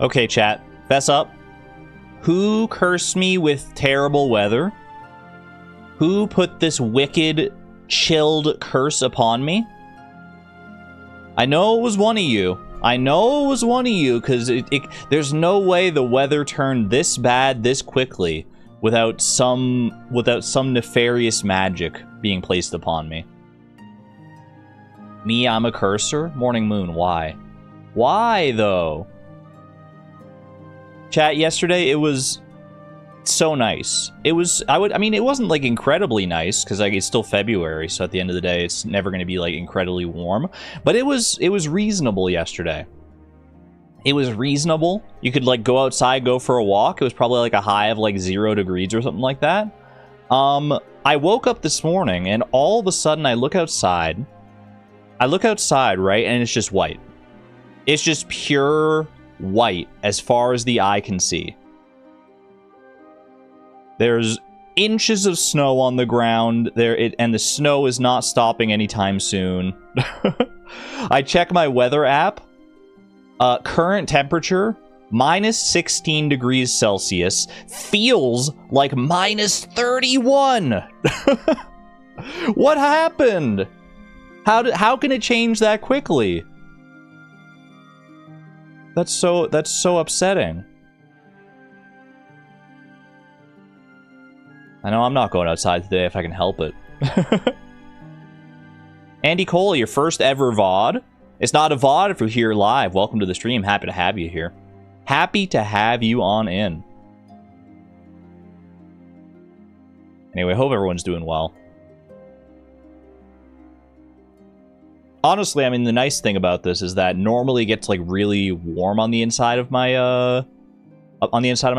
Okay, chat. Fess up. Who cursed me with terrible weather? Who put this wicked, chilled curse upon me? I know it was one of you. I know it was one of you, because there's no way the weather turned this bad this quickly without some nefarious magic being placed upon me. Me, I'm a cursor? Morning Moon, why? Why, though? Chat, yesterday, it was so nice. It was, I mean, it wasn't, like, incredibly nice, because, like, it's still February, so at the end of the day, it's never going to be, like, incredibly warm. But it was reasonable yesterday. It was reasonable. You could, like, go outside, go for a walk. It was probably, like, a high of, like, 0 degrees or something like that. I woke up this morning, and all of a sudden, I look outside, right, and it's just white. It's just pure white as far as the eye can see. There's inches of snow on the ground and the snow is not stopping anytime soon. I check my weather app. Current temperature minus 16 degrees Celsius, feels like minus 31. What happened? How can it change that quickly? That's so upsetting. I know I'm not going outside today if I can help it. Andy Cole, your first ever VOD. It's not a VOD if you're here live. Welcome to the stream. Happy to have you here. Happy to have you on in. Anyway, hope everyone's doing well. Honestly, I mean, the nice thing about this is that normally it gets, like, really warm on the inside of my,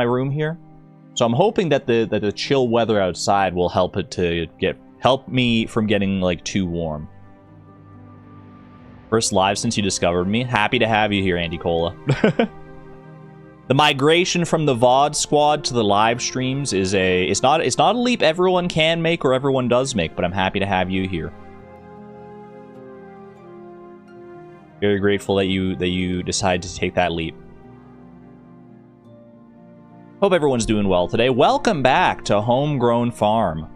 room here. So I'm hoping that the chill weather outside will help me from getting, like, too warm. First live since you discovered me. Happy to have you here, Andy Cola. The migration from the VOD squad to the live streams is it's not a leap everyone can make or everyone does make, but I'm happy to have you here. Very grateful that you decided to take that leap. Hope everyone's doing well today. Welcome back to Homegrown Farm,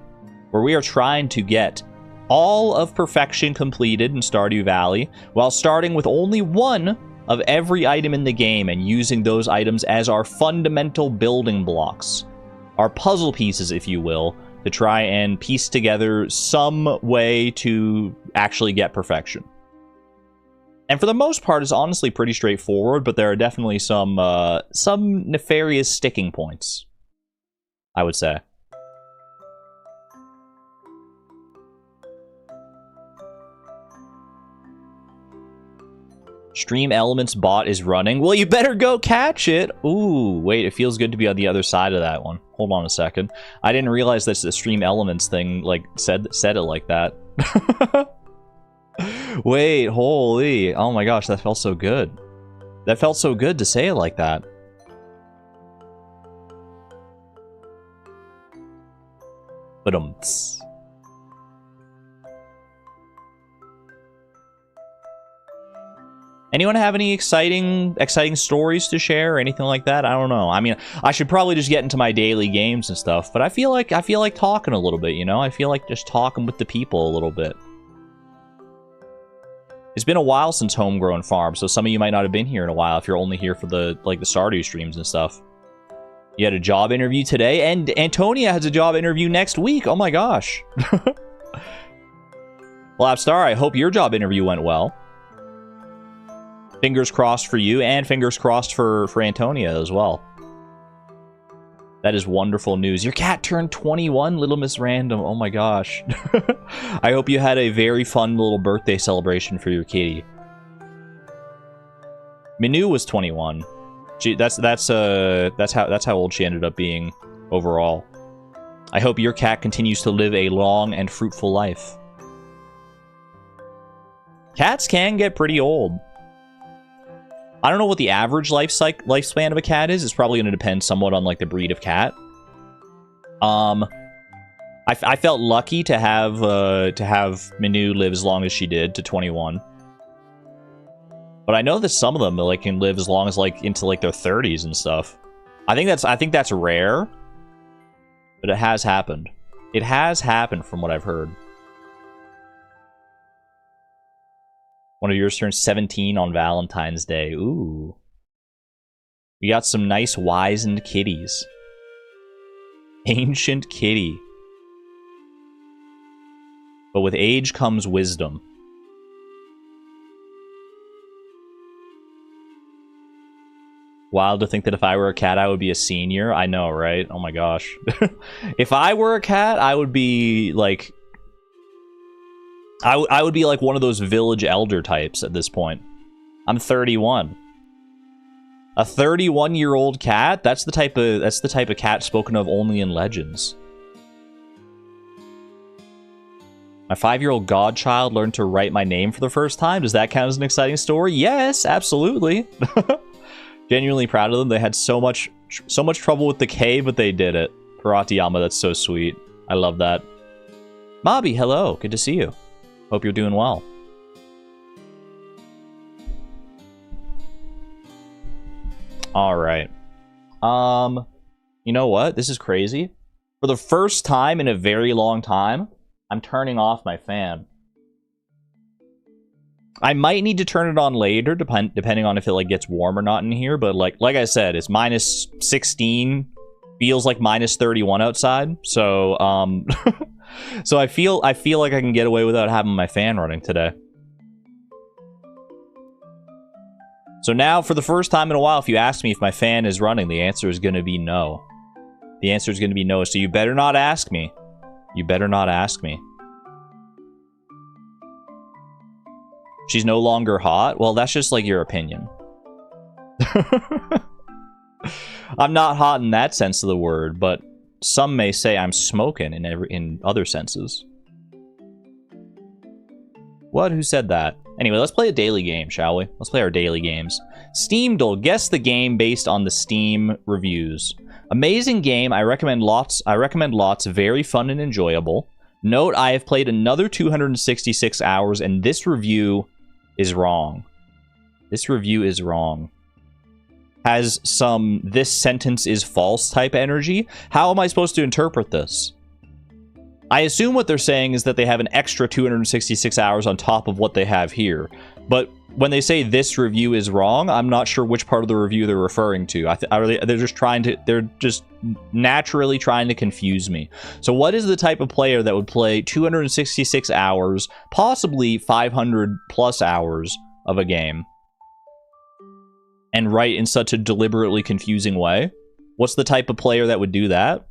where we are trying to get all of perfection completed in Stardew Valley, while starting with only one of every item in the game and using those items as our fundamental building blocks. Our puzzle pieces, if you will, to try and piece together some way to actually get perfection. And for the most part, it's honestly pretty straightforward, but there are definitely some nefarious sticking points, I would say. Stream Elements bot is running. Well, you better go catch it. Ooh, wait, it feels good to be on the other side of that one. Hold on a second. I didn't realize that the Stream Elements thing, like, said it like that. Wait, holy. Oh my gosh, that felt so good. That felt so good to say it like that. Ba-dum-ts. Anyone have any exciting stories to share or anything like that? I don't know. I mean, I should probably just get into my daily games and stuff, but I feel like talking a little bit, you know? I feel like just talking with the people a little bit. It's been a while since Homegrown Farm, so some of you might not have been here in a while if you're only here for the Stardew streams and stuff. You had a job interview today, and Antonia has a job interview next week. Oh my gosh. Lapstar, I hope your job interview went well. Fingers crossed for you, and fingers crossed for Antonia as well. That is wonderful news. Your cat turned 21, Little Miss Random. Oh my gosh. I hope you had a very fun little birthday celebration for your kitty. Minu was 21. That's how old she ended up being overall. I hope your cat continues to live a long and fruitful life. Cats can get pretty old. I don't know what the average lifespan of a cat is. It's probably going to depend somewhat on, like, the breed of cat. I felt lucky to have Minu live as long as she did, to 21. But I know that some of them like can live as long as like into like their 30s and stuff. I think that's rare, but it has happened. It has happened from what I've heard. One of yours turns 17 on Valentine's Day. Ooh. We got some nice wizened kitties. Ancient kitty. But with age comes wisdom. Wild to think that if I were a cat, I would be a senior. I know, right? Oh my gosh. If I were a cat, I would be like... I would be like one of those village elder types at this point. I'm 31. A 31-year-old cat? That's the type of cat spoken of only in legends. My 5-year-old godchild learned to write my name for the first time. Does that count as an exciting story? Yes, absolutely. Genuinely proud of them. They had so much trouble with the K, but they did it. Paratiyama, that's so sweet. I love that. Mobby, hello. Good to see you. Hope you're doing well. All right. You know what? This is crazy. For the first time in a very long time, I'm turning off my fan. I might need to turn it on later, depending on if it like gets warm or not in here. But like I said, it's minus 16, feels like minus 31 outside. So so I feel like I can get away without having my fan running today. So now, for the first time in a while, if you ask me if my fan is running, the answer is going to be no. The answer is going to be no. So you better not ask me. You better not ask me. She's no longer hot? Well, that's just like your opinion. I'm not hot in that sense of the word, but some may say I'm smoking in other senses. What? Who said that? Anyway, let's play a daily game, shall we? Let's play our daily games. Steamdle, guess the game based on the Steam reviews. Amazing game. I recommend lots. Very fun and enjoyable. Note, I have played another 266 hours, and this review is wrong. This review is wrong. Has some "this sentence is false" type energy. How am I supposed to interpret this? I assume what they're saying is that they have an extra 266 hours on top of what they have here. But when they say this review is wrong, I'm not sure which part of the review they're referring to. They're just naturally trying to confuse me. So what is the type of player that would play 266 hours, possibly 500 plus hours of a game, and write in such a deliberately confusing way? What's the type of player that would do that?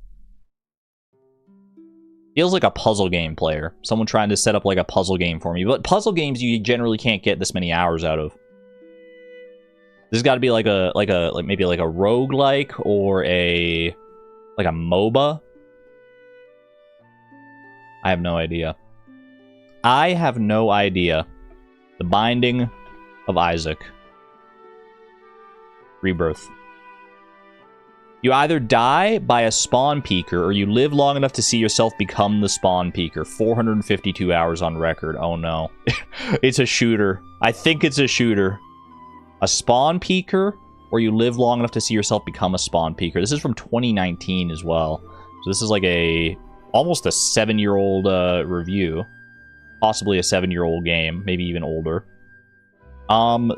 Feels like a puzzle game player. Someone trying to set up like a puzzle game for me. But puzzle games you generally can't get this many hours out of. This has got to be like maybe like a roguelike or a MOBA. I have no idea. I have no idea. The Binding of Isaac. Rebirth. You either die by a spawn peaker, or you live long enough to see yourself become the spawn peaker. 452 hours on record. Oh no. It's a shooter. I think it's a shooter. A spawn peaker, or you live long enough to see yourself become a spawn peaker. This is from 2019 as well. So this is like almost a 7-year-old review. Possibly a 7-year-old game, maybe even older.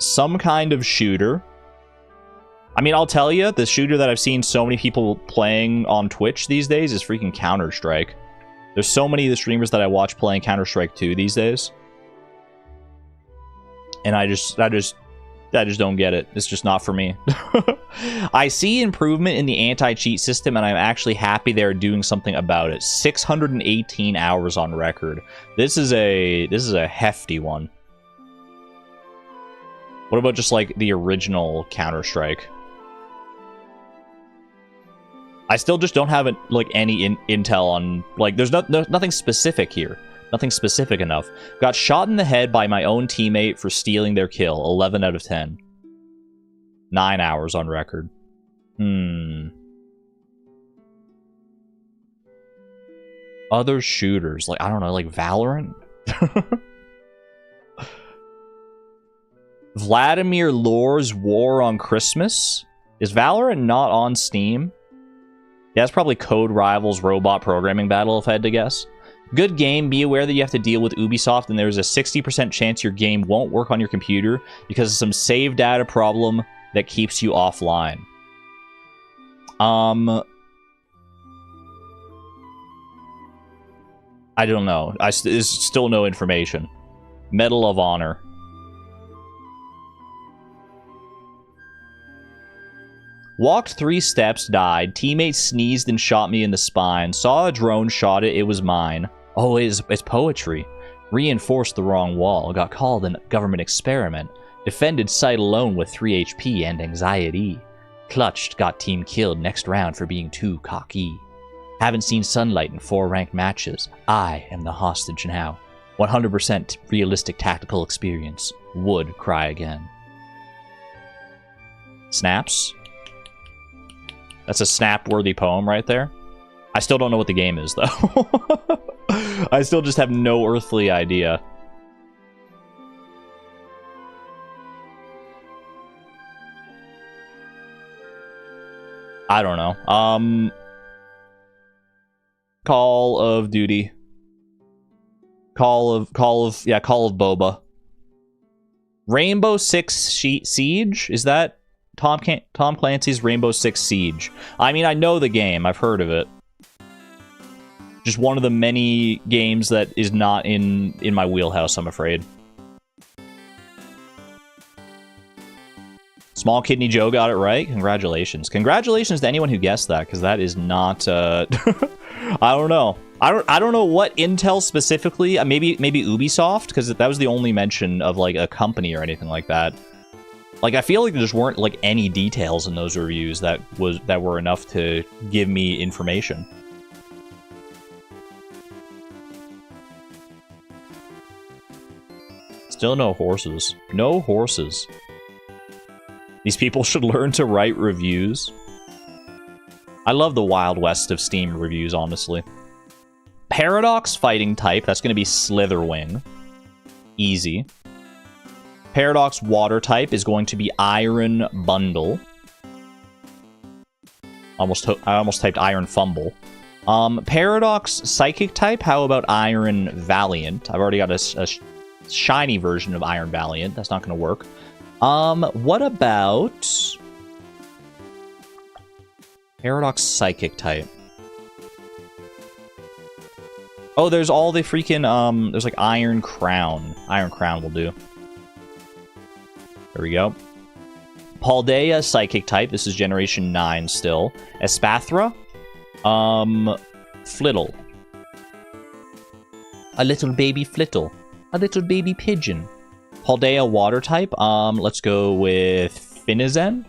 Some kind of shooter. I mean, I'll tell you, the shooter that I've seen so many people playing on Twitch these days is freaking Counter-Strike. There's so many of the streamers that I watch playing Counter-Strike 2 these days. And I just don't get it. It's just not for me. I see improvement in the anti-cheat system, and I'm actually happy they're doing something about it. 618 hours on record. This is a hefty one. What about just like the original Counter-Strike? I still just don't have like any intel on, like, there's nothing specific here. Nothing specific enough. Got shot in the head by my own teammate for stealing their kill. 11 out of 10. 9 hours on record. Other shooters, like, I don't know, like Valorant? Vladimir Lore's War on Christmas. Is Valorant not on Steam? Yeah, it's probably Code Rivals Robot Programming Battle, if I had to guess. Good game. Be aware that you have to deal with Ubisoft, and there's a 60% chance your game won't work on your computer because of some save data problem that keeps you offline. I don't know. There's still no information. Medal of Honor. Walked 3 steps, died. Teammate sneezed and shot me in the spine. Saw a drone, shot it, it was mine. Oh, it's poetry. Reinforced the wrong wall. Got called a government experiment. Defended site alone with 3 HP and anxiety. Clutched, got team killed next round for being too cocky. Haven't seen sunlight in 4 ranked matches. I am the hostage now. 100% realistic tactical experience. Would cry again. Snaps? That's a snap-worthy poem right there. I still don't know what the game is, though. I still just have no earthly idea. I don't know. Call of Duty. Call of Boba. Rainbow Six Siege? Is that Tom Clancy's Rainbow Six Siege? I mean, I know the game. I've heard of it. Just one of the many games that is not in my wheelhouse, I'm afraid. Small Kidney Joe got it right. Congratulations. Congratulations to anyone who guessed that, because that is not... I don't know. I don't know what Intel specifically. Maybe Ubisoft, because that was the only mention of like a company or anything like that. Like, I feel like there just weren't like any details in those reviews that were enough to give me information. Still no horses. No horses. These people should learn to write reviews. I love the Wild West of Steam reviews, honestly. Paradox fighting type, that's going to be Slitherwing. Easy. Paradox water type is going to be Iron Bundle. I almost typed Iron Fumble. Paradox psychic type, how about Iron Valiant? I've already got a shiny version of Iron Valiant. That's not going to work. What about Paradox psychic type? Oh, there's all the freaking, there's like Iron Crown. Iron Crown will do. There we go. Paldea psychic type. This is generation 9 still. Espathra. Flittle. A little baby flittle. A little baby pigeon. Paldea water type. Let's go with Finizen.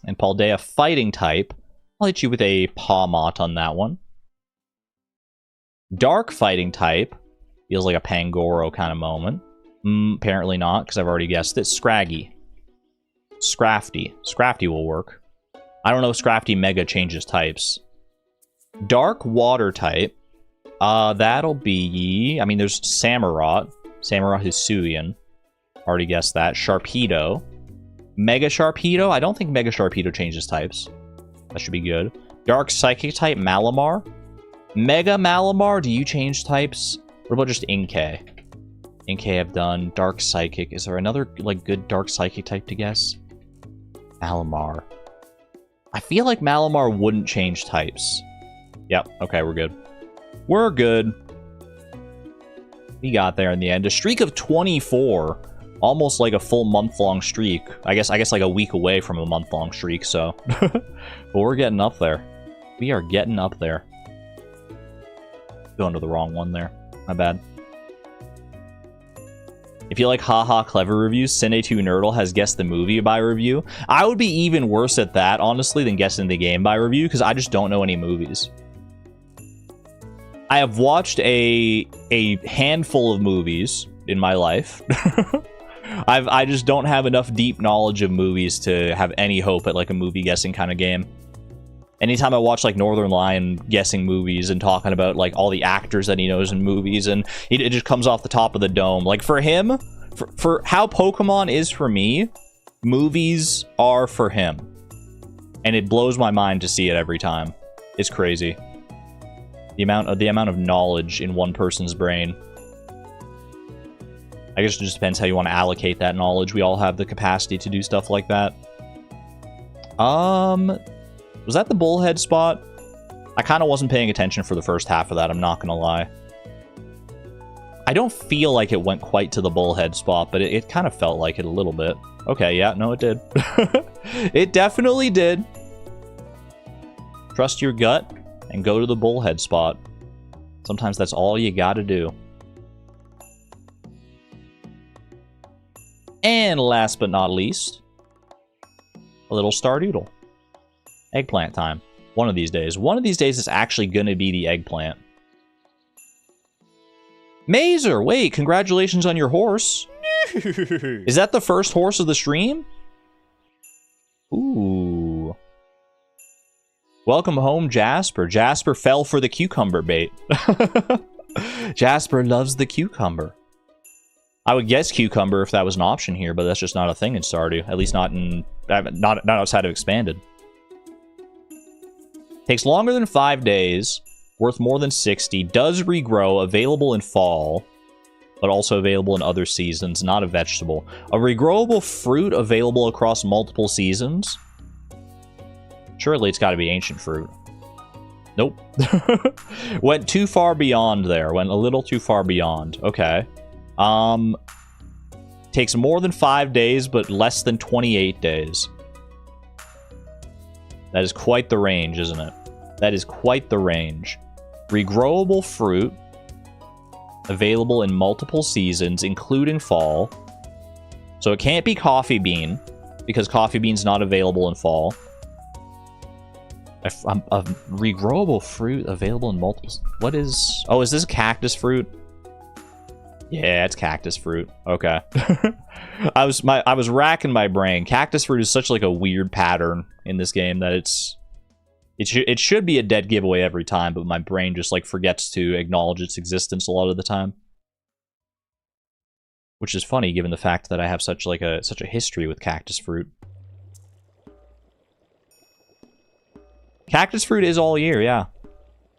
And Paldea fighting type. I'll hit you with a Pawmot on that one. Dark fighting type. Feels like a Pangoro kind of moment. Apparently not, because I've already guessed it. Scraggy. Scrafty. Scrafty will work. I don't know if Scrafty Mega changes types. Dark water type. That'll be... I mean, there's Samurott. Samurott Hisuian. Already guessed that. Sharpedo. Mega Sharpedo. I don't think Mega Sharpedo changes types. That should be good. Dark Psychic type. Malamar. Mega Malamar. Do you change types? What about just Inkay? Inkay I've done. Dark Psychic. Is there another, like, good Dark Psychic type to guess? Malamar. I feel like Malamar wouldn't change types. Yep. Okay, we're good. We're good. We got there in the end. A streak of 24. Almost like a full month-long streak. I guess like a week away from a month-long streak, so. But we're getting up there. We are getting up there. Going to the wrong one there. My bad. If you like haha clever reviews, Cine2Nerdle has guessed the movie by review. I would be even worse at that, honestly, than guessing the game by review, because I just don't know any movies. I have watched a handful of movies in my life. I just don't have enough deep knowledge of movies to have any hope at like a movie guessing kind of game. Anytime I watch like Northern Lion guessing movies and talking about like all the actors that he knows in movies, and it just comes off the top of the dome. Like for him, For how Pokemon is for me, movies are for him. And it blows my mind to see it every time. It's crazy. The amount of knowledge in one person's brain. I guess it just depends how you want to allocate that knowledge. We all have the capacity to do stuff like that. Was that the bullhead spot? I kind of wasn't paying attention for the first half of that, I'm not gonna lie. I don't feel like it went quite to the bullhead spot, but it kind of felt like it a little bit. Okay, yeah, no, it did. It definitely did. Trust your gut and go to the bullhead spot. Sometimes that's all you gotta do. And last but not least, a little Stardoodle. Eggplant time. One of these days. One of these days is actually gonna be the eggplant. Mazer, wait, congratulations on your horse. Is that the first horse of the stream? Ooh. Welcome home, Jasper. Jasper fell for the cucumber bait. Jasper loves the cucumber. I would guess cucumber if that was an option here, but that's just not a thing in Stardew. At least not outside of Expanded. Takes longer than 5 days. Worth more than 60. Does regrow. Available in fall. But also available in other seasons. Not a vegetable. A regrowable fruit available across multiple seasons. Surely it's got to be ancient fruit. Nope. Went too far beyond there. Went a little too far beyond. Okay. Takes more than 5 days, but less than 28 days. That is quite the range, isn't it? That is quite the range. Regrowable fruit. Available in multiple seasons, including fall. So it can't be coffee bean, because coffee bean's not available in fall. A regrowable fruit available in multiple... What is... Oh, is this cactus fruit? Yeah, it's cactus fruit. Okay. I was racking my brain. Cactus fruit is such like a weird pattern in this game that it should be a dead giveaway every time, but my brain just like forgets to acknowledge its existence a lot of the time. Which is funny given the fact that I have such a history with cactus fruit. Cactus fruit is all year, yeah.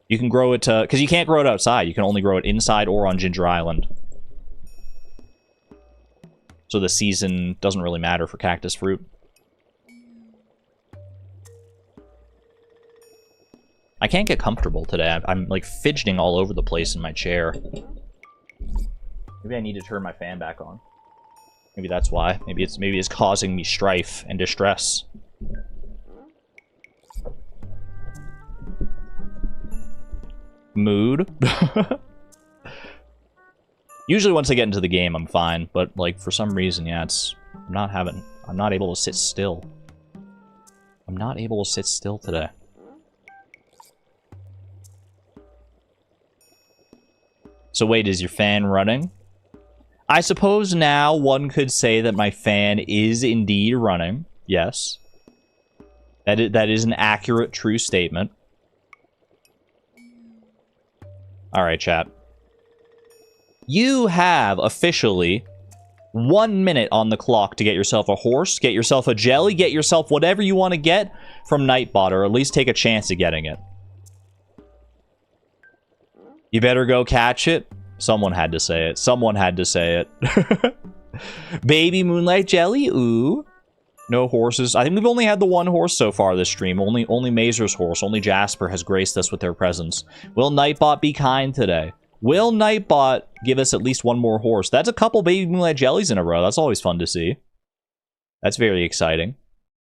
You can grow it because you can't grow it outside. You can only grow it inside or on Ginger Island. So the season doesn't really matter for cactus fruit. I can't get comfortable today. I'm like fidgeting all over the place in my chair. Maybe I need to turn my fan back on. Maybe that's why. Maybe it's causing me strife and distress. Mood. Usually once I get into the game, I'm fine, but like for some reason, yeah, I'm not able to sit still. I'm not able to sit still today. So wait, is your fan running? I suppose now one could say that my fan is indeed running. Yes. That is an accurate, true statement. Alright, chat. You have officially 1 minute on the clock to get yourself a horse, get yourself a jelly, get yourself whatever you want to get from Nightbot, or at least take a chance at getting it. You better go catch it. Someone had to say it. Someone had to say it. Baby Moonlight Jelly, ooh. No horses. I think we've only had the one horse so far this stream. Only Mazer's horse. Only Jasper has graced us with their presence. Will Nightbot be kind today? Will Nightbot give us at least one more horse? That's a couple Baby Moonlight Jellies in a row. That's always fun to see. That's very exciting.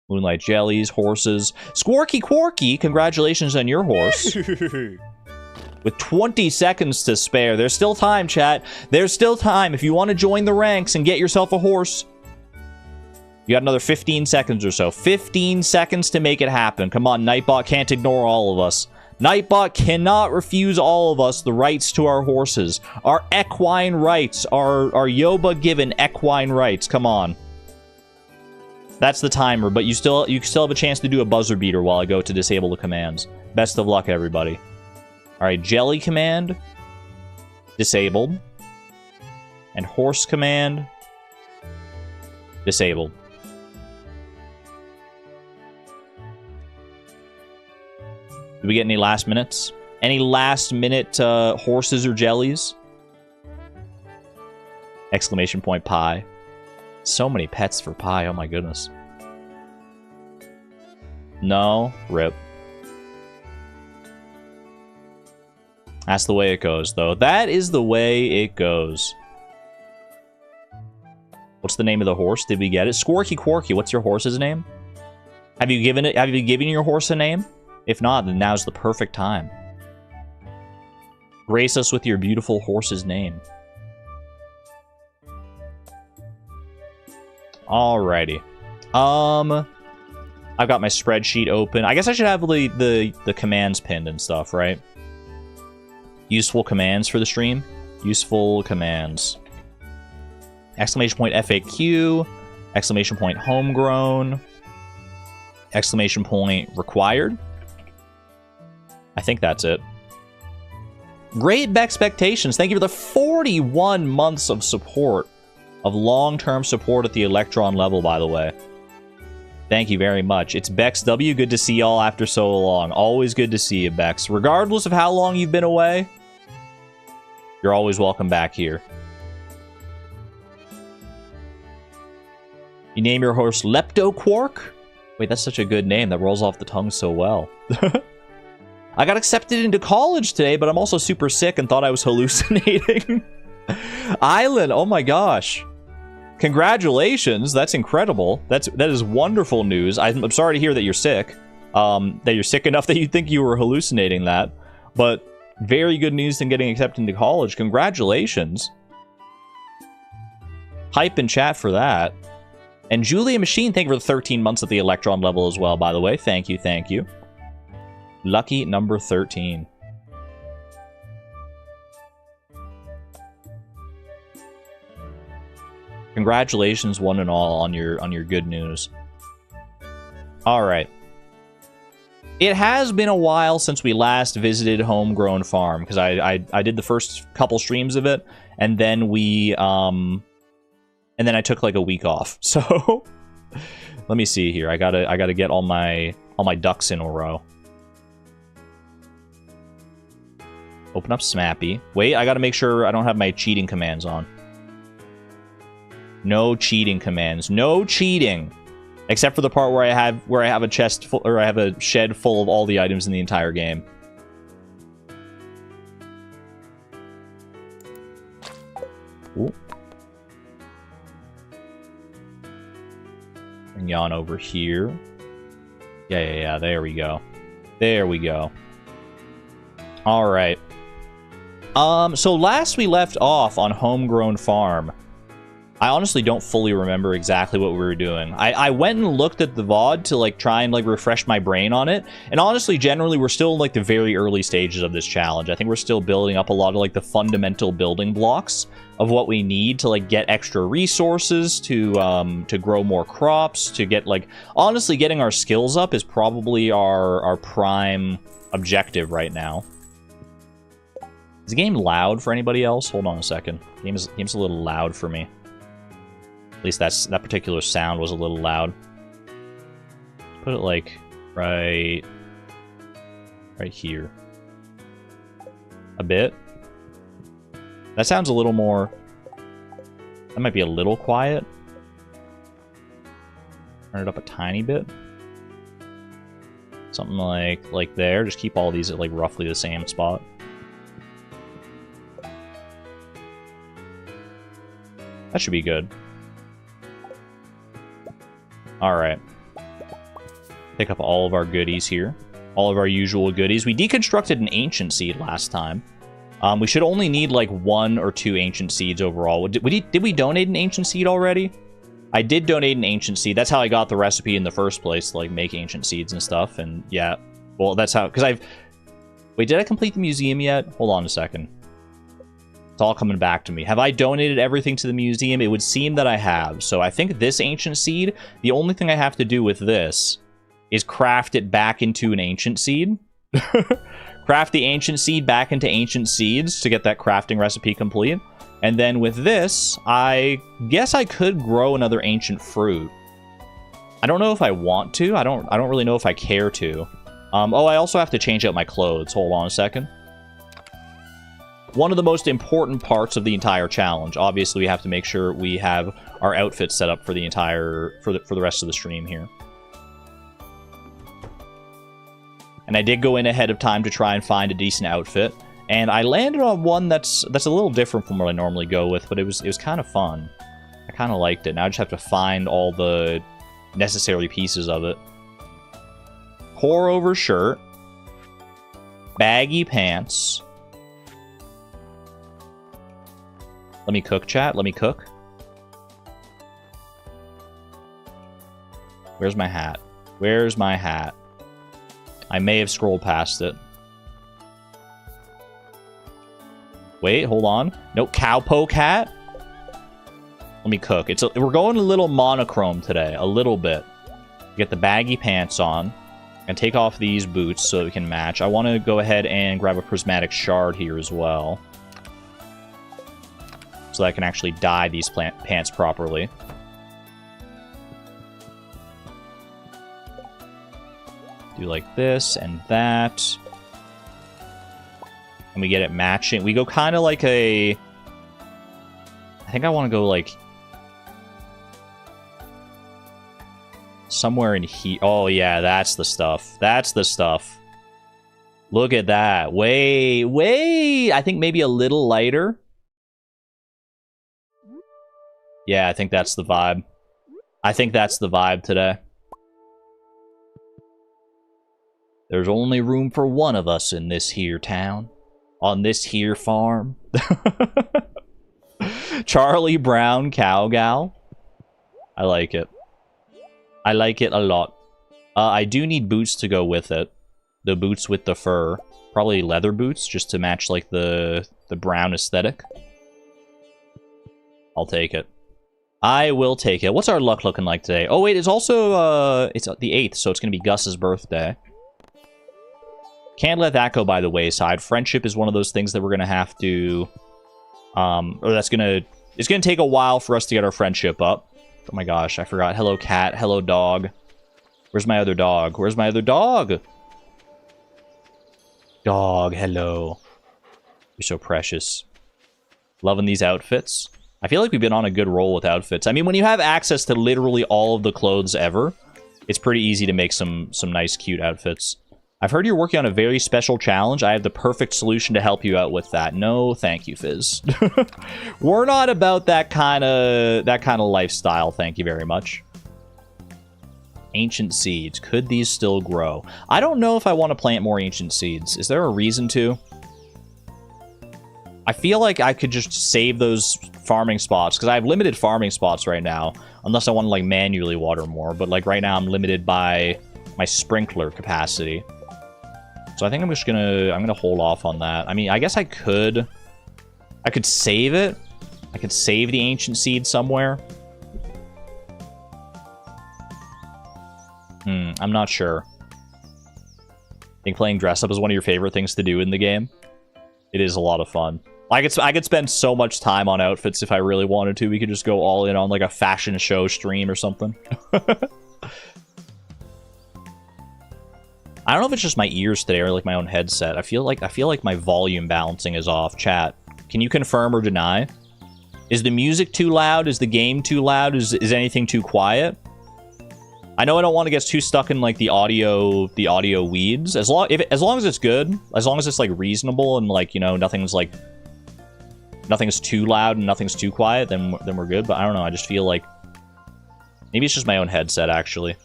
Moonlight Jellies, horses. Squarky Quarky, congratulations on your horse. With 20 seconds to spare. There's still time, chat. There's still time. If you want to join the ranks and get yourself a horse, you got another 15 seconds or so. 15 seconds to make it happen. Come on, Nightbot can't ignore all of us. Nightbot cannot refuse all of us the rights to our horses. Our equine rights. Our Yoba-given equine rights. Come on. That's the timer, but you still have a chance to do a buzzer beater while I go to disable the commands. Best of luck, everybody. Alright, Jelly command. Disabled. And horse command. Disabled. Did we get any last minutes? Any last minute horses or jellies? Exclamation point pie. So many pets for pie, oh my goodness. No, rip. That's the way it goes, though. That is the way it goes. What's the name of the horse? Did we get it? Squarky Quarky, what's your horse's name? Have you given your horse a name? If not, then now's the perfect time. Grace us with your beautiful horse's name. Alrighty. I've got my spreadsheet open. I guess I should have the commands pinned and stuff, right? Useful commands for the stream. Useful commands. Exclamation point FAQ. Exclamation point homegrown. Exclamation point required. I think that's it. Great Bexpectations. Thank you for the 41 months of support. Of long-term support at the Electron level, by the way. Thank you very much. It's Bex W. Good to see y'all after so long. Always good to see you, Bex. Regardless of how long you've been away, you're always welcome back here. You name your horse Leptoquark? Wait, that's such a good name. That rolls off the tongue so well. I got accepted into college today, but I'm also super sick and thought I was hallucinating. Island, oh my gosh. Congratulations, that's incredible. That is wonderful news. I'm sorry to hear that you're sick. That you're sick enough that you think you were hallucinating that. But very good news in getting accepted into college. Congratulations. Hype in chat for that. And Julia Machine, thank you for the 13 months at the Electron level as well, by the way. Thank you, thank you. Lucky number 13. Congratulations, one and all, on your good news. All right. It has been a while since we last visited Homegrown Farm because I did the first couple streams of it, and then I took like a week off. So let me see here. I gotta get all my ducks in a row. Open up Smappy. Wait, I gotta make sure I don't have my cheating commands on. No cheating commands. No cheating. Except for the part where I have a chest full, or I have a shed full of all the items in the entire game. Ooh. Bring you on over here. Yeah. There we go. There we go. All right. So last we left off on Homegrown Farm, I honestly don't fully remember exactly what we were doing. I went and looked at the VOD to like try and like refresh my brain on it. And honestly, generally, we're still in like the very early stages of this challenge. I think we're still building up a lot of like the fundamental building blocks of what we need to like get extra resources, to grow more crops, to get like, honestly, getting our skills up is probably our prime objective right now. Is the game loud for anybody else? Hold on a second. Game's a little loud for me. At least that particular sound was a little loud. Put it like right here. A bit. That sounds a little more. That might be a little quiet. Turn it up a tiny bit. Something like there. Just keep all these at like roughly the same spot. That should be good. Alright. Pick up all of our goodies here. All of our usual goodies. We deconstructed an ancient seed last time. We should only need like 1 or 2 ancient seeds overall. Did we donate an ancient seed already? I did donate an ancient seed. That's how I got the recipe in the first place, to like make ancient seeds and stuff. And yeah, well, that's how, because wait, did I complete the museum yet? Hold on a second. It's all coming back to me. Have I donated everything to the museum? It would seem that I have. So I think this ancient seed, the only thing I have to do with this is craft it back into an ancient seed. craft the ancient seed back into ancient seeds to get that crafting recipe complete. And then with this, I guess I could grow another ancient fruit. I don't know if I want to. I don't really know if I care to. Oh, I also have to change out my clothes. Hold on a second. One of the most important parts of the entire challenge. Obviously, we have to make sure we have our outfit set up for the entire for the rest of the stream here. And I did go in ahead of time to try and find a decent outfit, and I landed on one that's a little different from what I normally go with, but it was kind of fun. I kind of liked it. Now I just have to find all the necessary pieces of it. Pour over shirt, baggy pants. Let me cook, chat. Let me cook. Where's my hat? Where's my hat? I may have scrolled past it. Wait, hold on. No, cowpoke hat? Let me cook. We're going a little monochrome today. A little bit. Get the baggy pants on. And take off these boots so we can match. I want to go ahead and grab a prismatic shard here as well. So that I can actually dye these pants properly. Do like this and that. And we get it matching. We go kind of like a... I think I want to go like... somewhere in here. Oh, yeah, that's the stuff. That's the stuff. Look at that. Way. I think maybe a little lighter. Yeah, I think that's the vibe. I think that's the vibe today. There's only room for one of us in this here town. On this here farm. Charlie Brown Cowgal. I like it. I like it a lot. I do need boots to go with it. The boots with the fur. Probably leather boots, just to match like the brown aesthetic. I'll take it. I will take it. What's our luck looking like today? Oh wait, it's also it's the 8th, so it's gonna be Gus's birthday. Can't let that go by the wayside. Friendship is one of those things that we're gonna have to it's gonna take a while for us to get our friendship up. Oh my gosh, I forgot. Hello cat, hello dog. Where's my other dog? Where's my other dog? Dog, hello. You're so precious. Loving these outfits. I feel like we've been on a good roll with outfits. I mean, when you have access to literally all of the clothes ever, it's pretty easy to make some nice, cute outfits. I've heard you're working on a very special challenge. I have the perfect solution to help you out with that. No, thank you, Fizz. We're not about that kind of lifestyle. Thank you very much. Ancient seeds. Could these still grow? I don't know if I want to plant more ancient seeds. Is there a reason to? I feel like I could just save those farming spots, because I have limited farming spots right now, unless I want to like manually water more. But like right now I'm limited by my sprinkler capacity. So I think I'm just gonna hold off on that. I mean, I guess I could save it. I could save the ancient seed somewhere. I'm not sure. I think playing dress up is one of your favorite things to do in the game. It is a lot of fun. I could spend so much time on outfits if I really wanted to. We could just go all in on like a fashion show stream or something. I don't know if it's just my ears today or like my own headset. I feel like my volume balancing is off. Chat, can you confirm or deny? Is the music too loud? Is the game too loud? Is anything too quiet? I know I don't want to get too stuck in like the audio weeds. As long as it's good, as long as it's like reasonable and like, you know, nothing's too loud and nothing's too quiet, then we're good. But I don't know. I just feel like maybe it's just my own headset actually.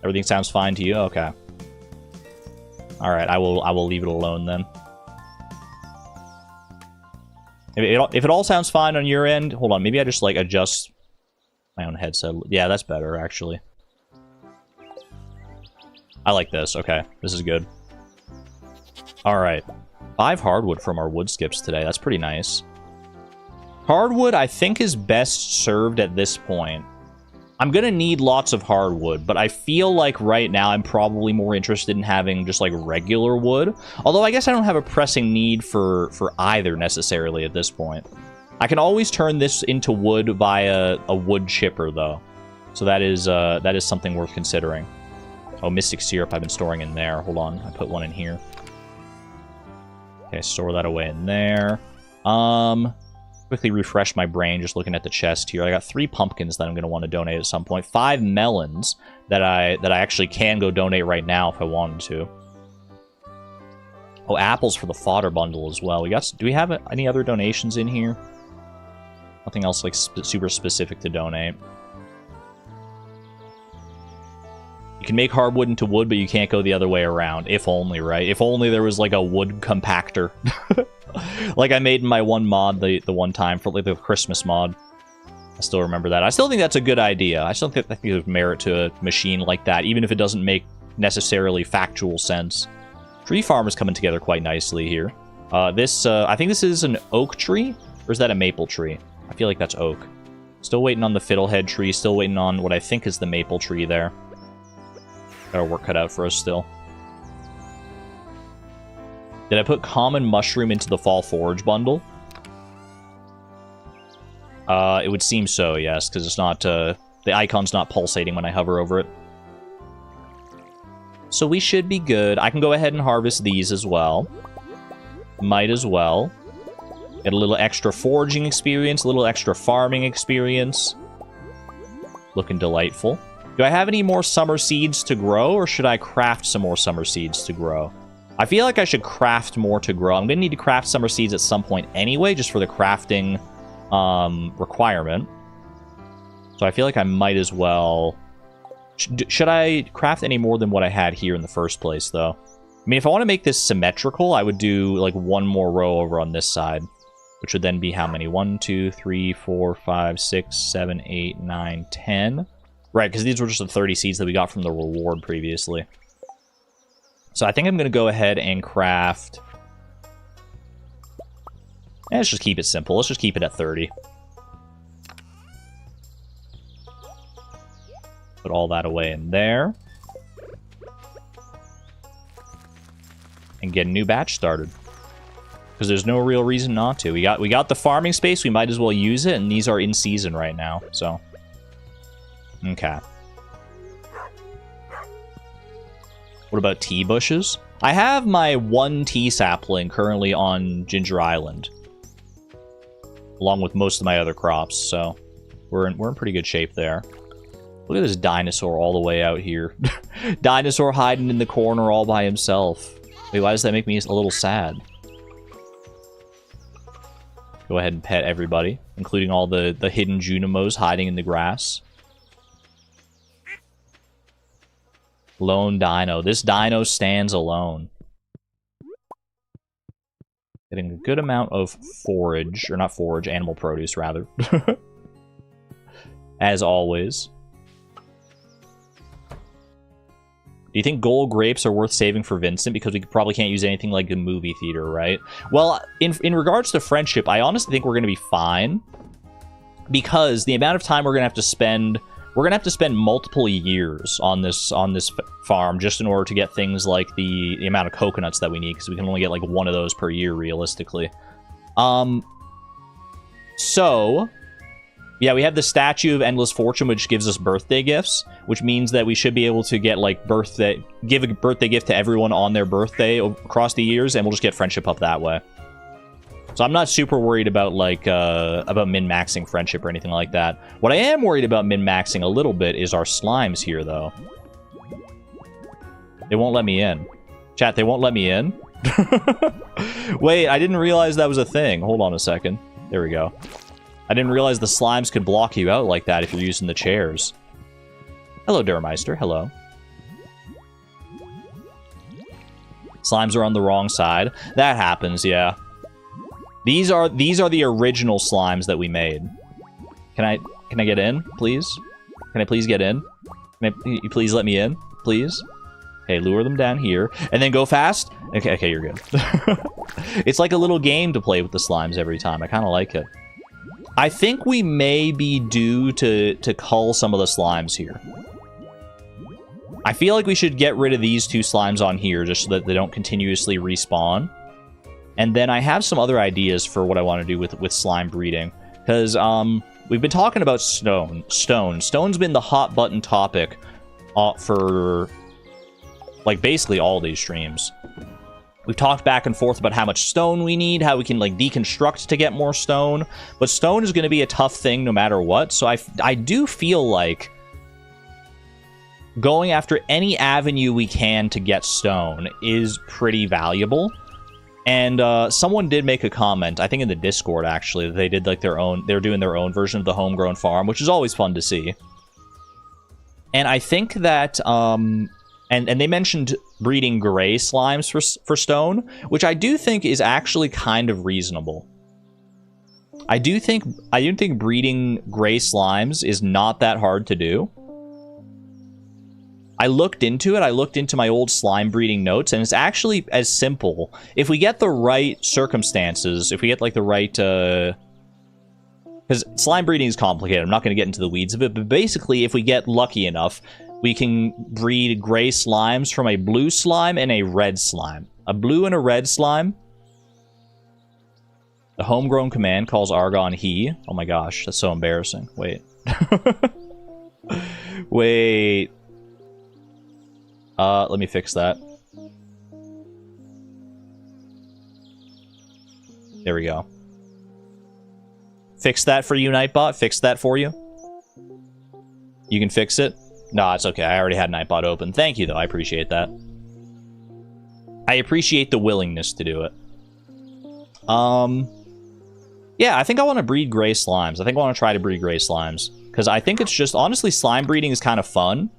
Everything sounds fine to you? Okay. All right, I will leave it alone then. If it all sounds fine on your end, hold on. Maybe I just like adjust my own headset. Yeah, that's better actually. I like this. Okay, this is good. All right, 5 hardwood from our wood skips today. That's pretty nice. Hardwood, I think, is best served at this point I'm gonna need lots of hardwood, but I feel like right now I'm probably more interested in having just like regular wood. Although I guess I don't have a pressing need for either necessarily at this point. I can always turn this into wood via a wood chipper though. So that is something worth considering. Oh, Mystic Syrup I've been storing in there. Hold on, I put one in here. Okay, store that away in there. Quickly refresh my brain just looking at the chest here. I got 3 pumpkins that I'm going to want to donate at some point. 5 melons that I actually can go donate right now if I wanted to. Oh, apples for the fodder bundle as well. Do we have any other donations in here? Nothing else like super specific to donate. You can make hardwood into wood, but you can't go the other way around. If only, right? If only there was like a wood compactor. Like I made in my one mod the one time for like the Christmas mod. I still remember that. I still think that's a good idea. I think there's merit to a machine like that, even if it doesn't make necessarily factual sense. Tree farm is coming together quite nicely here. I think this is an oak tree, or is that a maple tree? I feel like that's oak. Still waiting on the fiddlehead tree, still waiting on what I think is the maple tree there. Got our work cut out for us still. Did I put common mushroom into the fall forage bundle? It would seem so, yes, because it's not, the icon's not pulsating when I hover over it. So we should be good. I can go ahead and harvest these as well. Might as well. Get a little extra foraging experience, a little extra farming experience. Looking delightful. Do I have any more summer seeds to grow, or should I craft some more summer seeds to grow? I feel like I should craft more to grow. I'm going to need to craft summer seeds at some point anyway, just for the crafting requirement. So I feel like I might as well... Should I craft any more than what I had here in the first place, though? I mean, if I want to make this symmetrical, I would do, like, one more row over on this side. Which would then be how many? 1, 2, 3, 4, 5, 6, 7, 8, 9, 10. Right, because these were just the 30 seeds that we got from the reward previously. So I think I'm going to go ahead and craft... let's just keep it simple. Let's just keep it at 30. Put all that away in there. And get a new batch started. Because there's no real reason not to. We got the farming space, we might as well use it, and these are in season right now, so... Okay. What about tea bushes? I have my 1 tea sapling currently on Ginger Island. Along with most of my other crops, so... We're in pretty good shape there. Look at this dinosaur all the way out here. Dinosaur hiding in the corner all by himself. Wait, why does that make me a little sad? Go ahead and pet everybody, including all the hidden Junimos hiding in the grass. Lone dino. This dino stands alone. Getting a good amount of forage, or not forage, animal produce, rather. As always. Do you think gold grapes are worth saving for Vincent? Because we probably can't use anything like the movie theater, right? Well, in regards to friendship, I honestly think we're going to be fine. Because the amount of time we're going to have to spend... We're going to have to spend multiple years on this farm just in order to get things like the amount of coconuts that we need, because we can only get like 1 of those per year, realistically. So... Yeah, we have the Statue of Endless Fortune, which gives us birthday gifts, which means that we should be able to get, like, give a birthday gift to everyone on their birthday across the years, and we'll just get friendship up that way. So I'm not super worried about, like, about min-maxing friendship or anything like that. What I am worried about min-maxing a little bit is our slimes here, though. They won't let me in. Chat, they won't let me in? Wait, I didn't realize that was a thing. Hold on a second. There we go. I didn't realize the slimes could block you out like that if you're using the chairs. Hello, Durmeister. Hello. Slimes are on the wrong side. That happens, yeah. These are the original slimes that we made. Can I get in, please? Can I please get in? Can you please let me in, please? Okay, lure them down here. And then go fast? Okay, you're good. It's like a little game to play with the slimes every time. I kind of like it. I think we may be due to cull some of the slimes here. I feel like we should get rid of these 2 slimes on here just so that they don't continuously respawn. And then I have some other ideas for what I want to do with slime breeding. Because we've been talking about stone. Stone's been the hot button topic for like basically all these streams. We've talked back and forth about how much stone we need, how we can like deconstruct to get more stone. But stone is going to be a tough thing no matter what. So I do feel like going after any avenue we can to get stone is pretty valuable. And someone did make a comment, I think in the Discord actually, that they did like they're doing their own version of the Homegrown farm, which is always fun to see. And I think that and they mentioned breeding gray slimes for stone, which I do think is actually kind of reasonable. I do think breeding gray slimes is not that hard to do. I looked into it. I looked into my old slime breeding notes, and it's actually as simple. If we get the right circumstances, if we get like the right because slime breeding is complicated. I'm not going to get into the weeds of it, but basically, if we get lucky enough, we can breed gray slimes from a blue slime and a red slime. A blue and a red slime. The Homegrown command calls Argon he. Oh my gosh, that's so embarrassing. Wait. Wait. Let me fix that. There we go. Fix that for you, Nightbot. Fix that for you. You can fix it? No, it's okay. I already had Nightbot open. Thank you, though. I appreciate that. I appreciate the willingness to do it. Yeah, I think I want to breed gray slimes. I think I want to try to breed gray slimes. Because I think it's just... Honestly, slime breeding is kind of fun.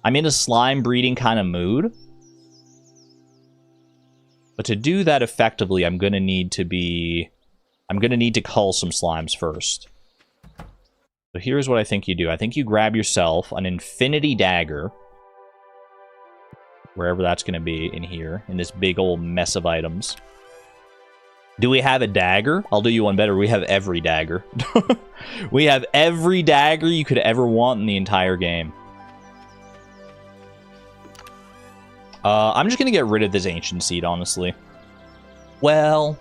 I'm in a slime breeding kind of mood. But to do that effectively, I'm going to need to be... I'm going to need to cull some slimes first. So here's what I think you do. I think you grab yourself an infinity dagger. Wherever that's going to be in here. In this big old mess of items. Do we have a dagger? I'll do you one better. We have every dagger. We have every dagger you could ever want in the entire game. I'm just going to get rid of this ancient seed, honestly. Well...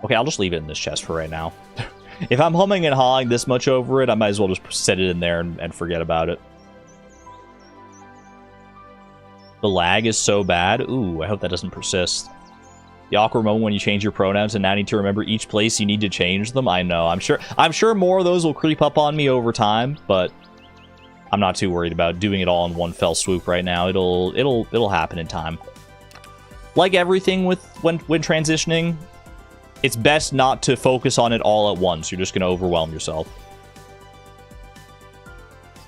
Okay, I'll just leave it in this chest for right now. If I'm humming and hawing this much over it, I might as well just set it in there and forget about it. The lag is so bad. Ooh, I hope that doesn't persist. The awkward moment when you change your pronouns and now need to remember each place you need to change them. I know. I'm sure more of those will creep up on me over time, but I'm not too worried about doing it all in one fell swoop right now. It'll happen in time. Like everything with when transitioning, it's best not to focus on it all at once. You're just going to overwhelm yourself.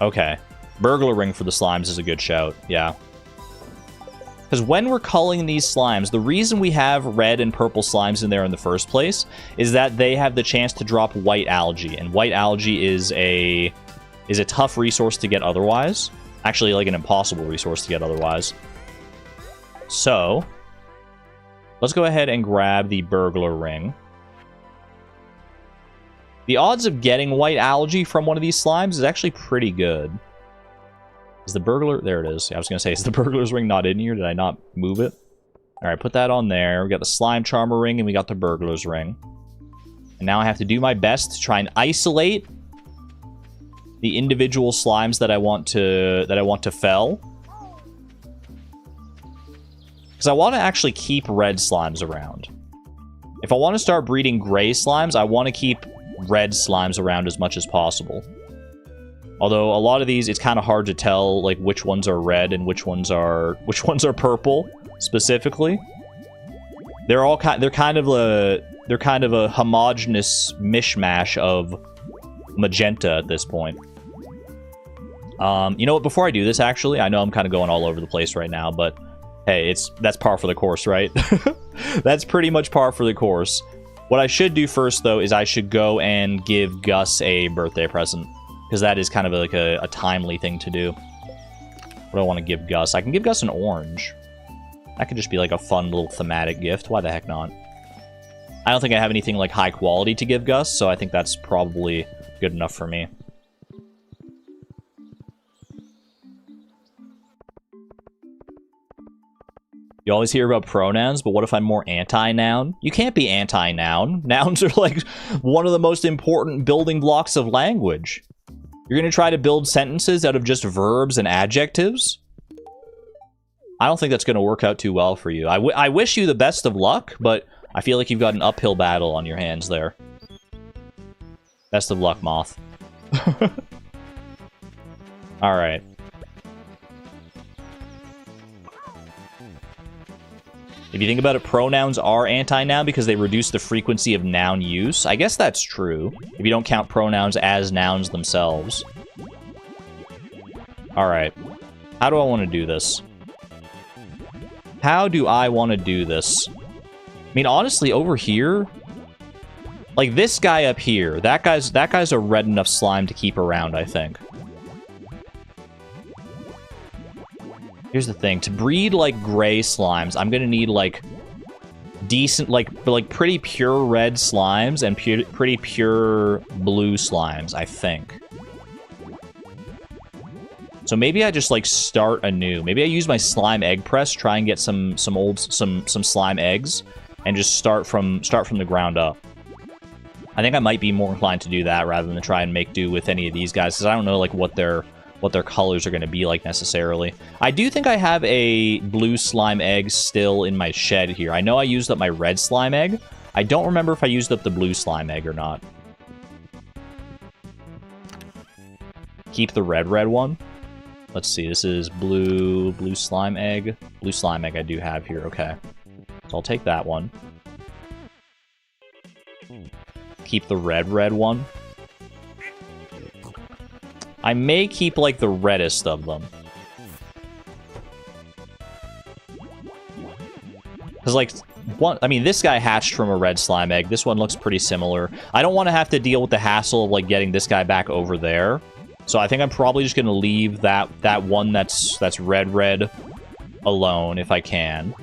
Okay. Burglar ring for the slimes is a good shout. Yeah. Because when we're culling these slimes, the reason we have red and purple slimes in there in the first place is that they have the chance to drop white algae. And white algae is a tough resource to get otherwise. Actually, like an impossible resource to get otherwise. So, let's go ahead and grab the burglar ring. The odds of getting white algae from one of these slimes is actually pretty good. Is the burglar... There it is. I was going to say, is the burglar's ring not in here? Did I not move it? Alright, put that on there. We got the slime charmer ring and we got the burglar's ring. And now I have to do my best to try and isolate the individual slimes that I want to fell. Because I want to actually keep red slimes around. If I want to start breeding gray slimes, I want to keep red slimes around as much as possible. Although a lot of these, it's kind of hard to tell like which ones are red and which ones are purple specifically. They're kind of a homogeneous mishmash of magenta at this point. You know what? Before I do this, actually, I know I'm kind of going all over the place right now, but hey, that's par for the course, right? That's pretty much par for the course. What I should do first, though, is I should go and give Gus a birthday present. Because that is kind of like a timely thing to do. What do I want to give Gus? I can give Gus an orange. That could just be like a fun little thematic gift. Why the heck not? I don't think I have anything like high quality to give Gus, so I think that's probably good enough for me. You always hear about pronouns, but what if I'm more anti-noun? You can't be anti-noun. Nouns are like one of the most important building blocks of language. You're going to try to build sentences out of just verbs and adjectives? I don't think that's going to work out too well for you. I wish you the best of luck, but I feel like you've got an uphill battle on your hands there. Best of luck, Moth. Alright. If you think about it, pronouns are anti-noun because they reduce the frequency of noun use. I guess that's true, if you don't count pronouns as nouns themselves. Alright. How do I want to do this? How do I want to do this? I mean, honestly, over here... Like, this guy up here, that guy's a red enough slime to keep around, I think. Here's the thing. To breed, like, gray slimes, I'm gonna need, like, decent, like pretty pure red slimes and pretty pure blue slimes, I think. So maybe I just, like, start anew. Maybe I use my slime egg press, try and get some slime eggs, and just start from the ground up. I think I might be more inclined to do that rather than to try and make do with any of these guys, because I don't know, like, what their colors are going to be like necessarily. I do think I have a blue slime egg still in my shed here. I know I used up my red slime egg. I don't remember if I used up the blue slime egg or not. Keep the red one. Let's see, this is blue slime egg. Blue slime egg I do have here, okay. So I'll take that one. Keep the red one. I may keep, like, the reddest of them. Because, like, I mean, this guy hatched from a red slime egg. This one looks pretty similar. I don't want to have to deal with the hassle of, like, getting this guy back over there. So I think I'm probably just going to leave that one that's red alone if I can.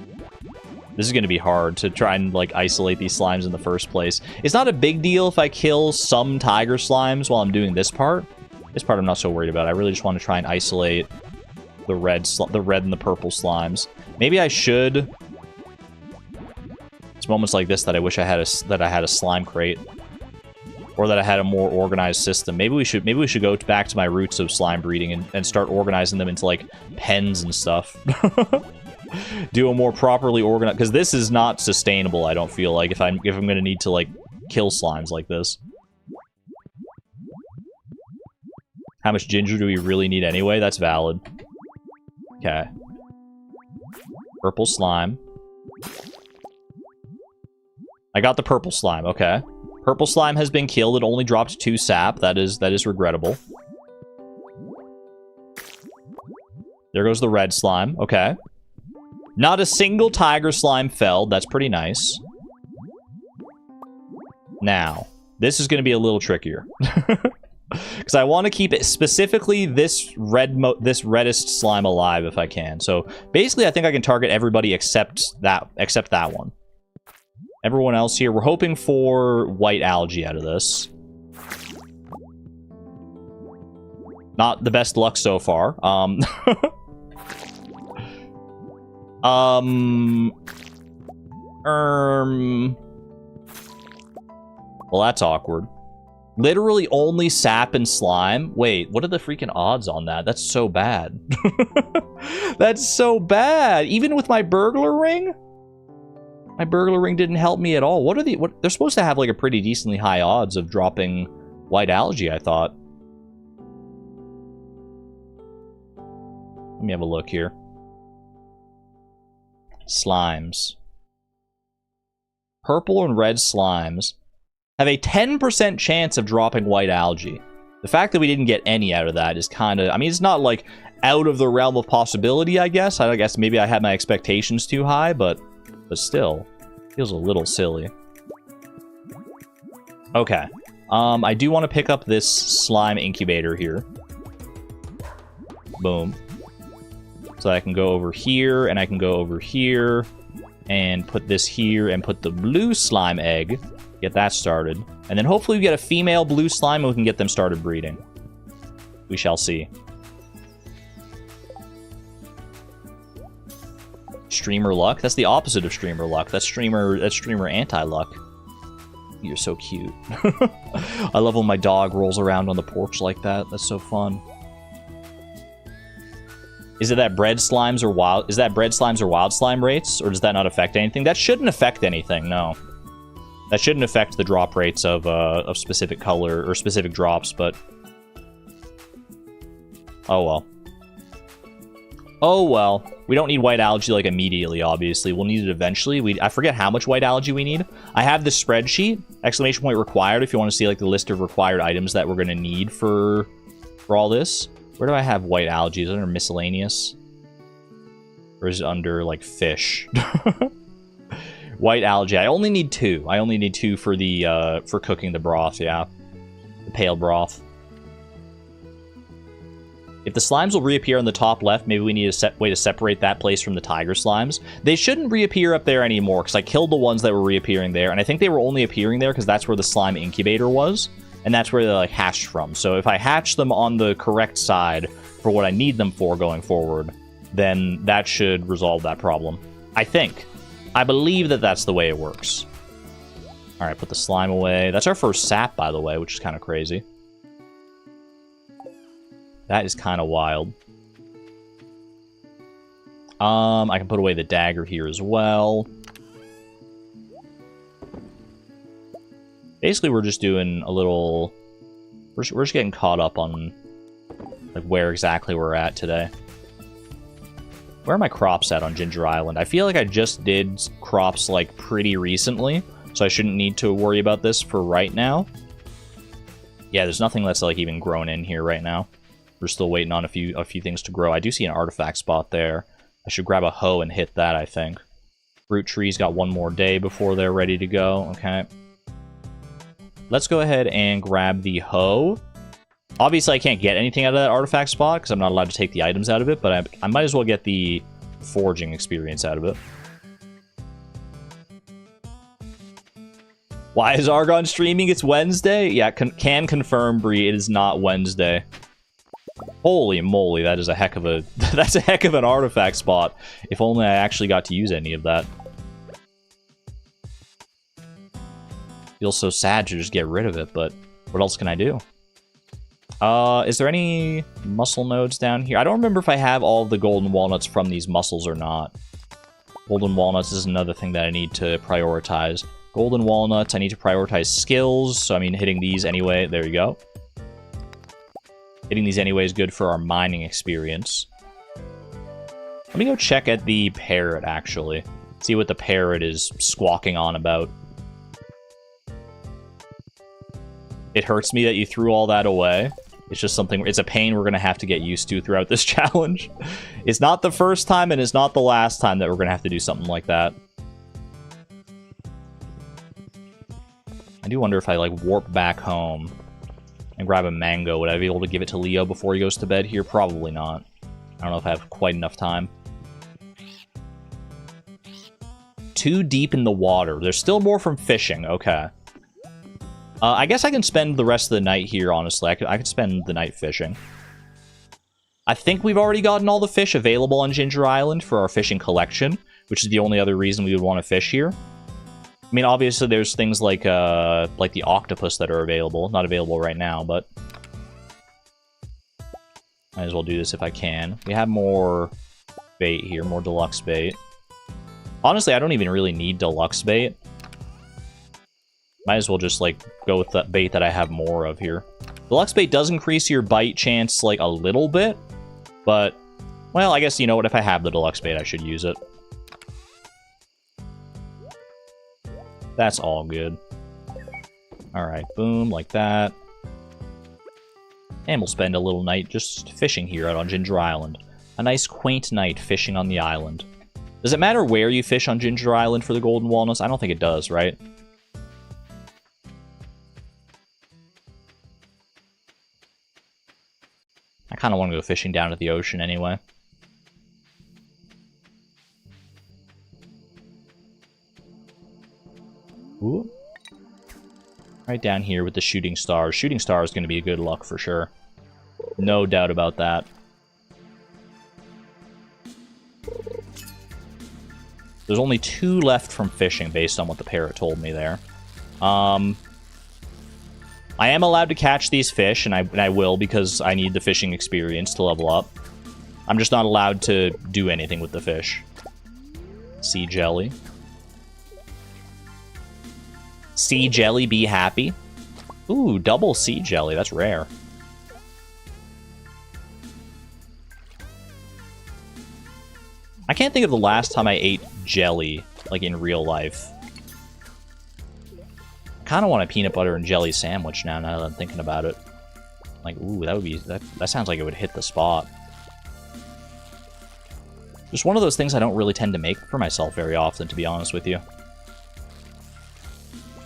This is going to be hard to try and, like, isolate these slimes in the first place. It's not a big deal if I kill some tiger slimes while I'm doing this part. This part I'm not so worried about. I really just want to try and isolate the red and the purple slimes. Maybe I should... It's moments like this that I wish I had a slime crate. Or that I had a more organized system. Maybe we should go back to my roots of slime breeding and start organizing them into, like, pens and stuff. Do a more properly organized... Because this is not sustainable, I don't feel like, if I'm gonna need to, like, kill slimes like this. How much ginger do we really need anyway? That's valid. Okay. Purple slime. I got the purple slime, okay. Purple slime has been killed. It only dropped 2 sap. That is regrettable. There goes the red slime. Okay. Not a single tiger slime felled. That's pretty nice. Now, this is going to be a little trickier. Because I want to keep it specifically this reddest slime alive if I can. So basically, I think I can target everybody except that one. Everyone else here, we're hoping for white algae out of this. Not the best luck so far. Well, that's awkward. Literally only sap and slime. Wait, what are the freaking odds on that? That's so bad. That's so bad. Even with my burglar ring? My burglar ring didn't help me at all. What are the... They're supposed to have, like, a pretty decently high odds of dropping white algae, I thought. Let me have a look here. Slimes. Purple and red slimes have a 10% chance of dropping white algae. The fact that we didn't get any out of that is kind of... I mean, it's not, like, out of the realm of possibility, I guess. I guess maybe I had my expectations too high, but still, feels a little silly. Okay. I do want to pick up this slime incubator here. Boom. So I can go over here, and I can go over here. And put this here and put the blue slime egg. Get that started. And then hopefully we get a female blue slime and we can get them started breeding. We shall see. Streamer luck? That's the opposite of streamer luck. That's streamer anti-luck. You're so cute. I love when my dog rolls around on the porch like that. That's so fun. Is it that bread slimes or wild? Is that bread slimes or wild slime rates, or does that not affect anything? That shouldn't affect anything. No, that shouldn't affect the drop rates of specific color or specific drops. But oh well. Oh well. We don't need white algae like immediately. Obviously, we'll need it eventually. I forget how much white algae we need. I have the spreadsheet. Exclamation point required. If you want to see like the list of required items that we're gonna need for all this. Where do I have white algae? Is it under miscellaneous? Or is it under, like, fish? White algae. I only need 2. I only need 2 for the, for cooking the broth, yeah. The pale broth. If the slimes will reappear on the top left, maybe we need a way to separate that place from the tiger slimes. They shouldn't reappear up there anymore, because I killed the ones that were reappearing there, and I think they were only appearing there because that's where the slime incubator was. And that's where they're, like, hatched from. So if I hatch them on the correct side for what I need them for going forward, then that should resolve that problem. I think. I believe that that's the way it works. Alright, put the slime away. That's our first sap, by the way, which is kind of crazy. That is kind of wild. I can put away the dagger here as well. Basically, we're just doing a little... We're just getting caught up on like where exactly we're at today. Where are my crops at on Ginger Island? I feel like I just did crops like pretty recently, so I shouldn't need to worry about this for right now. Yeah, there's nothing that's like even grown in here right now. We're still waiting on a few things to grow. I do see an artifact spot there. I should grab a hoe and hit that, I think. Fruit trees got one more day before they're ready to go. Okay. Let's go ahead and grab the hoe. Obviously, I can't get anything out of that artifact spot because I'm not allowed to take the items out of it, but I might as well get the foraging experience out of it. Why is Argon streaming? It's Wednesday? Yeah, can confirm, Bree, it is not Wednesday. Holy moly, that is a heck of a... that's a heck of an artifact spot. If only I actually got to use any of that. Feels so sad to just get rid of it, but what else can I do? Is there any mussel nodes down here? I don't remember if I have all of the golden walnuts from these mussels or not. Golden walnuts is another thing that I need to prioritize. Golden walnuts, I need to prioritize skills, so I mean hitting these anyway. There you go. Hitting these anyway is good for our mining experience. Let me go check at the parrot, actually. See what the parrot is squawking on about. It hurts me that you threw all that away. It's just something, it's a pain we're going to have to get used to throughout this challenge. It's not the first time and it's not the last time that we're going to have to do something like that. I do wonder if I, like, warp back home and grab a mango. Would I be able to give it to Leo before he goes to bed here? Probably not. I don't know if I have quite enough time. Too deep in the water. There's still more from fishing. Okay. I guess I can spend the rest of the night here, honestly. I could spend the night fishing. I think we've already gotten all the fish available on Ginger Island for our fishing collection, which is the only other reason we would want to fish here. I mean, obviously, there's things like the octopus that are available. Not available right now, but... might as well do this if I can. We have more bait here, more deluxe bait. Honestly, I don't even really need deluxe bait. Might as well just, like, go with that bait that I have more of here. Deluxe bait does increase your bite chance, like, a little bit. But, well, I guess, you know what? If I have the deluxe bait, I should use it. That's all good. Alright, boom, like that. And we'll spend a little night just fishing here out on Ginger Island. A nice, quaint night fishing on the island. Does it matter where you fish on Ginger Island for the golden walnuts? I don't think it does, right? I kind of want to go fishing down at the ocean anyway. Right down here with the shooting stars. Shooting star is going to be a good luck for sure. No doubt about that. There's only 2 left from fishing based on what the parrot told me there. I am allowed to catch these fish, and I will because I need the fishing experience to level up. I'm just not allowed to do anything with the fish. Sea jelly. Sea jelly, be happy. Ooh, double sea jelly. That's rare. I can't think of the last time I ate jelly, like in real life. I kind of want a peanut butter and jelly sandwich now that I'm thinking about it. Like, ooh, that would be... That sounds like it would hit the spot. Just one of those things I don't really tend to make for myself very often, to be honest with you.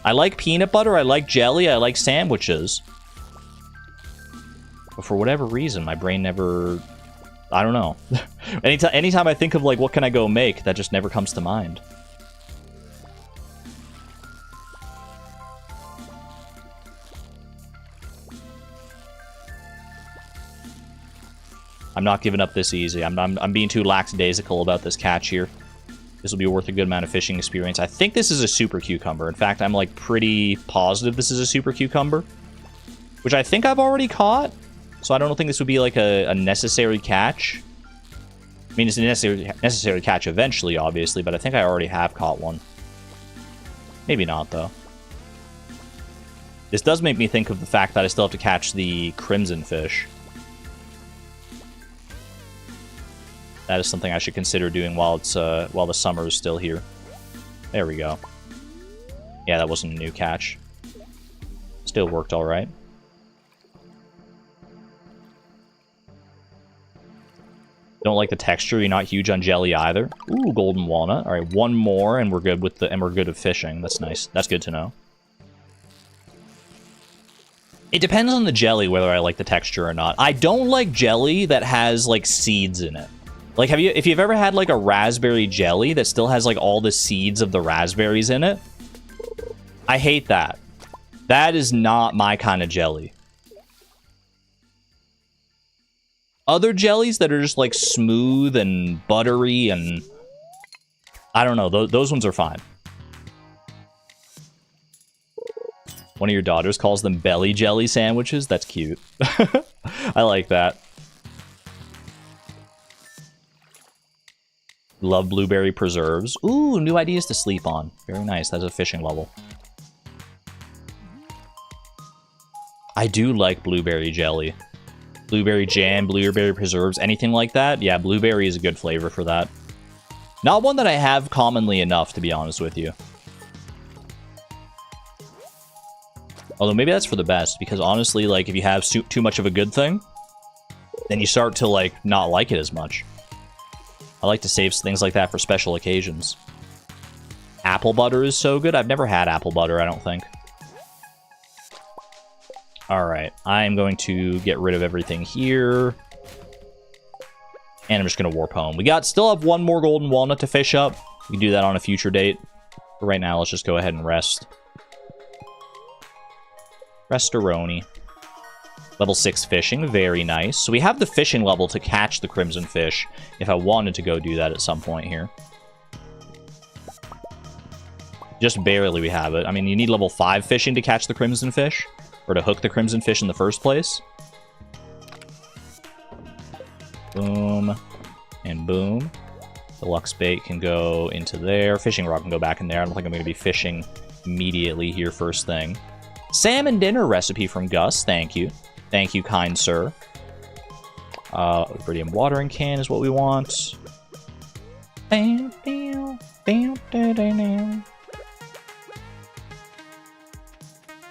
I like peanut butter, I like jelly, I like sandwiches. But for whatever reason, my brain never... I don't know. Anytime I think of, like, what can I go make, that just never comes to mind. I'm not giving up this easy. I'm being too lackadaisical about this catch here. This will be worth a good amount of fishing experience. I think this is a super cucumber. In fact, I'm, like, pretty positive this is a super cucumber. Which I think I've already caught. So I don't think this would be, like, a necessary catch. I mean, it's a necessary catch eventually, obviously, but I think I already have caught one. Maybe not, though. This does make me think of the fact that I still have to catch the crimson fish. That is something I should consider doing while the summer is still here. There we go. Yeah, that wasn't a new catch. Still worked all right. Don't like the texture. You're not huge on jelly either. Ooh, golden walnut. All right, one more, and we're good with at fishing. That's nice. That's good to know. It depends on the jelly whether I like the texture or not. I don't like jelly that has like seeds in it. Like, if you've ever had like a raspberry jelly that still has like all the seeds of the raspberries in it, I hate that. That is not my kind of jelly. Other jellies that are just like smooth and buttery and I don't know, those ones are fine. One of your daughters calls them belly jelly sandwiches. That's cute. I like that. Love blueberry preserves. Ooh, new ideas to sleep on. Very nice. That's a fishing level. I do like blueberry jelly. Blueberry jam, blueberry preserves, anything like that. Yeah, blueberry is a good flavor for that. Not one that I have commonly enough, to be honest with you. Although maybe that's for the best, because honestly, like, if you have too much of a good thing, then you start to, like, not like it as much. I like to save things like that for special occasions. Apple butter is so good. I've never had apple butter, I don't think. Alright, I'm going to get rid of everything here. And I'm just going to warp home. We still have one more golden walnut to fish up. We can do that on a future date. But right now, let's just go ahead and rest. Restoroni. Level 6 fishing, very nice. So we have the fishing level to catch the crimson fish, if I wanted to go do that at some point here. Just barely we have it. I mean, you need level 5 fishing to catch the crimson fish. Or to hook the crimson fish in the first place. Boom. And boom. Deluxe bait can go into there. Fishing rod can go back in there. I don't think I'm going to be fishing immediately here first thing. Salmon dinner recipe from Gus. Thank you. Thank you, kind sir. Iridium watering can is what we want. Bam, bam, bam, da, da, da.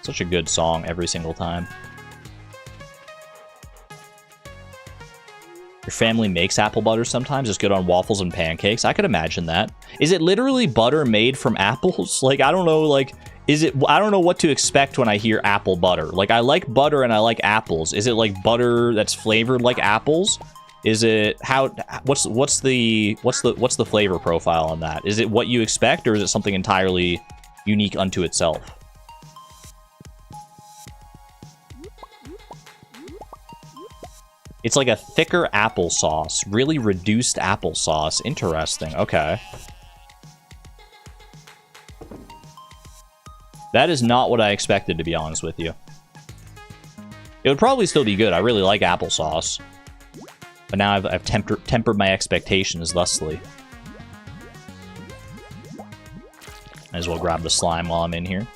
Such a good song every single time. Your family makes apple butter sometimes. It's good on waffles and pancakes. I could imagine that. Is it literally butter made from apples? Like, I don't know, like, is it... I don't know what to expect when I hear apple butter. Like, I like butter and I like apples. Is it, like, butter that's flavored like apples? Is it... how... What's the flavor profile on that? Is it what you expect, or is it something entirely unique unto itself? It's like a thicker applesauce. Really reduced applesauce. Interesting. Okay. That is not what I expected, to be honest with you. It would probably still be good. I really like applesauce. But now I've tempered my expectations thusly. Might as well grab the slime while I'm in here.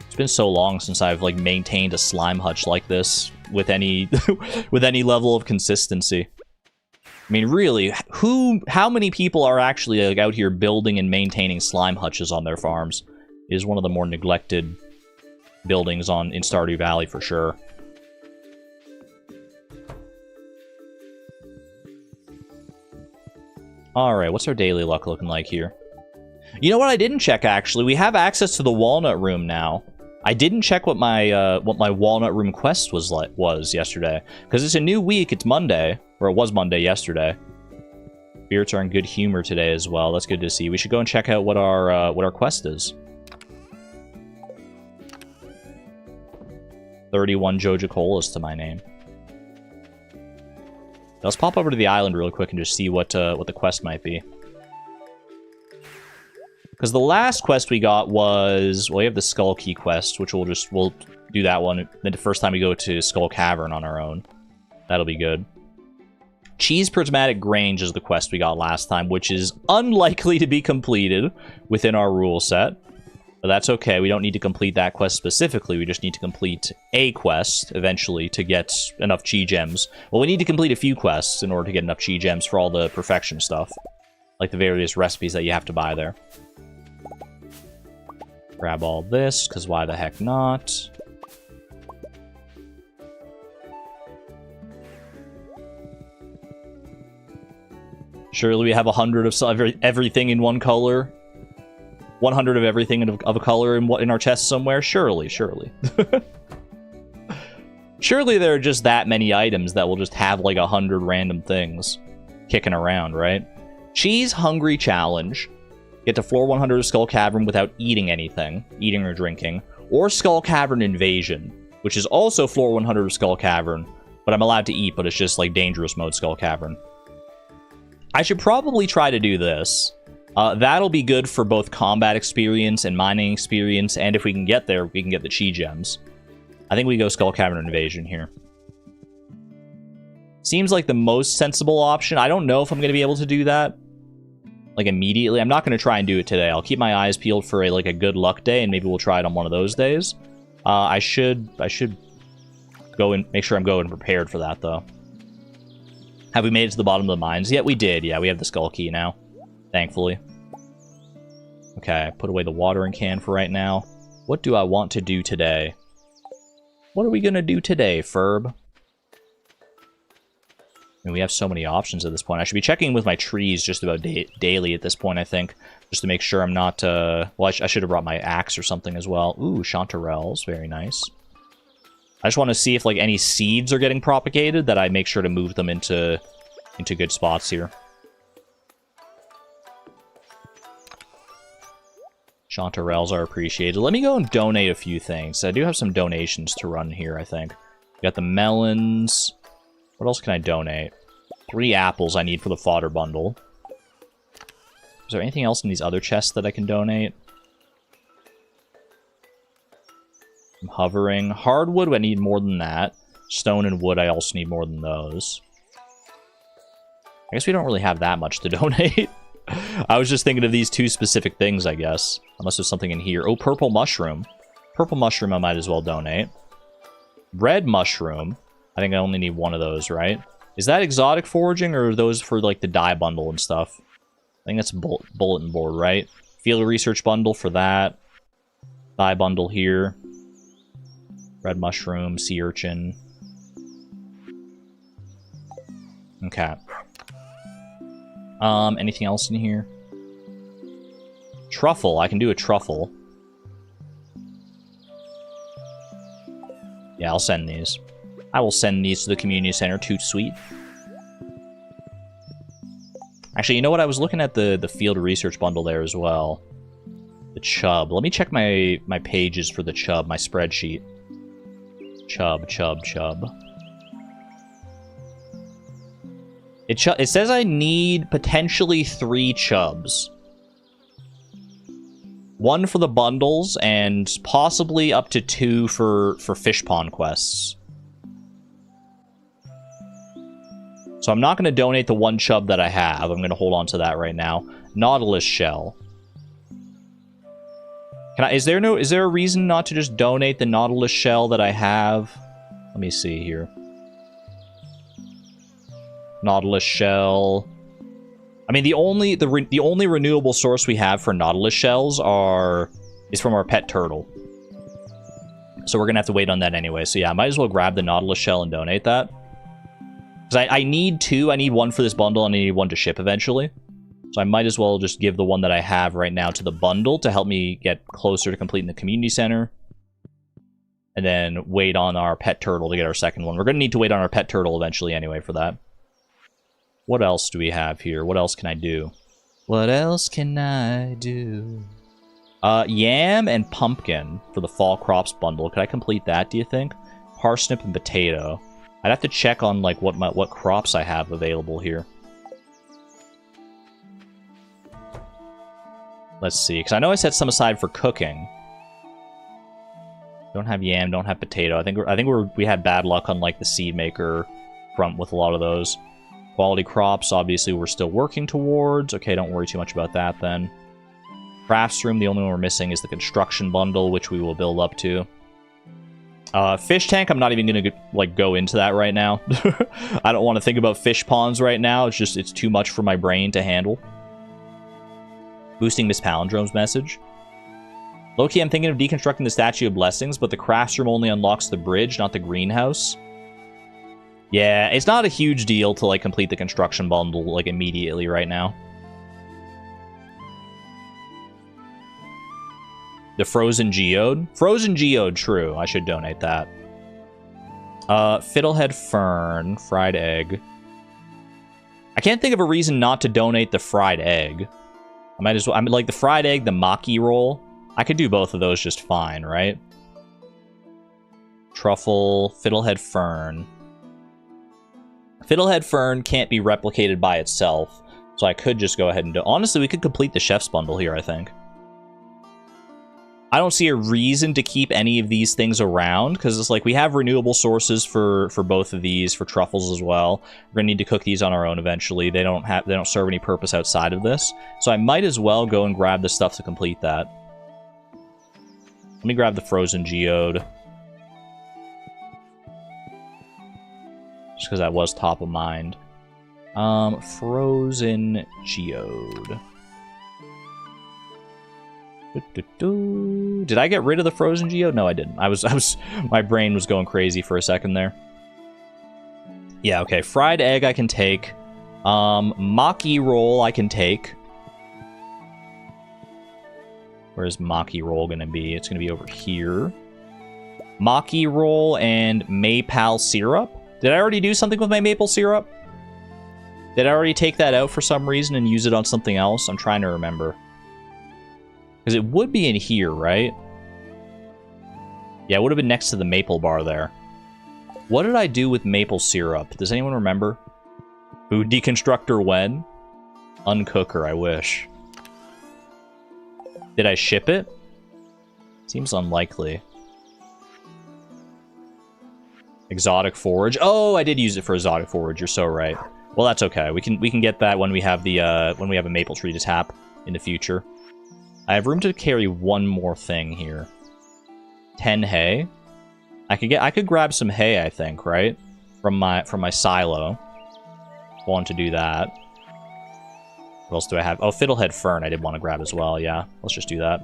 It's been so long since I've, like, maintained a slime hutch like this with any with any level of consistency. I mean, really, how many people are actually, like, out here building and maintaining slime hutches on their farms? It is one of the more neglected buildings in Stardew Valley for sure. Alright, what's our daily luck looking like here? You know what I didn't check, actually? We have access to the Walnut Room now. I didn't check what my Walnut Room quest was yesterday. Because it's a new week, it's Monday. Or it was Monday yesterday. Spirits are in good humor today as well. That's good to see. We should go and check out what our quest is. 31 Joja Colas to my name. Let's pop over to the island real quick and just see what the quest might be. Because the last quest we got was... Well, we have the Skull Key quest, which we'll do that one. Then the first time we go to Skull Cavern on our own. That'll be good. Cheese Prismatic Grange is the quest we got last time, which is unlikely to be completed within our rule set. But that's okay. We don't need to complete that quest specifically. We just need to complete a quest eventually to get enough Chi Gems. Well, we need to complete a few quests in order to get enough Chi Gems for all the perfection stuff. Like the various recipes that you have to buy there. Grab all this, because why the heck not? Surely we have 100 of everything in one color. 100 of everything of a color in our chest somewhere? Surely, surely. Surely there are just that many items that will just have like 100 random things kicking around, right? Cheese Hungry Challenge. Get to floor 100 of Skull Cavern without eating anything, eating or drinking. Or Skull Cavern Invasion, which is also floor 100 of Skull Cavern, but I'm allowed to eat, but it's just like dangerous mode Skull Cavern. I should probably try to do this. That'll be good for both combat experience and mining experience, and if we can get there, we can get the Chi Gems. I think we go Skull Cavern Invasion here. Seems like the most sensible option. I don't know if I'm going to be able to do that, like, immediately. I'm not going to try and do it today. I'll keep my eyes peeled for a good luck day, and maybe we'll try it on one of those days. I should go and make sure I'm going prepared for that, though. Have we made it to the bottom of the mines yet? We did, yeah. We have the Skull Key now, thankfully. Okay, put away the watering can for right now. What do I want to do today? What are we going to do today, Ferb? I mean, we have so many options at this point. I should be checking with my trees just about daily at this point, I think. Just to make sure I'm not... Well, I should have brought my axe or something as well. Ooh, chanterelles. Very nice. I just want to see if, like, any seeds are getting propagated, that I make sure to move them into good spots here. Chanterelles are appreciated. Let me go and donate a few things. I do have some donations to run here, I think. We got the melons. What else can I donate? 3 apples I need for the fodder bundle. Is there anything else in these other chests that I can donate? I'm hovering. Hardwood, I need more than that. Stone and wood, I also need more than those. I guess we don't really have that much to donate. I was just thinking of these 2 specific things, I guess. Unless there's something in here. Oh, purple mushroom. Purple mushroom I might as well donate. Red mushroom. I think I only need 1 of those, right? Is that exotic foraging, or are those for, like, the dye bundle and stuff? I think that's bulletin board, right? Field research bundle for that. Dye bundle here. Red mushroom, sea urchin. Okay. Anything else in here? Truffle. I can do a truffle. Yeah, I'll send these. I will send these to the community center. Toot sweet. Actually, you know what? I was looking at the field research bundle there as well. The chub. Let me check my pages for the chub, my spreadsheet. Chub. It says I need potentially 3 chubs. 1 for the bundles, and possibly up to 2 for fish pond quests. So I'm not going to donate the 1 chub that I have. I'm going to hold on to that right now. Nautilus shell. Is there a reason not to just donate the Nautilus shell that I have? Let me see here. Nautilus shell. I mean, the only renewable source we have for Nautilus shells is from our pet turtle. So we're gonna have to wait on that anyway. So yeah, I might as well grab the Nautilus shell and donate that. Because I need 2. I need 1 for this bundle, and I need 1 to ship eventually. So I might as well just give the one that I have right now to the bundle to help me get closer to completing the community center. And then wait on our pet turtle to get our second one. We're gonna need to wait on our pet turtle eventually anyway for that. What else do we have here? What else can I do? What else can I do? Yam and pumpkin for the fall crops bundle. Could I complete that, do you think? Parsnip and potato. I'd have to check on like what crops I have available here. Let's see, because I know I set some aside for cooking. Don't have yam, don't have potato. I think we had bad luck on like the seed maker front with a lot of those. Quality crops, obviously, we're still working towards. Okay, don't worry too much about that, then. Crafts room, the only one we're missing is the construction bundle, which we will build up to. Fish tank, I'm not even going to, go into that right now. I don't want to think about fish ponds right now. It's too much for my brain to handle. Boosting Miss Palindrome's message. Loki, I'm thinking of deconstructing the Statue of Blessings, but the crafts room only unlocks the bridge, not the greenhouse. Yeah, it's not a huge deal to, complete the construction bundle, immediately right now. The Frozen Geode? Frozen Geode, true. I should donate that. Fiddlehead Fern, fried egg. I can't think of a reason not to donate the fried egg. I might as well... the fried egg, the maki roll. I could do both of those just fine, right? Truffle, Fiddlehead Fern. Fiddlehead Fern can't be replicated by itself, so I could just go ahead and do... Honestly, we could complete the chef's bundle here, I think. I don't see a reason to keep any of these things around, because it's we have renewable sources for both of these, for truffles as well. We're gonna need to cook these on our own eventually. They don't serve any purpose outside of this, so I might as well go and grab the stuff to complete that. Let me grab the Frozen Geode. Just because that was top of mind. Frozen Geode. Did I get rid of the Frozen Geode? No, I didn't. My brain was going crazy for a second there. Yeah, okay. Fried egg I can take. Maki roll I can take. Where's Maki roll gonna be? It's gonna be over here. Maki roll and maple syrup. Did I already do something with my maple syrup? Did I already take that out for some reason and use it on something else? I'm trying to remember. Because it would be in here, right? Yeah, it would have been next to the maple bar there. What did I do with maple syrup? Does anyone remember? Food deconstructor when? Uncooker, I wish. Did I ship it? Seems unlikely. Exotic forage. Oh, I did use it for exotic forage. You're so right. Well, that's okay. We can get that when we have a maple tree to tap in the future. I have room to carry one more thing here. 10 hay. I could grab some hay, I think, right? From my silo. Want to do that. What else do I have? Oh, Fiddlehead Fern I did want to grab as well, yeah. Let's just do that.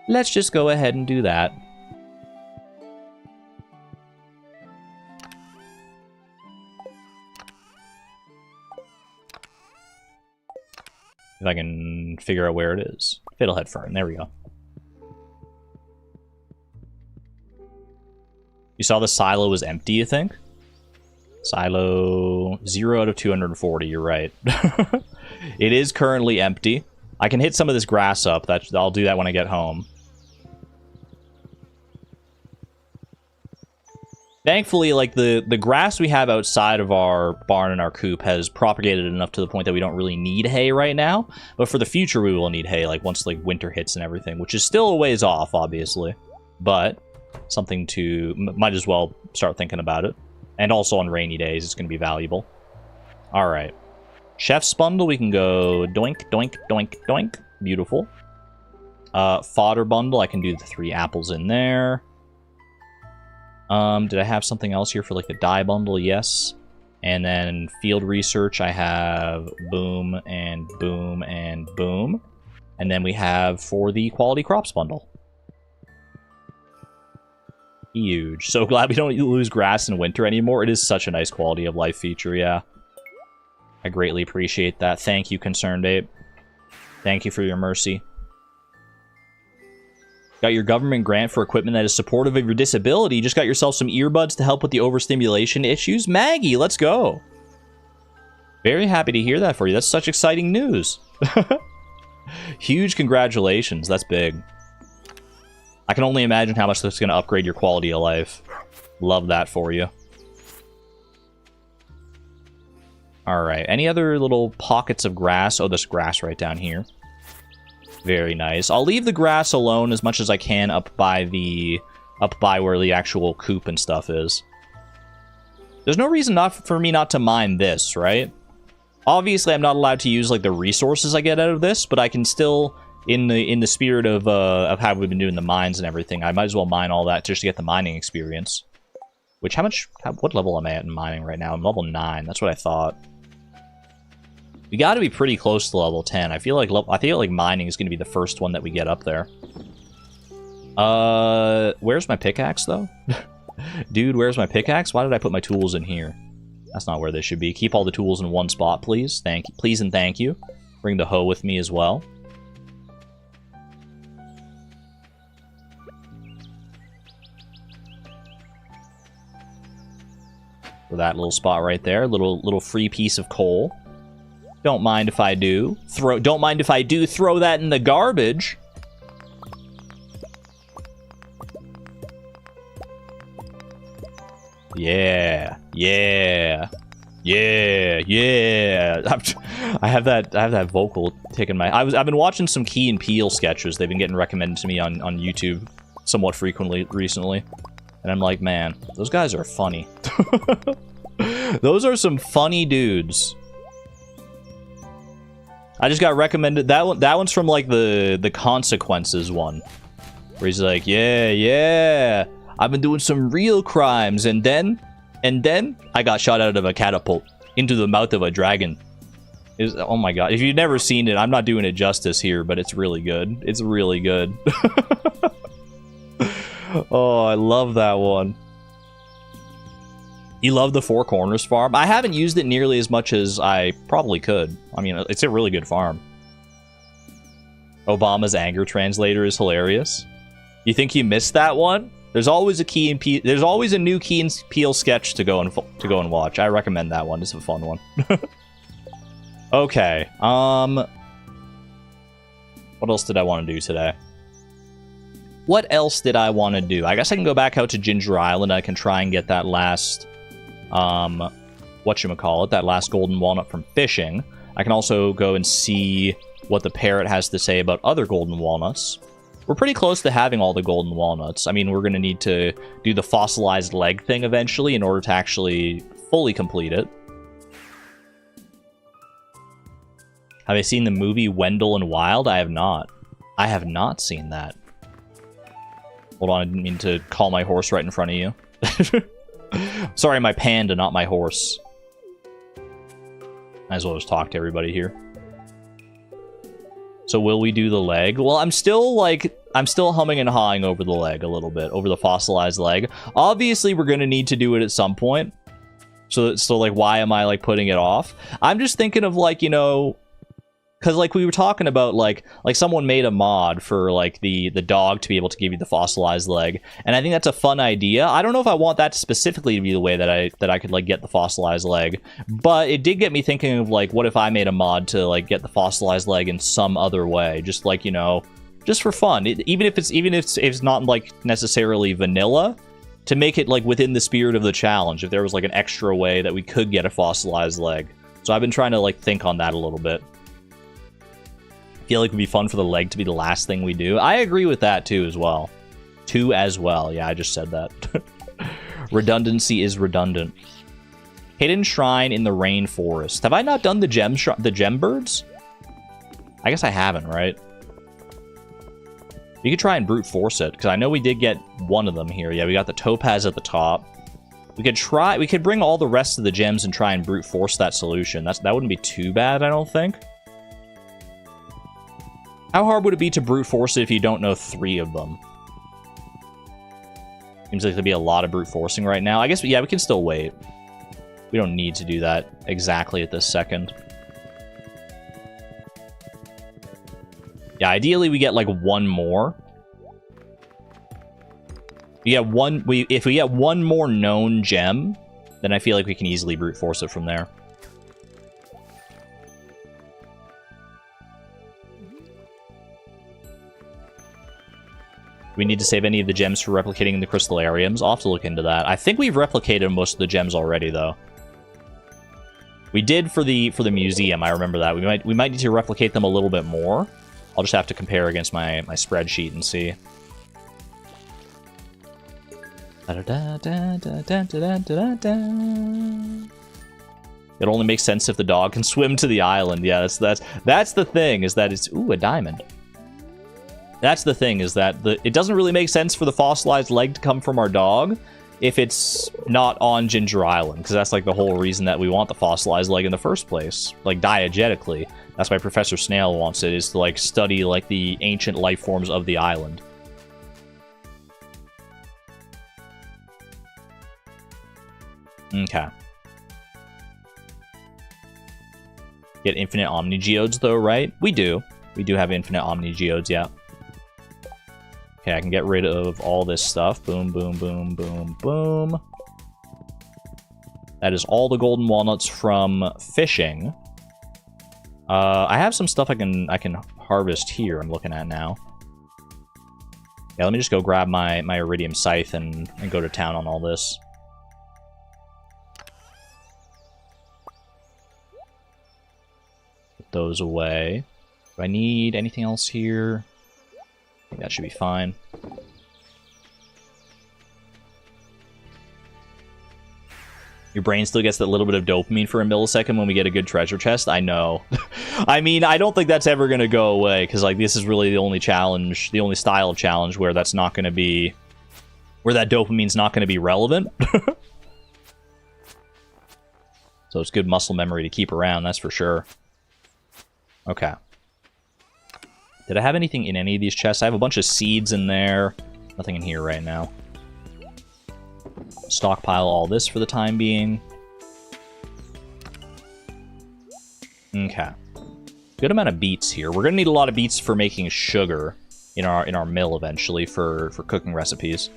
Let's just go ahead and do that. If I can figure out where it is. Fiddlehead Fern, there we go. You saw the silo was empty, you think? Silo 0 out of 240, you're right. It is currently empty. I can hit some of this grass up. I'll do that when I get home. Thankfully, like, the grass we have outside of our barn and our coop has propagated enough to the point that we don't really need hay right now. But for the future, we will need hay, like, once, like, winter hits and everything, which is still a ways off, obviously. But something to... might as well start thinking about it. And also on rainy days, it's going to be valuable. All right. Chef's bundle, we can go doink, doink, doink, doink. Beautiful. Fodder bundle, I can do the 3 apples in there. Did I have something else here for, like, the dye bundle? Yes. And then field research, I have boom and boom and boom. And then we have for the quality crops bundle. Huge. So glad we don't lose grass in winter anymore. It is such a nice quality of life feature, yeah. I greatly appreciate that. Thank you, Concerned Ape. Thank you for your mercy. Got your government grant for equipment that is supportive of your disability. Just got yourself some earbuds to help with the overstimulation issues. Maggie, let's go. Very happy to hear that for you. That's such exciting news. Huge congratulations. That's big. I can only imagine how much that's going to upgrade your quality of life. Love that for you. Alright, any other little pockets of grass? Oh, there's grass right down here. Very nice. I'll leave the grass alone as much as I can up by where the actual coop and stuff is. There's no reason for me not to mine this, right? Obviously, I'm not allowed to use, like, the resources I get out of this, but I can still, in the spirit of how we've been doing the mines and everything, I might as well mine all that just to get the mining experience. Which, what level am I at in mining right now? I'm level 9. That's what I thought. We got to be pretty close to level 10. I feel like mining is going to be the first one that we get up there. Where's my pickaxe, though? Dude, where's my pickaxe? Why did I put my tools in here? That's not where they should be. Keep all the tools in one spot, please. Thank you. Please and thank you. Bring the hoe with me as well. For that little spot right there. Little free piece of coal. Don't mind if I do. Don't mind if I do throw that in the garbage. Yeah. Yeah. Yeah. Yeah. I have that vocal taking my... I've been watching some Key and Peele sketches. They've been getting recommended to me on YouTube somewhat frequently recently. And I'm like, man, those guys are funny. Those are some funny dudes. I just got recommended that one. That one's from, like, the Consequences one, where he's like, yeah, I've been doing some real crimes, and then I got shot out of a catapult into the mouth of a dragon. Oh my god! If you've never seen it, I'm not doing it justice here, but it's really good. It's really good. Oh, I love that one. You love the Four Corners farm? I haven't used it nearly as much as I probably could. I mean, it's a really good farm. Obama's anger translator is hilarious. You think you missed that one? There's always a there's always a new Key and Peele sketch to go and watch. I recommend that one. It's a fun one. Okay. What else did I want to do today? What else did I want to do? I guess I can go back out to Ginger Island. I can try and get that last, whatchamacallit, that last golden walnut from fishing. I can also go and see what the parrot has to say about other golden walnuts. We're pretty close to having all the golden walnuts. I mean, we're going to need to do the fossilized leg thing eventually in order to actually fully complete it. Have I seen the movie Wendell and Wild? I have not. I have not seen that. Hold on, I didn't mean to call my horse right in front of you. Sorry, my panda, not my horse. Might as well just talk to everybody here. So will we do the leg? Well, I'm still humming and hawing over the leg a little bit, over the fossilized leg. Obviously, we're going to need to do it at some point. So like, why am I, like, putting it off? I'm just thinking of, like, you know... Because, like, we were talking about, like someone made a mod for, like, the dog to be able to give you the fossilized leg. And I think that's a fun idea. I don't know if I want that specifically to be the way that I could, like, get the fossilized leg. But it did get me thinking of, like, what if I made a mod to, like, get the fossilized leg in some other way? Just, like, you know, just for fun. Even if it's not, like, necessarily vanilla, to make it like within the spirit of the challenge, if there was like an extra way that we could get a fossilized leg. So I've been trying to like think on that a little bit. I feel like it would be fun for the leg to be the last thing we do. I agree with that too as well. Yeah, I just said that. Redundancy is redundant. Hidden shrine in the rainforest. Have I not done the gem birds? I guess I haven't, right? You could try and brute force it, because I know we did get one of them here. Yeah, we got the topaz at the top. We could bring all the rest of the gems and try and brute force that solution. That wouldn't be too bad, I don't think. How hard would it be to brute force it if you don't know 3 of them? Seems like there'd be a lot of brute forcing right now. I guess, yeah, we can still wait. We don't need to do that exactly at this second. Yeah, ideally we get like one more. If we get one more known gem, then I feel like we can easily brute force it from there. We need to save any of the gems for replicating in the crystallariums. I'll have to look into that. I think we've replicated most of the gems already, though. We did for the museum, I remember that. We might need to replicate them a little bit more. I'll just have to compare against my spreadsheet and see. It only makes sense if the dog can swim to the island. Yeah, that's the thing, is that it's... Ooh, a diamond. That's the thing, is that it doesn't really make sense for the fossilized leg to come from our dog if it's not on Ginger Island, because that's like the whole reason that we want the fossilized leg in the first place, like diegetically. That's why Professor Snail wants it, is to like study like the ancient life forms of the island. Okay. Get infinite Omnigeodes though, right? We do. We do have infinite Omnigeodes, yeah. Okay, I can get rid of all this stuff. Boom, boom, boom, boom, boom. That is all the golden walnuts from fishing. I have some stuff I can harvest here, I'm looking at now. Yeah, let me just go grab my iridium scythe and go to town on all this. Put those away. Do I need anything else here? I think that should be fine. Your brain still gets that little bit of dopamine for a millisecond when we get a good treasure chest? I know. I mean, I don't think that's ever going to go away, because like this is really the only challenge, the only style of challenge where that's not going to be... where that dopamine's not going to be relevant. So it's good muscle memory to keep around, that's for sure. Okay. Did I have anything in any of these chests? I have a bunch of seeds in there. Nothing in here right now. Stockpile all this for the time being. Okay. Good amount of beets here. We're gonna need a lot of beets for making sugar in our mill eventually for cooking recipes.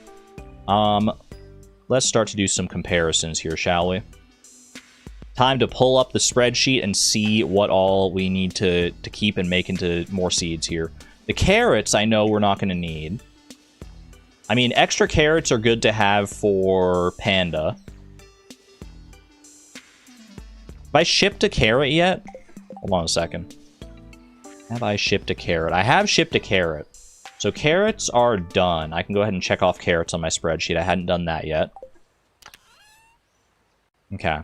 Let's start to do some comparisons here, shall we? Time to pull up the spreadsheet and see what all we need to keep and make into more seeds here. The carrots, I know we're not going to need. I mean, extra carrots are good to have for Panda. Have I shipped a carrot yet? Hold on a second. Have I shipped a carrot? I have shipped a carrot. So carrots are done. I can go ahead and check off carrots on my spreadsheet. I hadn't done that yet. Okay.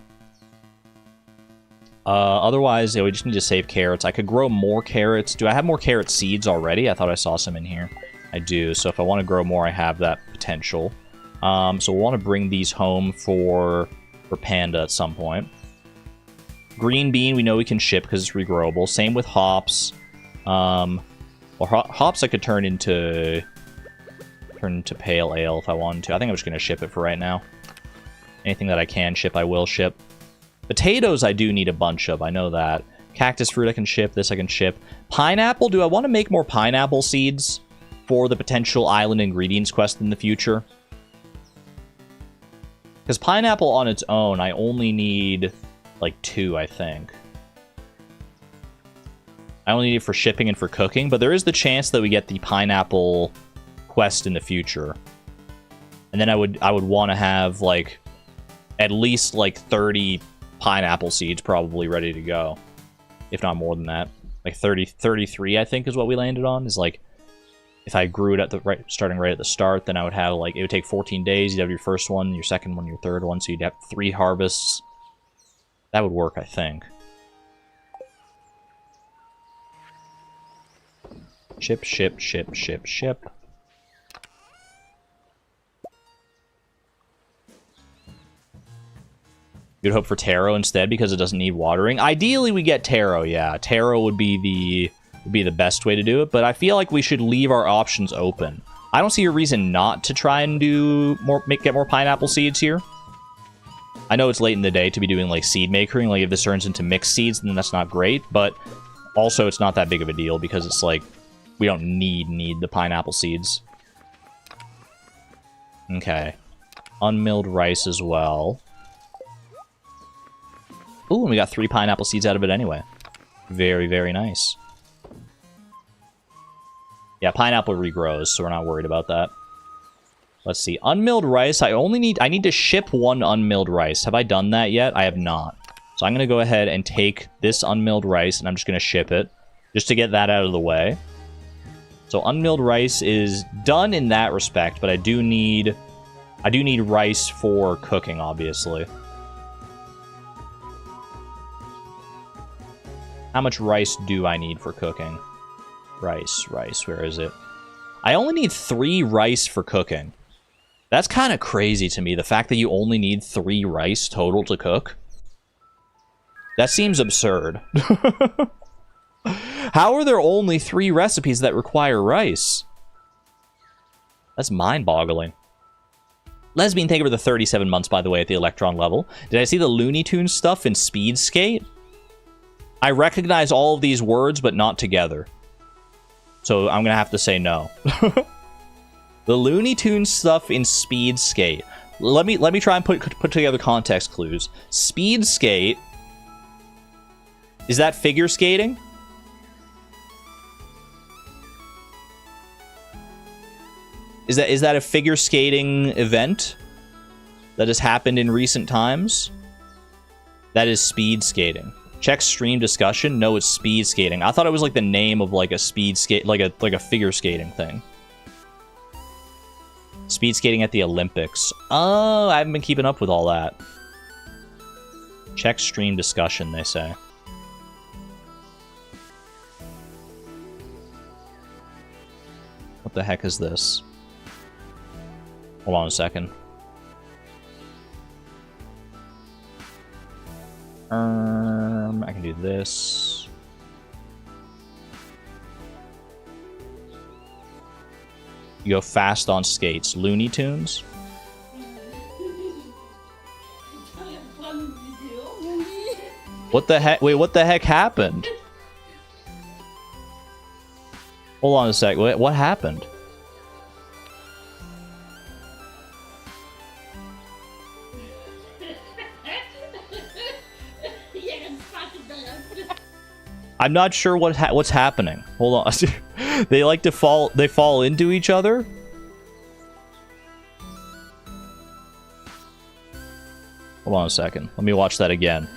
Otherwise, yeah, we just need to save carrots. I could grow more carrots. Do I have more carrot seeds already? I thought I saw some in here. I do, so if I want to grow more, I have that potential. So we'll want to bring these home for Panda at some point. Green bean, we know we can ship because it's regrowable. Same with hops. Well, hops I could turn into pale ale if I wanted to. I think I'm just going to ship it for right now. Anything that I can ship, I will ship. Potatoes I do need a bunch of, I know that. Cactus fruit I can ship, this I can ship. Pineapple, do I want to make more pineapple seeds for the potential island ingredients quest in the future? Because pineapple on its own, I only need like 2, I think. I only need it for shipping and for cooking, but there is the chance that we get the pineapple quest in the future. And then I would want to have, like, at least, like, 30 pineapple seeds probably ready to go. If not more than that. Like, 33, I think, is what we landed on. Is, like, if I grew it at the starting right at the start, then I would have, like, it would take 14 days. You'd have your first one, your second one, your third one. So you'd have 3 harvests. That would work, I think. Ship, ship, ship, ship, ship. You'd hope for taro instead because it doesn't need watering. Ideally, we get taro, yeah. Taro would be the best way to do it, but I feel like we should leave our options open. I don't see a reason not to try and do more, get more pineapple seeds here. I know it's late in the day to be doing, like, seed makering. Like, if this turns into mixed seeds, then that's not great, but also it's not that big of a deal because it's, like, we don't need the pineapple seeds. Okay. Unmilled rice as well. Ooh, and we got 3 pineapple seeds out of it anyway. Very, very nice. Yeah, pineapple regrows, so we're not worried about that. Let's see. Unmilled rice, I need to ship 1 unmilled rice. Have I done that yet? I have not. So I'm going to go ahead and take this unmilled rice, and I'm just going to ship it. Just to get that out of the way. So unmilled rice is done in that respect, but I do need rice for cooking, obviously. How much rice do I need for cooking? Rice, where is it? I only need 3 rice for cooking. That's kind of crazy to me, the fact that you only need 3 rice total to cook. That seems absurd. How are there only 3 recipes that require rice? That's mind-boggling. Lesbian, thank you for the 37 months, by the way, at the Electron level. Did I see the Looney Tunes stuff in Speed Skate? I recognize all of these words, but not together. So I'm going to have to say no. The Looney Tunes stuff in Speed Skate. Let me try and put together context clues. Speed Skate. Is that figure skating? Is that a figure skating event that has happened in recent times? That is speed skating. Check stream discussion. No, it's speed skating. I thought it was like the name of like a speed skate, like a figure skating thing. Speed skating at the Olympics. Oh, I haven't been keeping up with all that. Check stream discussion, they say. What the heck is this? Hold on a second. I can do this. You go fast on skates. Looney Tunes? What the heck? Wait, what the heck happened? Hold on a sec. What happened? I'm not sure what's happening. Hold on. They like to fall. They fall into each other. Hold on a second. Let me watch that again.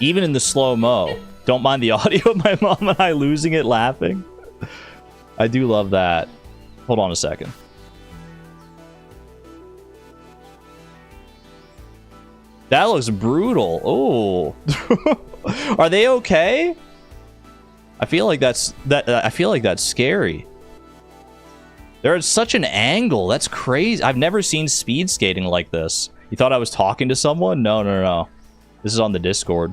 Even in the slow-mo. Don't mind the audio of my mom and I losing it laughing. I do love that. Hold on a second. That looks brutal. Oh. Are they okay? I feel like that's scary. They're at such an angle. That's crazy. I've never seen speed skating like this. You thought I was talking to someone? No, no, no. This is on the Discord.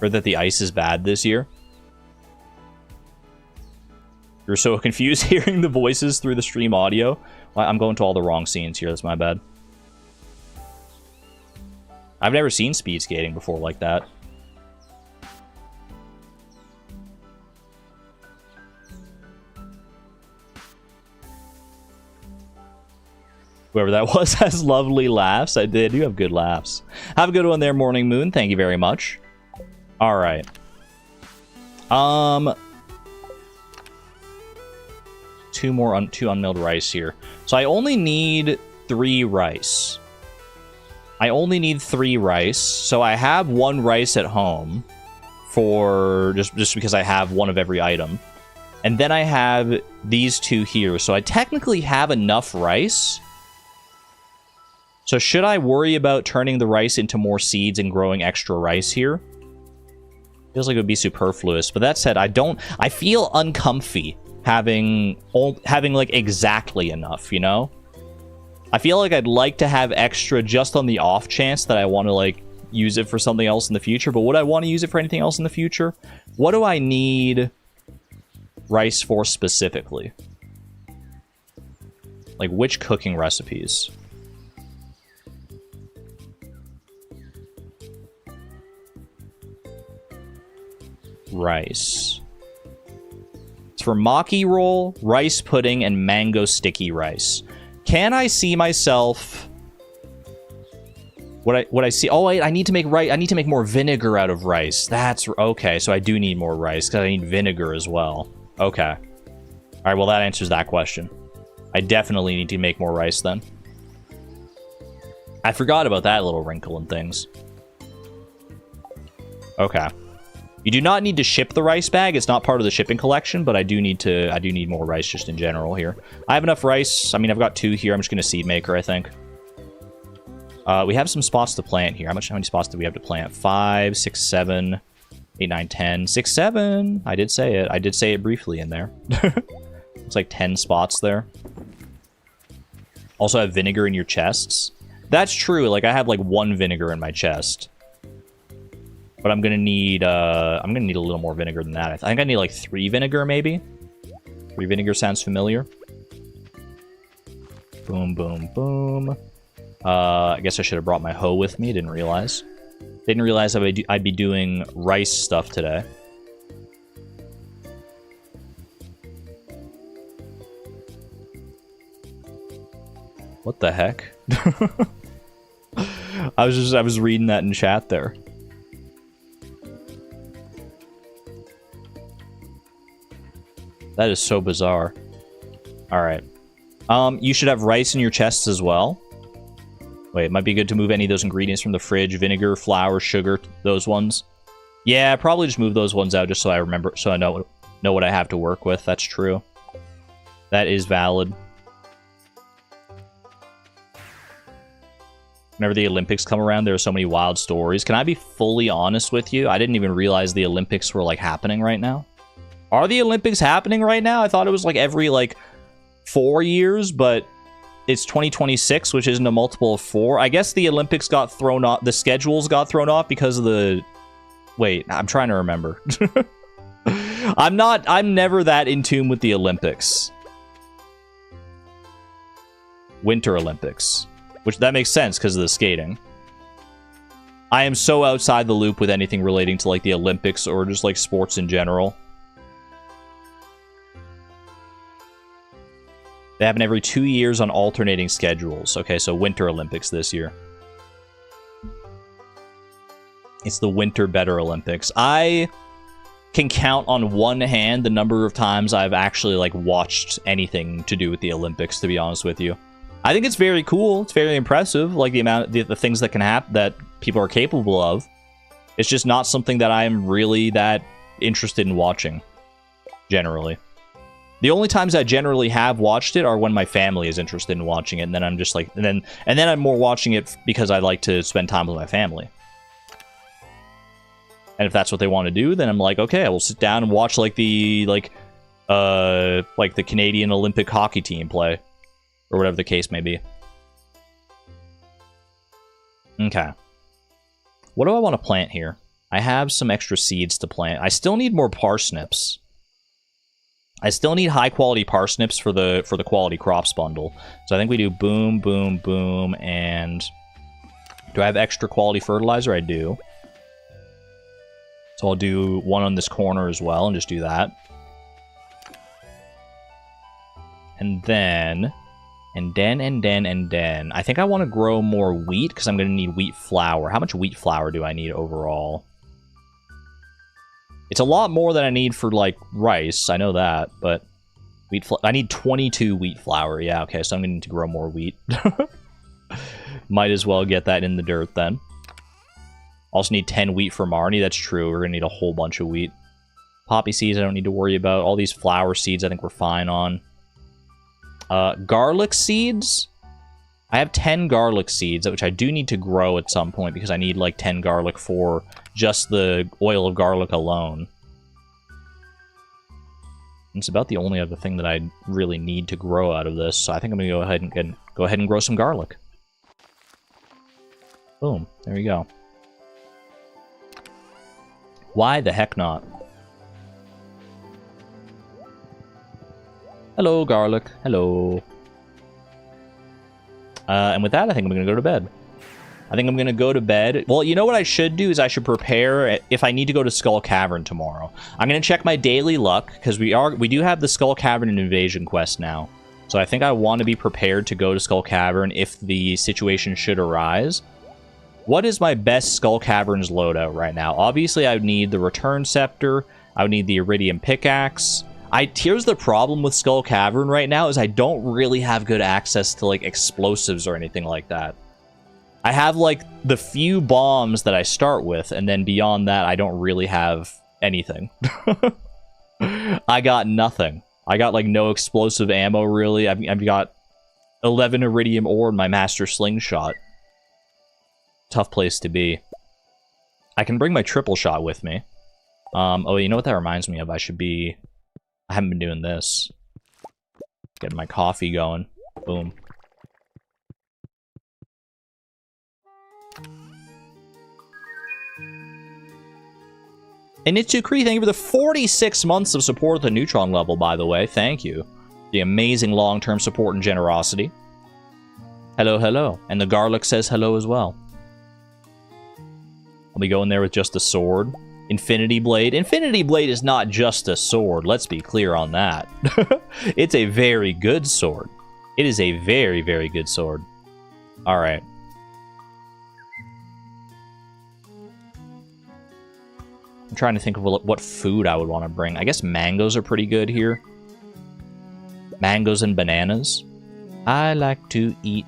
Heard that the ice is bad this year. You're so confused hearing the voices through the stream audio. I'm going to all the wrong scenes here. That's my bad. I've never seen speed skating before like that. Whoever that was has lovely laughs. They do have good laughs. Have a good one there, Morning Moon. Thank you very much. All right. Two unmilled rice here. So I only need 3 rice. I only need 3 rice. So I have 1 rice at home for just because I have 1 of every item. And then I have these 2 here. So I technically have enough rice. So should I worry about turning the rice into more seeds and growing extra rice here? Feels like it would be superfluous. But that said, I feel uncomfy having like exactly enough, you know? I feel like I'd like to have extra just on the off chance that I want to like use it for something else in the future. But would I want to use it for anything else in the future? What do I need rice for specifically? Like which cooking recipes? Rice. It's for maki roll, rice pudding, and mango sticky rice. Can I see myself? What I see? Oh wait, I need to make rice. I need to make more vinegar out of rice. That's okay. So I do need more rice because I need vinegar as well. Okay. All right. Well, that answers that question. I definitely need to make more rice then. I forgot about that little wrinkle and things. Okay. You do not need to ship the rice bag. It's not part of the shipping collection, but I do need more rice just in general here. I have enough rice. I mean, I've got 2 here. I'm just going to seed maker, I think. We have some spots to plant here. How many spots do we have to plant? 5, 6, 7, 8, 9, 10. 6, 7. I did say it. I did say it briefly in there. It's like 10 spots there. Also have vinegar in your chests. That's true. Like I have like 1 vinegar in my chest. But I'm gonna need a little more vinegar than that. I think I need like 3 vinegar, maybe. 3 vinegar sounds familiar. Boom, boom, boom. I guess I should have brought my hoe with me. Didn't realize. Didn't realize I'd be doing rice stuff today. What the heck? I was reading that in chat there. That is so bizarre. Alright. You should have rice in your chests as well. Wait, it might be good to move any of those ingredients from the fridge. Vinegar, flour, sugar, those ones. Yeah, probably just move those ones out just so I remember, so I know what I have to work with. That's true. That is valid. Whenever the Olympics come around, there are so many wild stories. Can I be fully honest with you? I didn't even realize the Olympics were, like, happening right now. Are the Olympics happening right now? I thought it was like every like 4 years, but it's 2026, which isn't a multiple of 4. I guess the Olympics got thrown off. The schedules got thrown off because of the... Wait, I'm trying to remember. I'm never that in tune with the Olympics. Winter Olympics. Which, that makes sense because of the skating. I am so outside the loop with anything relating to like the Olympics or just like sports in general. They happen every 2 years on alternating schedules. Okay, so Winter Olympics this year. It's the Winter Better Olympics. I can count on one hand the number of times I've actually, like, watched anything to do with the Olympics, to be honest with you. I think it's very cool. It's very impressive, like, the things that can happen, that people are capable of. It's just not something that I'm really that interested in watching, generally. The only times I generally have watched it are when my family is interested in watching it, and then I'm just like, and then I'm more watching it because I like to spend time with my family. And if that's what they want to do, then I'm like, okay, I will sit down and watch like the Canadian Olympic hockey team play, or whatever the case may be. Okay. What do I want to plant here? I have some extra seeds to plant. I still need more parsnips. I still need high-quality parsnips for the quality crops bundle. So I think we do boom, boom, boom, and... Do I have extra quality fertilizer? I do. So I'll do one on this corner as well, and just do that. And then... I think I want to grow more wheat, because I'm going to need wheat flour. How much wheat flour do I need overall? It's a lot more than I need for, like, rice. I know that, but I need 22 wheat flour. Yeah, okay, so I'm going to need to grow more wheat. Might as well get that in the dirt, then. Also need 10 wheat for Marnie. That's true. We're going to need a whole bunch of wheat. Poppy seeds I don't need to worry about. All these flower seeds I think we're fine on. Garlic seeds? I have 10 garlic seeds, which I do need to grow at some point because I need like 10 garlic for just the oil of garlic alone. It's about the only other thing that I really need to grow out of this, so I think I'm going to go ahead and grow some garlic. Boom. There we go. Why the heck not? Hello, garlic. Hello. And with that, I think I'm going to go to bed. I think I'm going to go to bed. Well, you know what I should do is I should prepare if I need to go to Skull Cavern tomorrow. I'm going to check my daily luck, because we do have the Skull Cavern and Invasion quest now. So I think I want to be prepared to go to Skull Cavern if the situation should arise. What is my best Skull Caverns loadout right now? Obviously, I would need the Return Scepter. I would need the Iridium Pickaxe. Here's the problem with Skull Cavern right now is I don't really have good access to, like, explosives or anything like that. I have, like, the few bombs that I start with, and then beyond that, I don't really have anything. I got nothing. I got, like, no explosive ammo, really. I've got 11 Iridium ore in my Master Slingshot. Tough place to be. I can bring my triple shot with me. Oh, you know what that reminds me of? I haven't been doing this. Getting my coffee going. Boom. And Itsukri, thank you for the 46 months of support at the Neutron level, by the way. Thank you. The amazing long-term support and generosity. Hello, hello. And the garlic says hello as well. I'll be going there with just a sword. Infinity Blade. Infinity Blade is not just a sword. Let's be clear on that. It's a very good sword. It is a very, very good sword. Alright. I'm trying to think of what food I would want to bring. I guess mangoes are pretty good here. Mangoes and bananas. I like to eat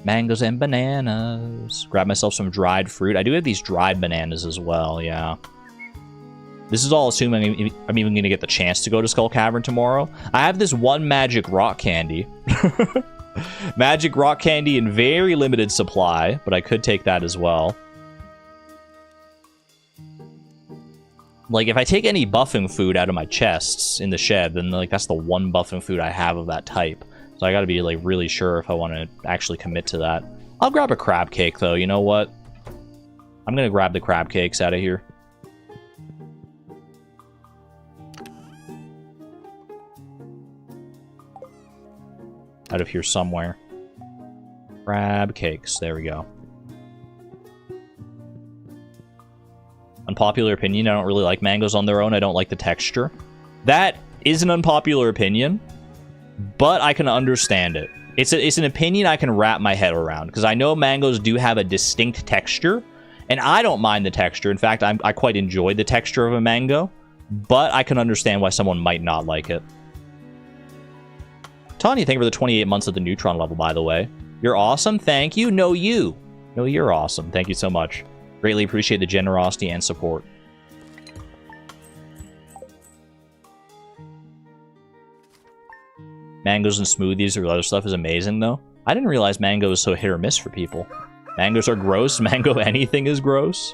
mangoes and bananas. Grab myself some dried fruit. I do have these dried bananas as well, yeah. This is all assuming I'm even going to get the chance to go to Skull Cavern tomorrow. I have this one magic rock candy. Magic rock candy in very limited supply, but I could take that as well. Like, if I take any buffing food out of my chests in the shed, then, like, that's the one buffing food I have of that type. So I gotta be, like, really sure if I want to actually commit to that. I'll grab a crab cake, though. You know what? I'm gonna grab the crab cakes out of here. Out of here somewhere. Crab cakes. There we go. Unpopular opinion, I don't really like mangoes on their own. I don't like the texture. That is an unpopular opinion, but I can understand it. It's an opinion I can wrap my head around, because I know mangoes do have a distinct texture, and I don't mind the texture. In fact, I quite enjoy the texture of a mango, but I can understand why someone might not like it. Tanya, thank you for the 28 months at the Neutron level, by the way. You're awesome. Thank you. No, you. No, you're awesome. Thank you so much. Greatly appreciate the generosity and support. Mangoes and smoothies or other stuff is amazing, though. I didn't realize mango is so hit or miss for people. Mangoes are gross. Mango anything is gross.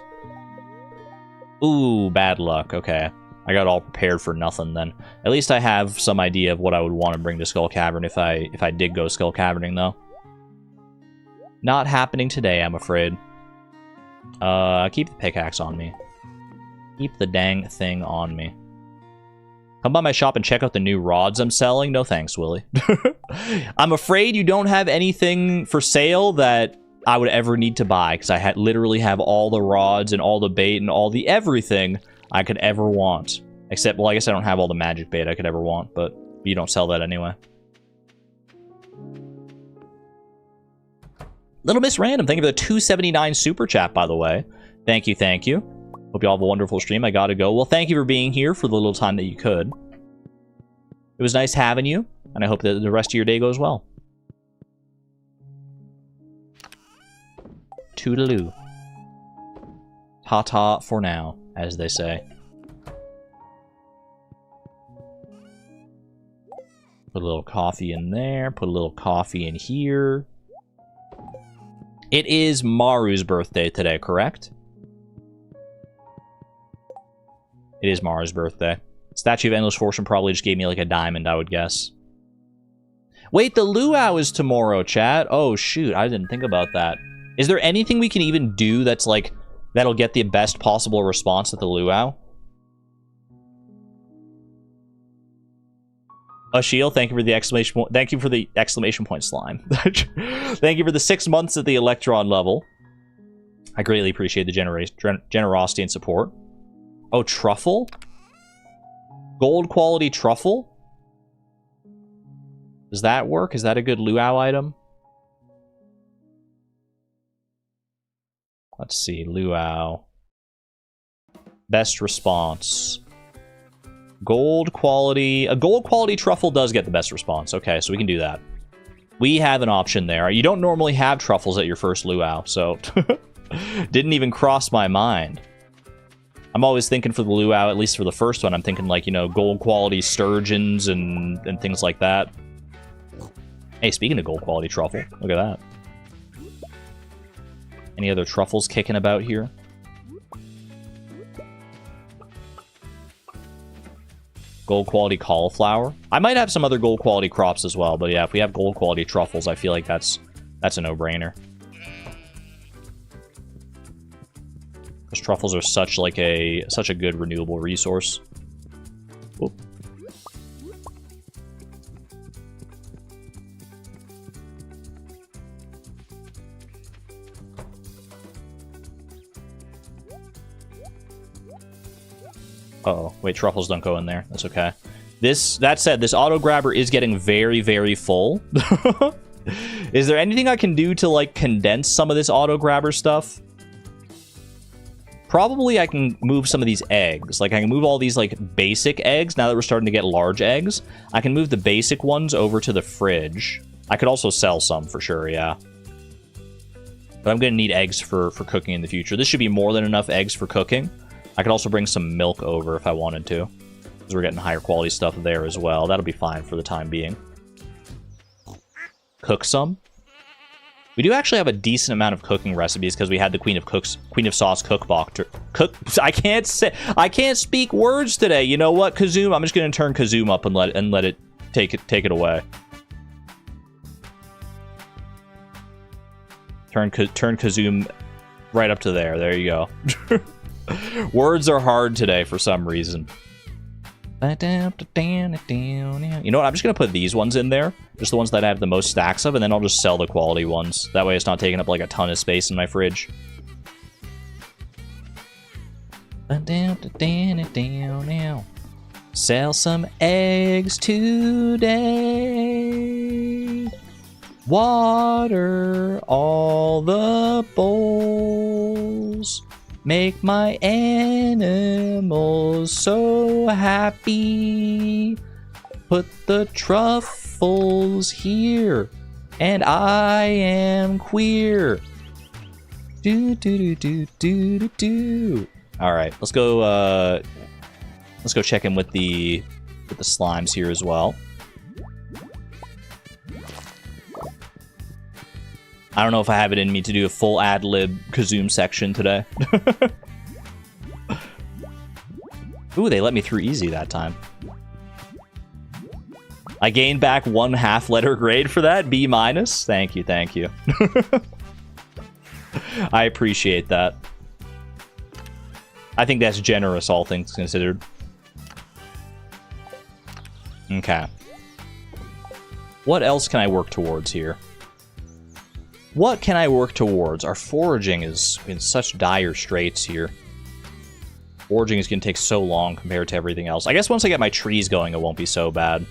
Ooh, bad luck. Okay. I got all prepared for nothing then. At least I have some idea of what I would want to bring to Skull Cavern if I did go Skull Caverning, though. Not happening today, I'm afraid. Keep the pickaxe on me. Keep the dang thing on me. Come by my shop and check out the new rods I'm selling. No thanks, Willie. I'm afraid you don't have anything for sale that I would ever need to buy, because I literally have all the rods and all the bait and all the everything I could ever want. Except, well, I guess I don't have all the magic bait I could ever want, but you don't sell that anyway. Little Miss Random, thank you for the 279 super chat, by the way. Thank you, thank you. Hope you all have a wonderful stream. I gotta go. Well, thank you for being here for the little time that you could. It was nice having you, and I hope that the rest of your day goes well. Toodaloo. Ta-ta for now, as they say. Put a little coffee in there. Put a little coffee in here. It is Maru's birthday today, correct? It is Maru's birthday. Statue of Endless Fortune probably just gave me like a diamond, I would guess. Wait, the luau is tomorrow, chat. Oh, shoot. I didn't think about that. Is there anything we can even do that's like, that'll get the best possible response at the luau? Ashiel, thank you for the exclamation point. Thank you for the exclamation point slime. Thank you for the 6 months at the Electron level. I greatly appreciate the generosity and support. Oh, truffle? Gold quality truffle? Does that work? Is that a good luau item? Let's see, luau. Best response. Gold quality. A gold quality truffle does get the best response. Okay, so we can do that. We have an option there. You don't normally have truffles at your first luau, so didn't even cross my mind. I'm always thinking for the luau, at least for the first one, I'm thinking like, you know, gold quality sturgeons and things like that. Hey, speaking of gold quality truffle, look at that. Any other truffles kicking about here? Gold quality cauliflower. I might have some other gold quality crops as well, but yeah, if we have gold quality truffles, I feel like that's a no-brainer. Because truffles are such a good renewable resource. Whoop. Uh-oh. Wait, truffles don't go in there. That's okay. That said, this auto grabber is getting very, very full. Is there anything I can do to, like, condense some of this auto grabber stuff? Probably I can move some of these eggs. Like, I can move all these, like, basic eggs. Now that we're starting to get large eggs, I can move the basic ones over to the fridge. I could also sell some for sure, yeah. But I'm going to need eggs for cooking in the future. This should be more than enough eggs for cooking. I could also bring some milk over if I wanted to, because we're getting higher quality stuff there as well. That'll be fine for the time being. Cook some. We do actually have a decent amount of cooking recipes because we had the Queen of Sauce cookbook. I can't speak words today. You know what, Kazoom? I'm just gonna turn Kazoom up and let it take it away. Turn Kazoom right up to there. There you go. Words are hard today for some reason. You know what? I'm just going to put these ones in there. Just the ones that I have the most stacks of, and then I'll just sell the quality ones. That way it's not taking up like a ton of space in my fridge. Sell some eggs today. Water all the bowls. Make my animals so happy. Put the truffles here, and I am queer. Do do do do do do do. All right, let's go check in with the slimes here as well. I don't know if I have it in me to do a full ad-lib Kazoom section today. Ooh, they let me through easy that time. I gained back 1 half-letter grade for that. B-. Thank you, thank you. I appreciate that. I think that's generous, all things considered. Okay. What else can I work towards here? What can I work towards? Our foraging is in such dire straits here. Foraging is going to take so long compared to everything else. I guess once I get my trees going, it won't be so bad.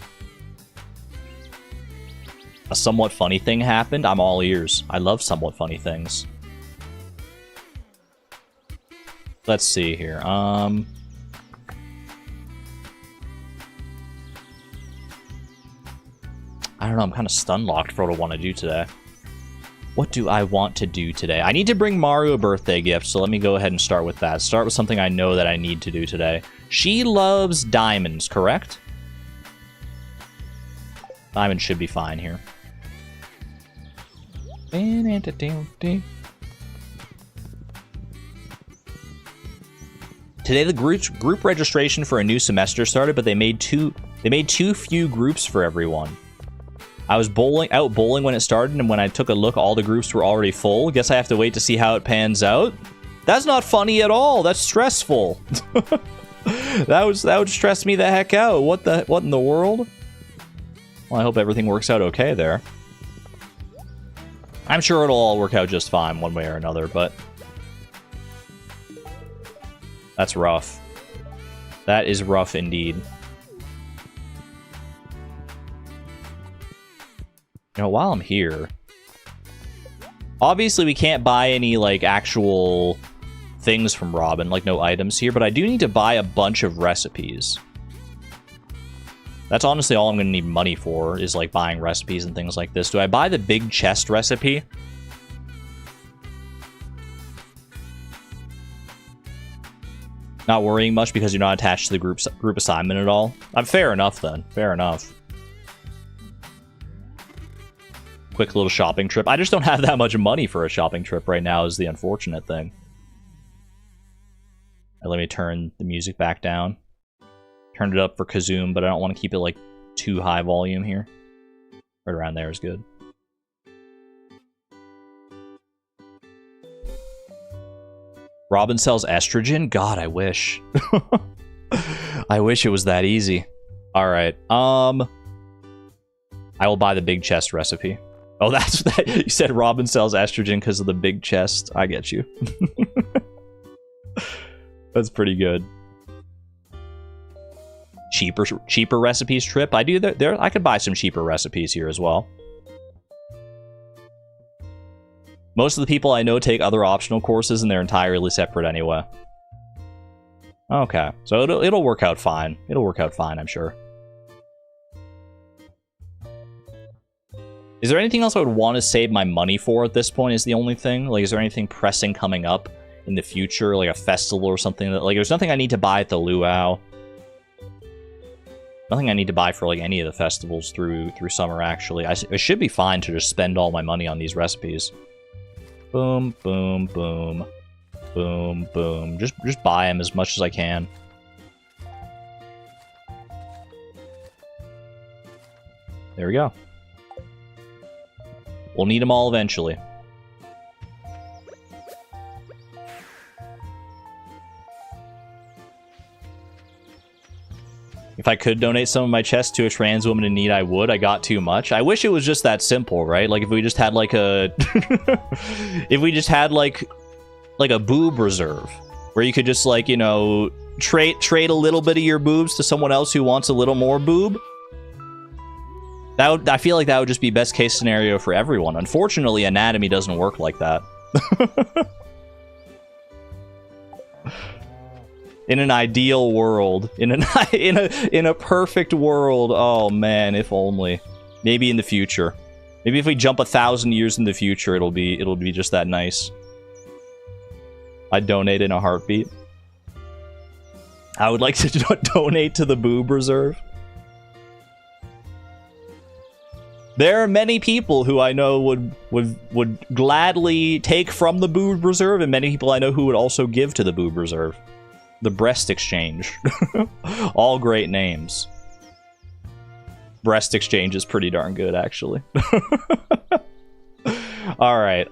A somewhat funny thing happened. I'm all ears. I love somewhat funny things. Let's see here. I don't know, I'm kind of stun-locked for what I want to do today. What do I want to do today? I need to bring Mario a birthday gift, so let me go ahead and start with that. Start with something I know that I need to do today. She loves diamonds, correct? Diamonds should be fine here. Today the group registration for a new semester started, but they made too few groups for everyone. I was out bowling when it started, and when I took a look, all the groups were already full. Guess I have to wait to see how it pans out. That's not funny at all. That's stressful. that would stress me the heck out. What in the world? Well, I hope everything works out okay there. I'm sure it'll all work out just fine one way or another, but that's rough. That is rough indeed. You know, while I'm here, obviously we can't buy any, like, actual things from Robin, like no items here, but I do need to buy a bunch of recipes. That's honestly all I'm going to need money for, is, like, buying recipes and things like this. Do I buy the big chest recipe? Not worrying much because you're not attached to the group assignment at all? Fair enough, then. Fair enough. Quick little shopping trip. I just don't have that much money for a shopping trip right now is the unfortunate thing. Right, let me turn the music back down. Turned it up for Kazoom, but I don't want to keep it, like, too high volume here. Right around there is good. Robin sells estrogen? God, I wish. I wish it was that easy. Alright, I will buy the big chest recipe. Oh, that's that. You said Robin sells estrogen because of the big chest. I get you. That's pretty good. Cheaper recipes trip. I do there. I could buy some cheaper recipes here as well. Most of the people I know take other optional courses and they're entirely separate anyway. Okay, so it'll work out fine. It'll work out fine, I'm sure. Is there anything else I would want to save my money for at this point is the only thing? Like, is there anything pressing coming up in the future? Like a festival or something? That, like, there's nothing I need to buy at the luau. Nothing I need to buy for, like, any of the festivals through summer, actually. It should be fine to just spend all my money on these recipes. Boom, boom, boom. Boom, boom. Just buy them as much as I can. There we go. We'll need them all eventually. If I could donate some of my chest to a trans woman in need, I would. I got too much. I wish it was just that simple, right? Like, if we just had, like, a... if we just had, like a boob reserve. Where you could just, like, you know, trade a little bit of your boobs to someone else who wants a little more boob. I feel like that would just be best case scenario for everyone. Unfortunately, anatomy doesn't work like that. In an ideal world, in a perfect world, oh man, if only. Maybe in the future. Maybe if we jump 1,000 years in the future, it'll be just that nice. I'd donate in a heartbeat. I would like to donate to the boob reserve. There are many people who I know would gladly take from the boob reserve, and many people I know who would also give to the boob reserve. The breast exchange. All great names. Breast exchange is pretty darn good, actually. Alright,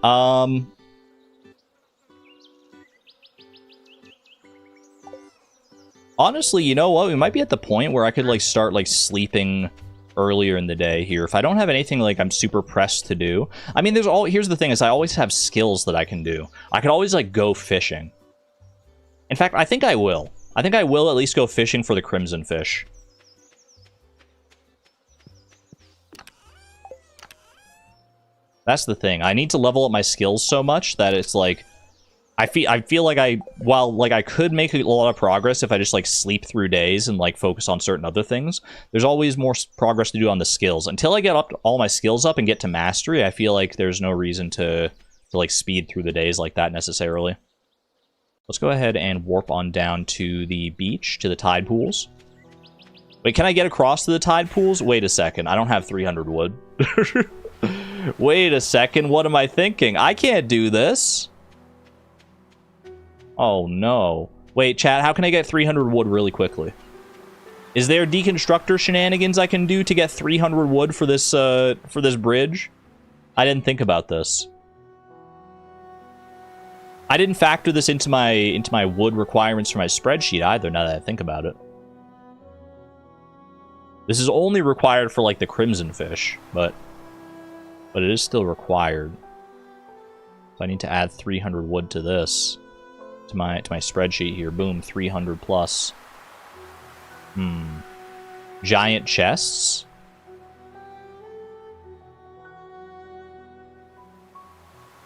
honestly, you know what? We might be at the point where I could, like, start, like, sleeping earlier in the day here. If I don't have anything, like, I'm super pressed to do. I mean, here's the thing, is I always have skills that I can do. I could always, like, go fishing. In fact, I think I will. I think I will at least go fishing for the crimson fish. That's the thing. I need to level up my skills so much that it's like... I feel like I could make a lot of progress if I just like sleep through days and like focus on certain other things. There's always more progress to do on the skills. Until I get up all my skills up and get to mastery, I feel like there's no reason to like speed through the days like that necessarily. Let's go ahead and warp on down to the beach, to the tide pools. Wait, can I get across to the tide pools? Wait a second, I don't have 300 wood. Wait a second, what am I thinking? I can't do this. Oh no. Wait, chat, how can I get 300 wood really quickly? Is there deconstructor shenanigans I can do to get 300 wood for this bridge? I didn't think about this. I didn't factor this into my wood requirements for my spreadsheet either, now that I think about it. This is only required for like the crimson fish, but it is still required. So I need to add 300 wood to this. To my spreadsheet here. Boom, 300 plus. Giant chests.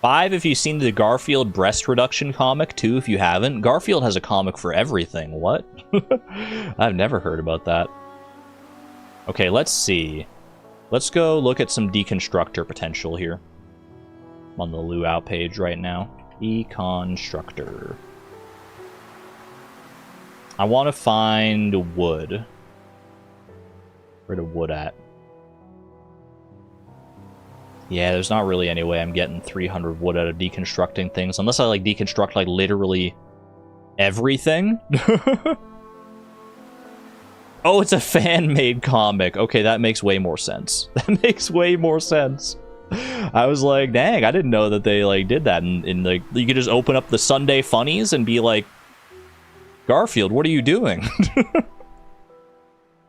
Five if you've seen the Garfield breast reduction comic. 2 if you haven't. Garfield has a comic for everything. What? I've never heard about that. Okay, let's see. Let's go look at some deconstructor potential here. I'm on the luau page right now. Deconstructor. I want to find wood. Where the wood at? Yeah, there's not really any way I'm getting 300 wood out of deconstructing things. Unless I, like, deconstruct, like, literally everything. Oh, it's a fan-made comic. Okay, that makes way more sense. That makes way more sense. I was like, dang, I didn't know that they, like, did that. In like, you could just open up the Sunday Funnies and be like, Garfield, what are you doing?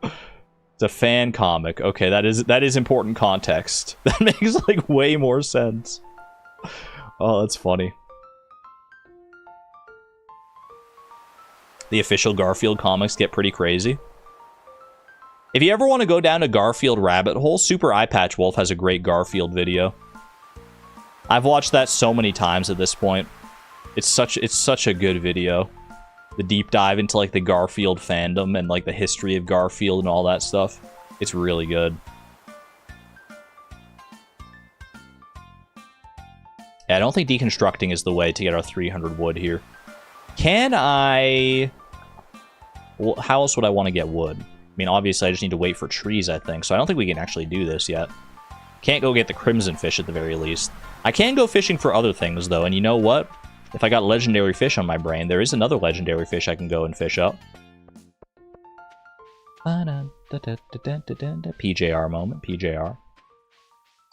It's a fan comic. Okay, that is important context. That makes like way more sense. Oh, that's funny. The official Garfield comics get pretty crazy. If you ever want to go down a Garfield rabbit hole, Super Eye Patch Wolf has a great Garfield video. I've watched that so many times at this point. It's such a good video. The deep dive into like the Garfield fandom and like the history of Garfield and all that stuff. It's really good. Yeah, I don't think deconstructing is the way to get our 300 wood here. Can I... Well, how else would I want to get wood? I mean, obviously I just need to wait for trees, I think. So I don't think we can actually do this yet. Can't go get the crimson fish at the very least. I can go fishing for other things, though. And you know what? If I got legendary fish on my brain, there is another legendary fish I can go and fish up. PJR moment, PJR.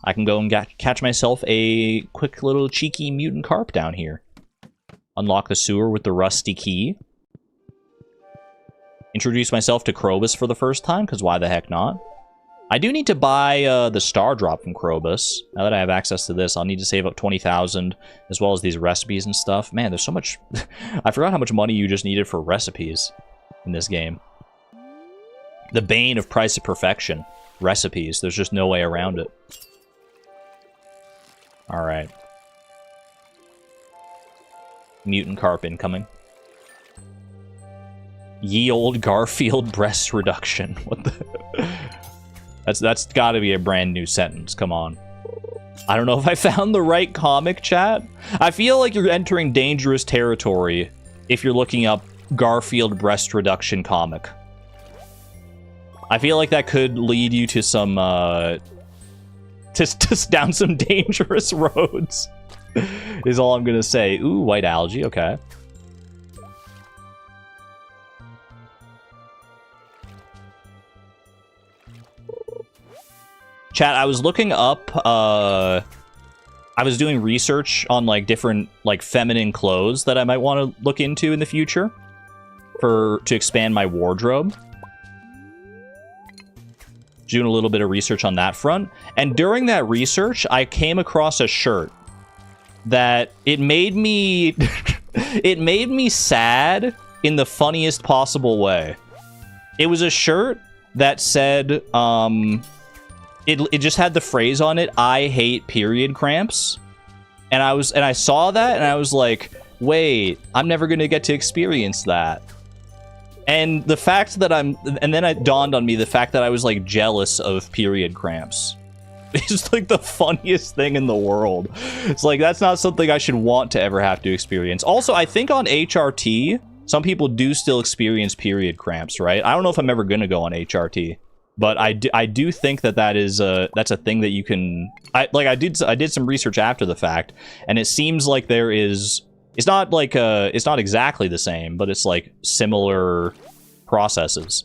I can go and catch myself a quick little cheeky mutant carp down here. Unlock the sewer with the rusty key. Introduce myself to Krobus for the first time, because why the heck not? I do need to buy the star drop from Krobus. Now that I have access to this, I'll need to save up 20,000, as well as these recipes and stuff. Man, there's so much... I forgot how much money you just needed for recipes in this game. The bane of price of perfection. Recipes. There's just no way around it. Alright. Mutant carp incoming. Ye old Garfield breast reduction. What the... That's gotta be a brand new sentence, come on. I don't know if I found the right comic, chat. I feel like you're entering dangerous territory if you're looking up Garfield breast reduction comic. I feel like that could lead you to some, down some dangerous roads. Is all I'm gonna say. Ooh, white algae, okay. Chat, I was looking up, I was doing research on, like, different, like, feminine clothes that I might want to look into in the future to expand my wardrobe. Doing a little bit of research on that front. And during that research, I came across a shirt that it made me... it made me sad in the funniest possible way. It was a shirt that said, It just had the phrase on it, I hate period cramps. And I saw that and I was like, wait, I'm never gonna get to experience that. And the fact that and then it dawned on me the fact that I was like jealous of period cramps. It's like the funniest thing in the world. It's like, that's not something I should want to ever have to experience. Also, I think on HRT, some people do still experience period cramps, right? I don't know if I'm ever gonna go on HRT, but I do think that that's a thing that you can. I did some research after the fact, and it seems like there is. It's not like it's not exactly the same, but it's like similar processes.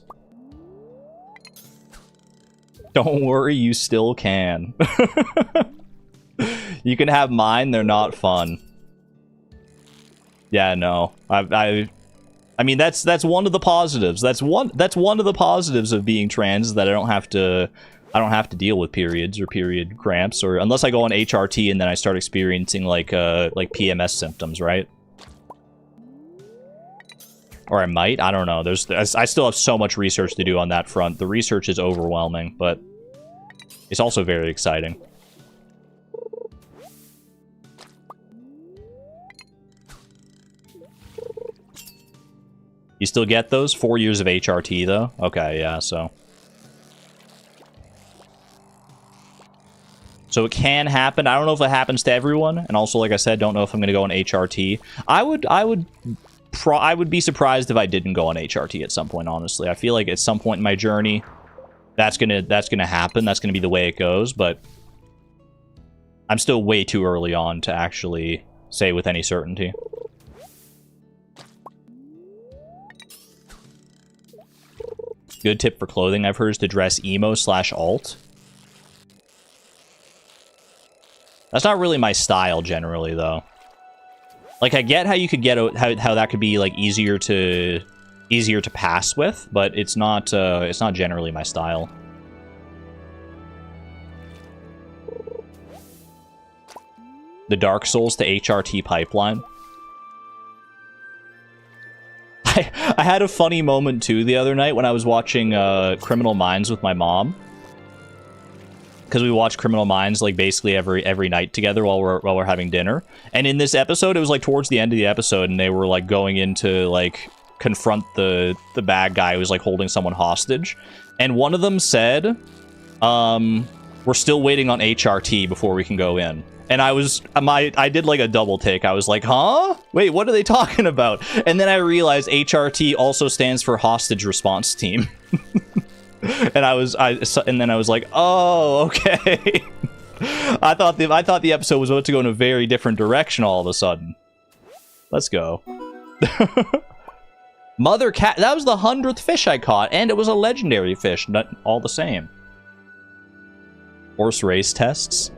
Don't worry, you still can. You can have mine, they're not fun. Yeah, no. I mean that's one of the positives. That's one of the positives of being trans, is that I don't have to deal with periods or period cramps, or unless I go on HRT and then I start experiencing like PMS symptoms, right? Or I might. I don't know. I still have so much research to do on that front. The research is overwhelming, but it's also very exciting. You still get those? 4 years of HRT, though? Okay, yeah, so... So it can happen. I don't know if it happens to everyone, and also, like I said, don't know if I'm going to go on HRT. I would be surprised if I didn't go on HRT at some point, honestly. I feel like at some point in my journey, that's gonna happen. That's gonna be the way it goes, but I'm still way too early on to actually say with any certainty. Good tip for clothing I've heard is to dress emo/alt. That's not really my style generally, though. Like, I get how you could get how that could be like easier to pass with, but it's not generally my style. The Dark Souls to HRT pipeline. I had a funny moment too the other night when I was watching Criminal Minds with my mom. Because we watch Criminal Minds like basically every night together while we're having dinner. And in this episode, it was like towards the end of the episode, and they were like going in to like confront the bad guy who was like holding someone hostage. And one of them said, "We're still waiting on HRT before we can go in." And I did like a double take. I was like, huh? Wait, what are they talking about? And then I realized HRT also stands for Hostage Response Team. And then I was like, oh, okay. I thought the episode was about to go in a very different direction all of a sudden. Let's go. Mother cat. That was the 100th fish I caught, and it was a legendary fish. Not all the same. Horse race tests.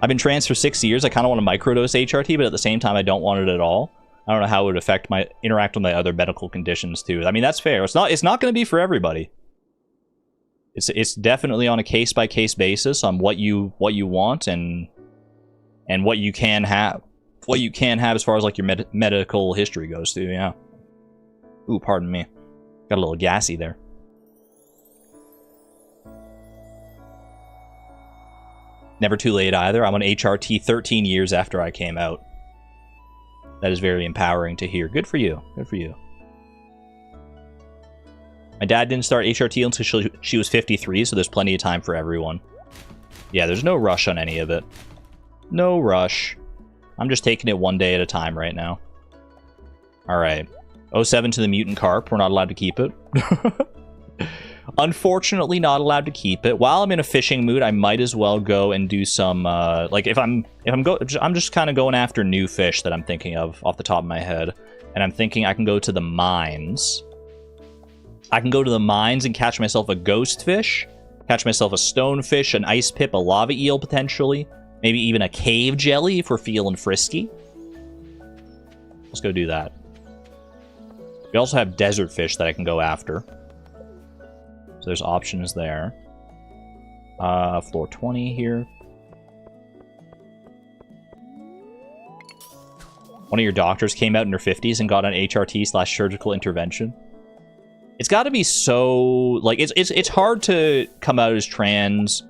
I've been trans for 6 years. I kind of want to microdose HRT, but at the same time, I don't want it at all. I don't know how it would affect interact with my other medical conditions too. I mean, that's fair. It's not going to be for everybody. It's definitely on a case-by-case basis on what you want and what you can have. What you can have as far as like your medical history goes too, yeah. Ooh, pardon me. Got a little gassy there. Never too late either. I'm on HRT 13 years after I came out. That is very empowering to hear. Good for you. Good for you. My dad didn't start HRT until she was 53, so there's plenty of time for everyone. Yeah, there's no rush on any of it. No rush. I'm just taking it one day at a time right now. Alright. 07 to the mutant carp. We're not allowed to keep it. Unfortunately, not allowed to keep it. While I'm in a fishing mood, I might as well go and do some, like, I'm just kind of going after new fish that I'm thinking of off the top of my head. And I'm thinking I can go to the mines. I can go to the mines and catch myself a ghost fish, catch myself a stonefish, an ice pip, a lava eel, potentially. Maybe even a cave jelly if we're feeling frisky. Let's go do that. We also have desert fish that I can go after. So there's options there. Floor 20 here. One of your doctors came out in her 50s and got an HRT/surgical intervention. It's got to be so... Like, it's hard to come out as trans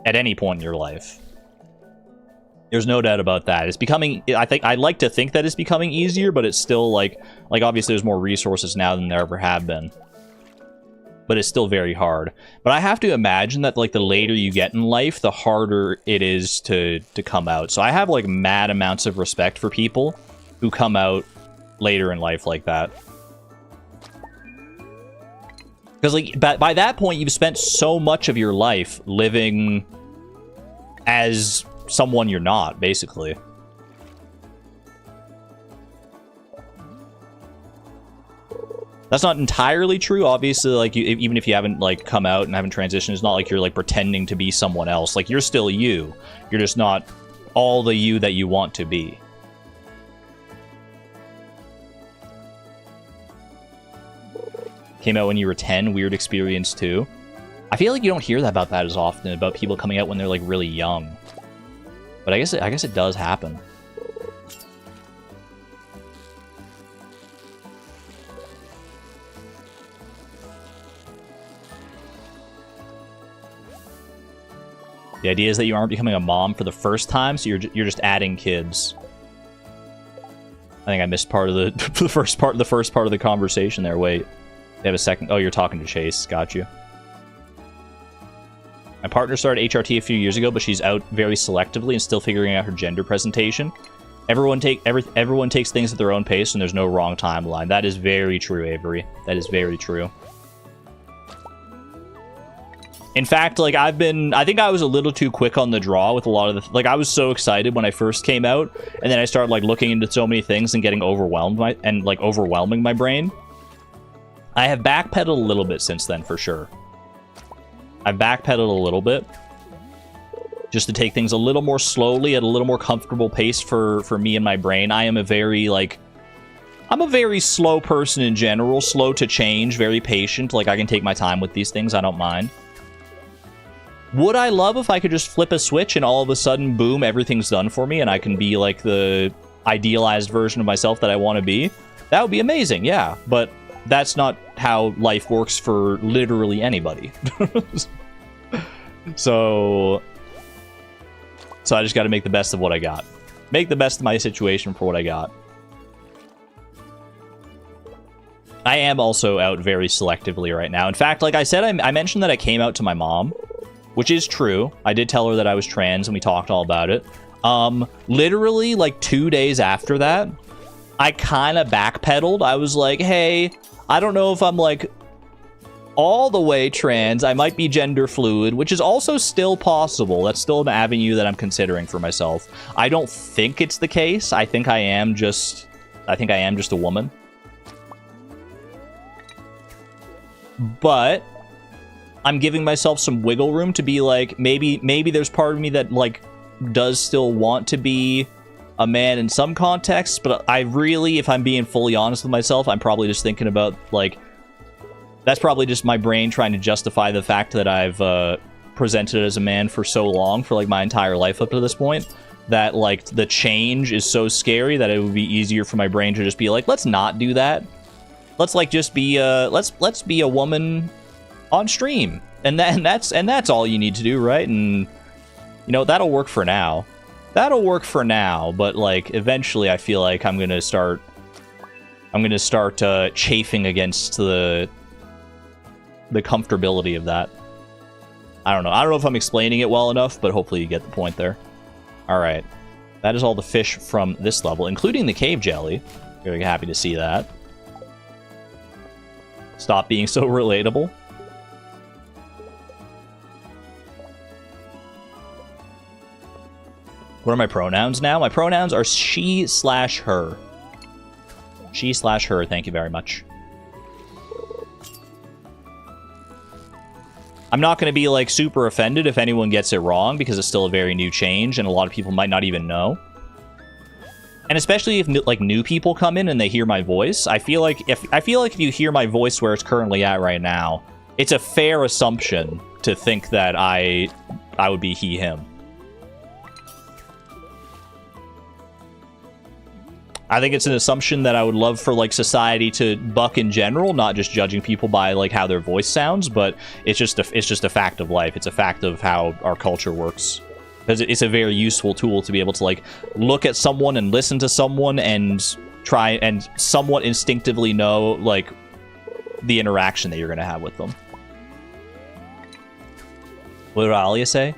at any point in your life. There's no doubt about that. It's becoming, I'd like to think that it's becoming easier, but it's still like obviously there's more resources now than there ever have been. But it's still very hard. But I have to imagine that like the later you get in life, the harder it is to come out. So I have like mad amounts of respect for people who come out later in life like that. Because like by that point, you've spent so much of your life living as someone you're not, basically. That's not entirely true. Obviously, like even if you haven't like come out and haven't transitioned, it's not like you're like pretending to be someone else. Like you're still you. You're just not all the you that you want to be. Came out when you were 10, weird experience too. I feel like you don't hear that about that as often, about people coming out when they're like really young. But I guess it does happen. The idea is that you aren't becoming a mom for the first time, so you're just adding kids. I think I missed part of the first part of the conversation there. Wait. They have a second. Oh, you're talking to Chase. Got you. My partner started HRT a few years ago, but she's out very selectively and still figuring out her gender presentation. Everyone takes things at their own pace, and there's no wrong timeline. That is very true, Avery. That is very true. In fact, like I think I was a little too quick on the draw with a lot of the, like I was so excited when I first came out, and then I started like looking into so many things and getting overwhelmed overwhelming my brain. I have backpedaled a little bit since then, for sure. I've backpedaled a little bit. Just to take things a little more slowly, at a little more comfortable pace for me and my brain. I am a very, like... I'm a very slow person in general. Slow to change, very patient. Like, I can take my time with these things, I don't mind. Would I love if I could just flip a switch and all of a sudden, boom, everything's done for me and I can be, like, the idealized version of myself that I want to be? That would be amazing, yeah. But... that's not how life works for literally anybody. So I just got to make the best of what I got. Make the best of my situation for what I got. I am also out very selectively right now. In fact, like I said, I mentioned that I came out to my mom, which is true. I did tell her that I was trans, and we talked all about it. Literally, like 2 days after that, I kind of backpedaled. I was like, hey... I don't know if I'm, like, all the way trans. I might be gender fluid, which is also still possible. That's still an avenue that I'm considering for myself. I don't think it's the case. I think I am just a woman. But I'm giving myself some wiggle room to be like, maybe there's part of me that, like, does still want to be a man in some contexts, but I really, if I'm being fully honest with myself, I'm probably just thinking about, like, that's probably just my brain trying to justify the fact that I've presented as a man for so long, for, like, my entire life up to this point, that, like, the change is so scary that it would be easier for my brain to just be like, let's not do that. Let's, like, just be, let's be a woman on stream. And that's all you need to do, right? And, you know, that'll work for now. That'll work for now, but, like, eventually I feel like I'm gonna start chafing against the comfortability of that. I don't know if I'm explaining it well enough, but hopefully you get the point there. Alright. That is all the fish from this level, including the cave jelly. Very happy to see that. Stop being so relatable. What are my pronouns now? My pronouns are she/her. She/her, thank you very much. I'm not going to be, like, super offended if anyone gets it wrong, because it's still a very new change, and a lot of people might not even know. And especially if, like, new people come in and they hear my voice, I feel like if you hear my voice where it's currently at right now, it's a fair assumption to think that I would be he, him. I think it's an assumption that I would love for, like, society to buck in general, not just judging people by, like, how their voice sounds, but it's just a fact of life. It's a fact of how our culture works. because it's a very useful tool to be able to like look at someone and listen to someone and try and somewhat instinctively know like the interaction that you're going to have with them. What did Alia say?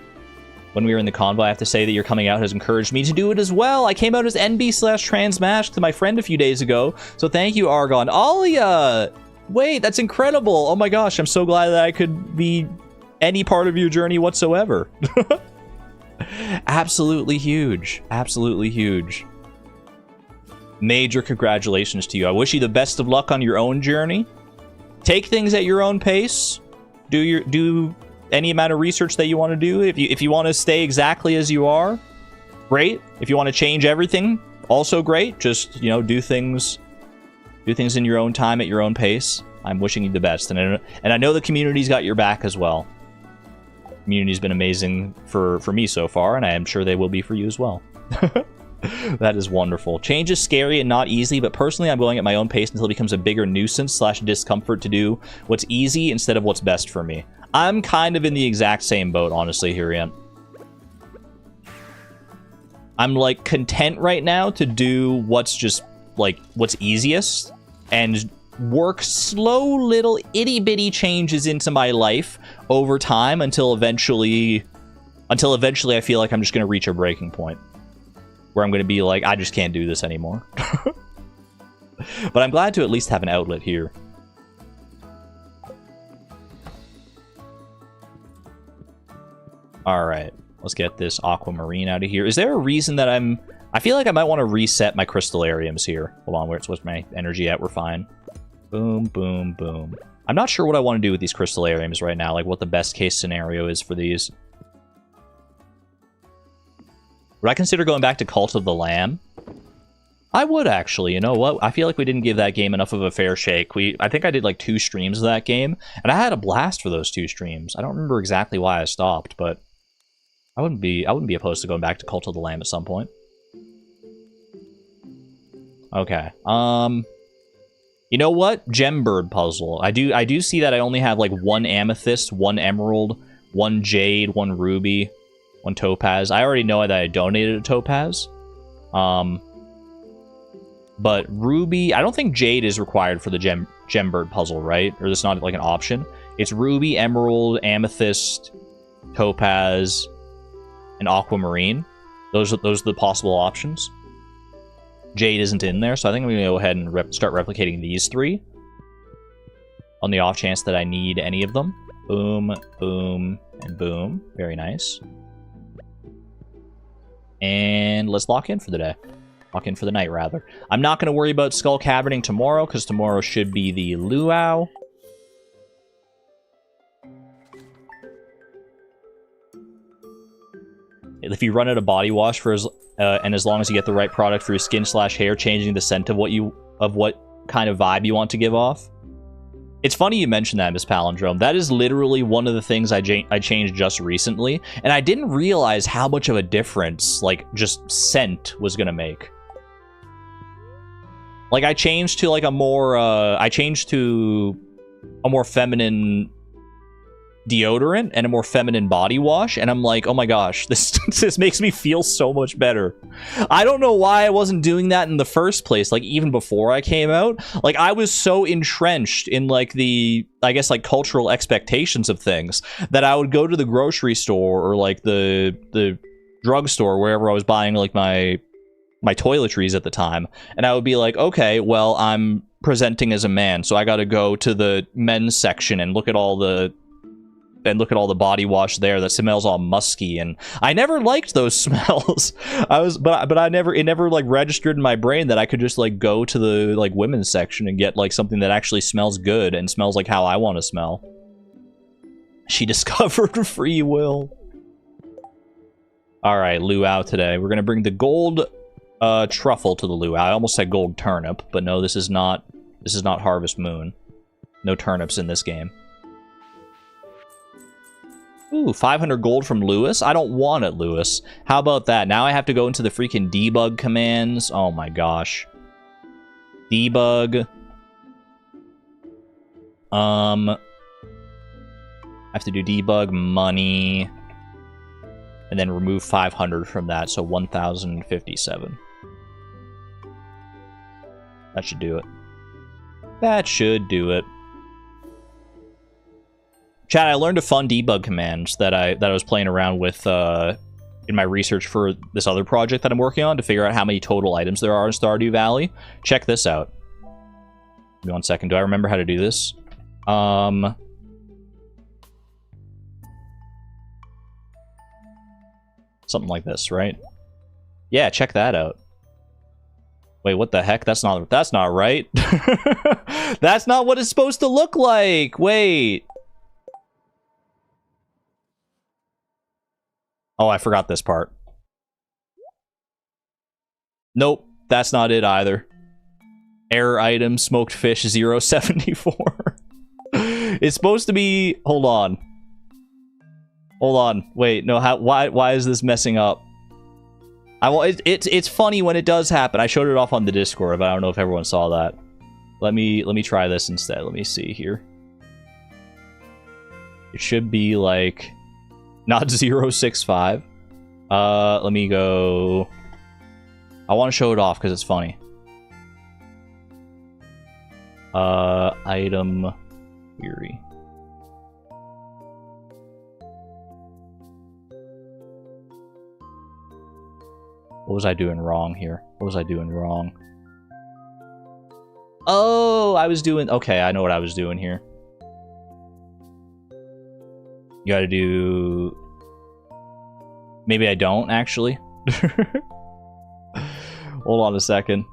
When we were in the convoy, I have to say that your coming out has encouraged me to do it as well. I came out as NB/transmash to my friend a few days ago, so thank you, Argon. Alia! Wait, that's incredible! Oh my gosh, I'm so glad that I could be any part of your journey whatsoever. Absolutely huge. Absolutely huge. Major congratulations to you. I wish you the best of luck on your own journey. Take things at your own pace. Do any amount of research that you want to do. If you want to stay exactly as you are, great. If you want to change everything, also great. Just, you know, do things in your own time at your own pace. I'm wishing you the best, and I know the community's got your back as well. The community's been amazing for me so far, and I am sure they will be for you as well. That is wonderful. Change is scary and not easy, but personally I'm going at my own pace until it becomes a bigger nuisance / discomfort to do what's easy instead of what's best for me. I'm kind of in the exact same boat, honestly, Hirian. I'm, like, content right now to do what's just, like, what's easiest and work slow little itty-bitty changes into my life over time until eventually I feel like I'm just going to reach a breaking point where I'm going to be like, I just can't do this anymore. But I'm glad to at least have an outlet here. Alright, let's get this aquamarine out of here. Is there a reason that I feel like I might want to reset my crystallariums here. Hold on, where's my energy at? We're fine. Boom, boom, boom. I'm not sure what I want to do with these crystallariums right now, like what the best case scenario is for these. Would I consider going back to Cult of the Lamb? I would, actually. You know what? I feel like we didn't give that game enough of a fair shake. I think I did like 2 streams of that game, and I had a blast for those 2 streams. I don't remember exactly why I stopped, but I wouldn't be opposed to going back to Cult of the Lamb at some point. Okay. You know what? Gembird puzzle. I do see that I only have like 1 amethyst, 1 emerald, 1 jade, 1 ruby, 1 topaz. I already know that I donated a topaz. But ruby, I don't think jade is required for the Gembird puzzle, right? Or it's not like an option. It's ruby, emerald, amethyst, topaz, and aquamarine. Those are the possible options. Jade isn't in there, so I think I'm going to go ahead and start replicating these 3. On the off chance that I need any of them. Boom, boom, and boom. Very nice. And let's lock in for the day. Lock in for the night, rather. I'm not going to worry about skull caverning tomorrow, because tomorrow should be the luau. If you run out of body wash for and as long as you get the right product for your skin / hair, changing the scent of what kind of vibe you want to give off. It's funny you mentioned that, Miss Palindrome. That is literally one of the things I changed just recently, and I didn't realize how much of a difference, like, just scent was gonna make. Like, I changed to, like, a more feminine deodorant and a more feminine body wash, and I'm like, oh my gosh, this makes me feel so much better. I don't know why I wasn't doing that in the first place, like even before I came out. Like, I was so entrenched in like the, I guess, like cultural expectations of things that I would go to the grocery store or like the drugstore, wherever I was buying like my toiletries at the time, and I would be like, okay, well, I'm presenting as a man, so I gotta go to the men's section and look at all the body wash there that smells all musky, and I never liked those smells. It never like registered in my brain that I could just like go to the like women's section and get like something that actually smells good and smells like how I want to smell. She discovered free will. All right, luau today. We're gonna bring the gold truffle to the luau. I almost said gold turnip, but no, this is not Harvest Moon. No turnips in this game. Ooh, 500 gold from Lewis? I don't want it, Lewis. How about that? Now I have to go into the freaking debug commands. Oh my gosh. Debug. I have to do debug money. and then remove 500 from that, so 1,057. That should do it. That should do it. Chat, I learned a fun debug command that I was playing around with in my research for this other project that I'm working on to figure out how many total items there are in Stardew Valley. Check this out. Give me 1 second. Do I remember how to do this? Something like this, right? Yeah, check that out. Wait, what the heck? That's not right. That's not what it's supposed to look like. Wait. Oh, I forgot this part. Nope, that's not it either. Error item, smoked fish, 074. It's supposed to be... Hold on. Hold on. Wait, no, why is this messing up? It's funny when it does happen. I showed it off on the Discord, but I don't know if everyone saw that. Let me try this instead. Let me see here. It should be like not 065. Let me go. I want to show it off because it's funny. Item query. What was I doing wrong here? What was I doing wrong? Oh, I was doing... Okay, I know what I was doing here. You gotta do... Maybe I don't, actually. Hold on a second.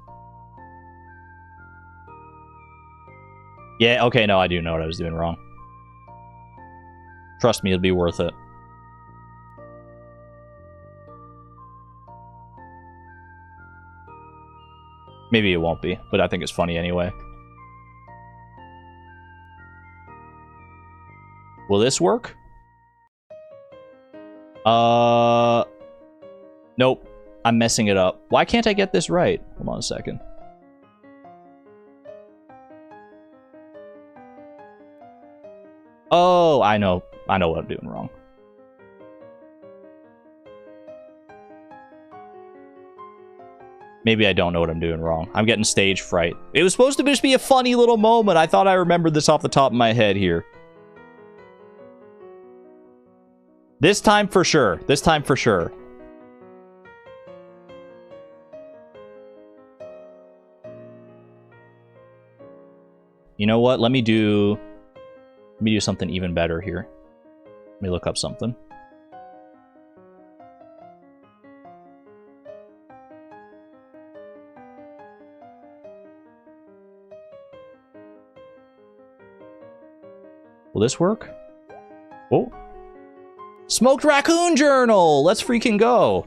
Yeah, okay, no, I do know what I was doing wrong. Trust me, it'll be worth it. Maybe it won't be, but I think it's funny anyway. Will this work? Nope. I'm messing it up. Why can't I get this right? Hold on a second. Oh, I know what I'm doing wrong. Maybe I don't know what I'm doing wrong. I'm getting stage fright. It was supposed to just be a funny little moment. I thought I remembered this off the top of my head here. This time for sure. This time for sure. You know what? Let me do something even better here. Let me look up something. Will this work? Oh. Smoked raccoon journal! Let's freaking go!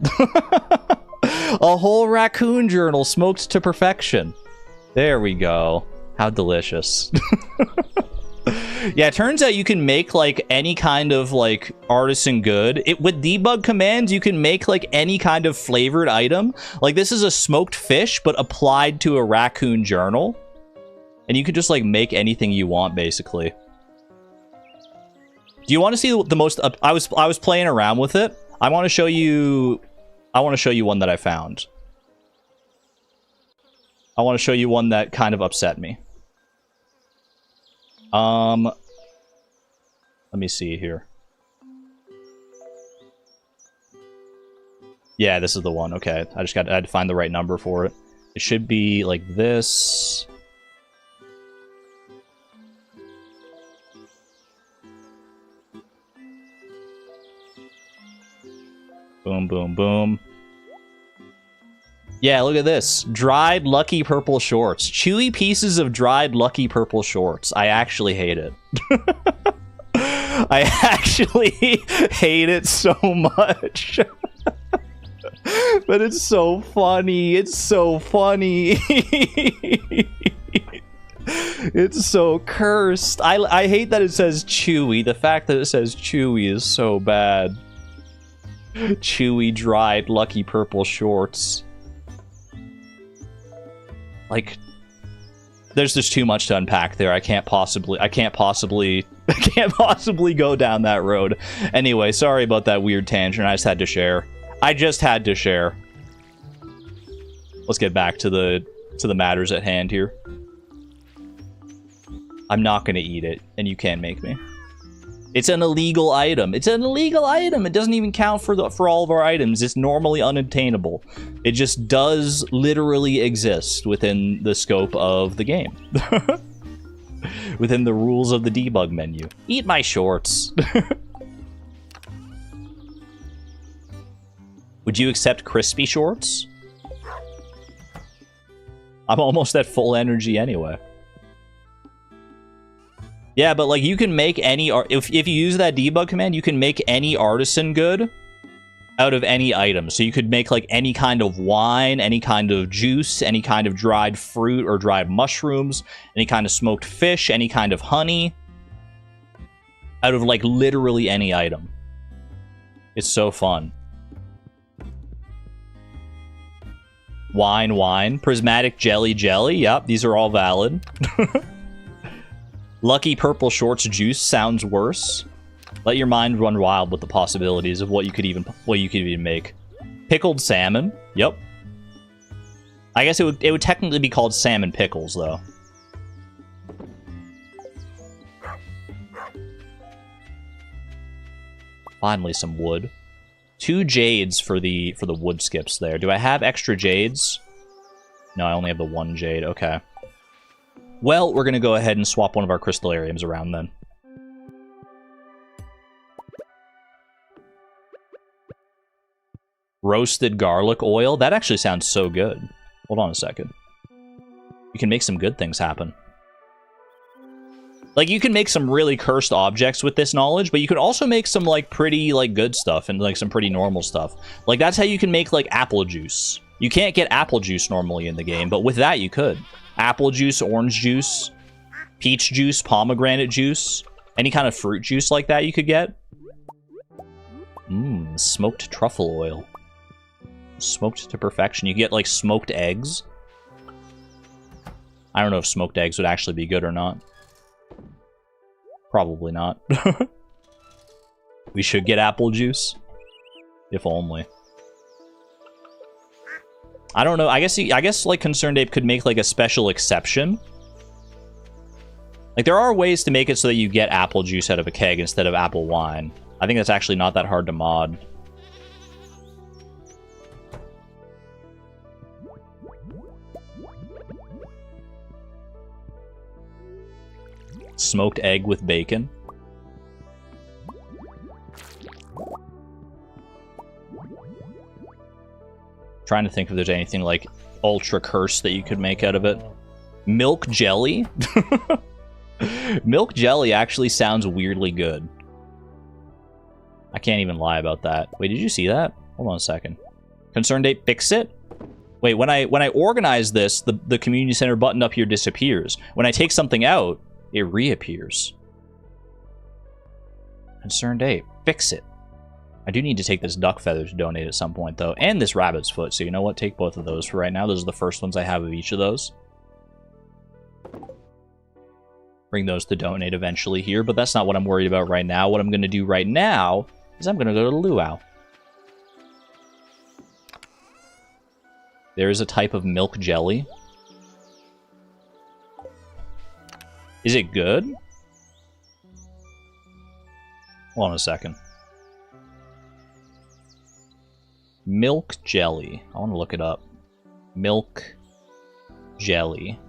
A whole raccoon journal smoked to perfection. There we go. How delicious. Yeah, it turns out you can make, like, any kind of, like, artisan good. With debug commands, you can make, like, any kind of flavored item. Like, this is a smoked fish, but applied to a raccoon journal. And you can just, like, make anything you want, basically. Do you want to see the most... I was playing around with it. I want to show you one that I found. I want to show you one that kind of upset me. Let me see here. Yeah, this is the one. Okay, I had to find the right number for it. It should be like this. Boom, boom, boom. Yeah, look at this. Dried Lucky Purple Shorts. Chewy pieces of dried Lucky Purple Shorts. I actually hate it. I actually hate it so much. But it's so funny. It's so funny. It's so cursed. I hate that it says chewy. The fact that it says chewy is so bad. Chewy, dried, Lucky Purple Shorts. Like, There's just too much to unpack there. I can't possibly go down that road. Anyway, sorry about that weird tangent. I just had to share. Let's get back to the matters at hand here. I'm not gonna eat it, and you can't make me. It's an illegal item. It's an illegal item. It doesn't even count for all of our items. It's normally unobtainable. It just does literally exist within the scope of the game. Within the rules of the debug menu. Eat my shorts. Would you accept crispy shorts? I'm almost at full energy anyway. Yeah, but like you can make any if you use that debug command, you can make any artisan good out of any item. So you could make like any kind of wine, any kind of juice, any kind of dried fruit or dried mushrooms, any kind of smoked fish, any kind of honey, out of like literally any item. It's so fun. Wine, prismatic jelly. Yep, these are all valid. Lucky purple shorts juice sounds worse. Let your mind run wild with the possibilities of what you could even make. Pickled salmon. Yep. I guess it would technically be called salmon pickles though. Finally some wood. 2 jades for the wood skips there. Do I have extra jades? No, I only have the 1 jade. Okay. Well, we're going to go ahead and swap one of our crystallariums around then. Roasted garlic oil. That actually sounds so good. Hold on a second. You can make some good things happen. Like, you can make some really cursed objects with this knowledge, but you can also make some, like, pretty, like, good stuff and, like, some pretty normal stuff. Like, that's how you can make, like, apple juice. You can't get apple juice normally in the game, but with that, you could. Apple juice, orange juice, peach juice, pomegranate juice, any kind of fruit juice like that you could get. Mmm, smoked truffle oil. Smoked to perfection. You get, like, smoked eggs. I don't know if smoked eggs would actually be good or not. Probably not. We should get apple juice. If only. I don't know. I guess like Concerned Ape could make like a special exception. Like there are ways to make it so that you get apple juice out of a keg instead of apple wine. I think that's actually not that hard to mod. Smoked egg with bacon. Trying to think if there's anything like ultra cursed that you could make out of it. Milk jelly? Milk jelly actually sounds weirdly good. I can't even lie about that. Wait, did you see that? Hold on a second. Concerned Ape, fix it? Wait, when I organize this, the community center button up here disappears. When I take something out, it reappears. Concerned Ape, fix it. I do need to take this duck feather to donate at some point, though. And this rabbit's foot, so you know what? Take both of those for right now. Those are the first ones I have of each of those. Bring those to donate eventually here, but that's not what I'm worried about right now. What I'm going to do right now is I'm going to go to the luau. There is a type of milk jelly. Is it good? Hold on a second. Milk jelly. I want to look it up. Milk jelly.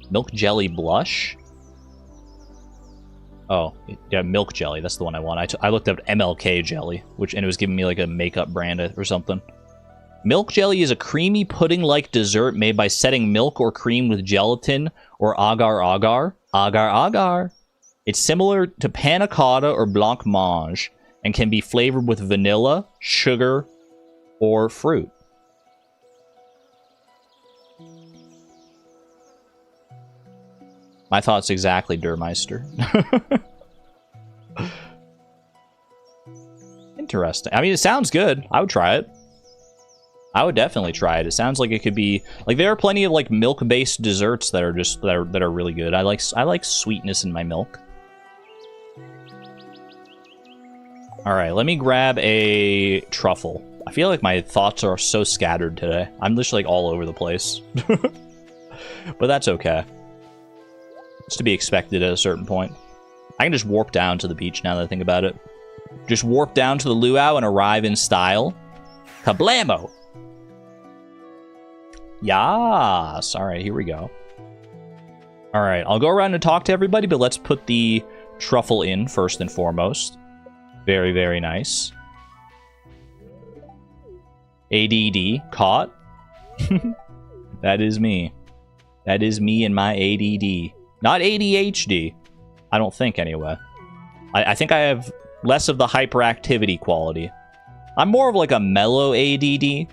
Milk jelly blush? Oh, yeah, milk jelly. That's the one I want. I looked up MLK jelly, and it was giving me like a makeup brand or something. Milk jelly is a creamy pudding-like dessert made by setting milk or cream with gelatin or agar-agar. Agar-agar. It's similar to panna cotta or blancmange and can be flavored with vanilla, sugar, or fruit. My thoughts exactly, Durmeister. Interesting. I mean, it sounds good. I would try it. I would definitely try it. It sounds like it could be like there are plenty of like milk-based desserts that are just that are really good. I like sweetness in my milk. All right, let me grab a truffle. I feel like my thoughts are so scattered today. I'm just like all over the place. But that's okay. It's to be expected at a certain point. I can just warp down to the beach now that I think about it. Just warp down to the luau and arrive in style. Kablamo! Yas! Alright, here we go. Alright, I'll go around and talk to everybody, but let's put the truffle in first and foremost. Very, very nice. ADD. Caught. That is me. That is me and my ADD. Not ADHD. I don't think, anyway. I think I have less of the hyperactivity quality. I'm more of like a mellow ADD.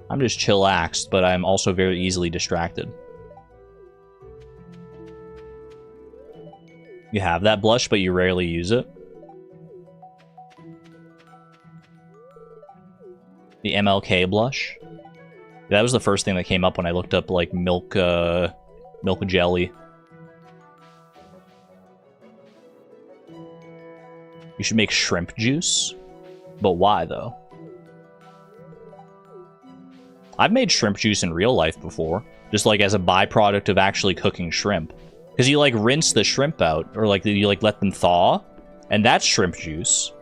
I'm just chillaxed, but I'm also very easily distracted. You have that blush, but you rarely use it. The MLK blush. That was the first thing that came up when I looked up, like, milk jelly. You should make shrimp juice. But why, though? I've made shrimp juice in real life before. Just, like, as a byproduct of actually cooking shrimp. Because you, like, rinse the shrimp out. Or, like, you, like, let them thaw. And that's shrimp juice.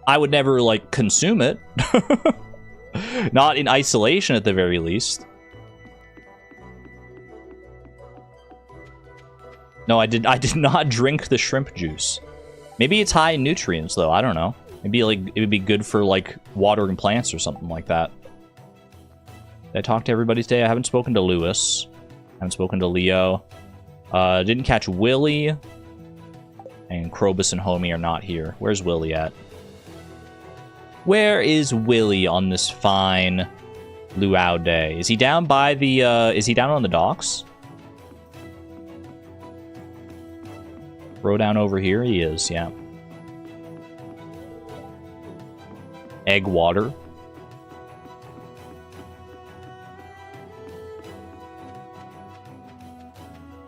I would never, like, consume it. Not in isolation, at the very least. No, I did not drink the shrimp juice. Maybe it's high in nutrients, though. I don't know. Maybe, like, it would be good for, like, watering plants or something like that. Did I talk to everybody today? I haven't spoken to Lewis. I haven't spoken to Leo. Didn't catch Willy. And Krobus and Homie are not here. Where's Willy at? Where is Willy on this fine luau day? Is he down by the, is he down on the docks? Row down over here? He is, yeah. Egg water.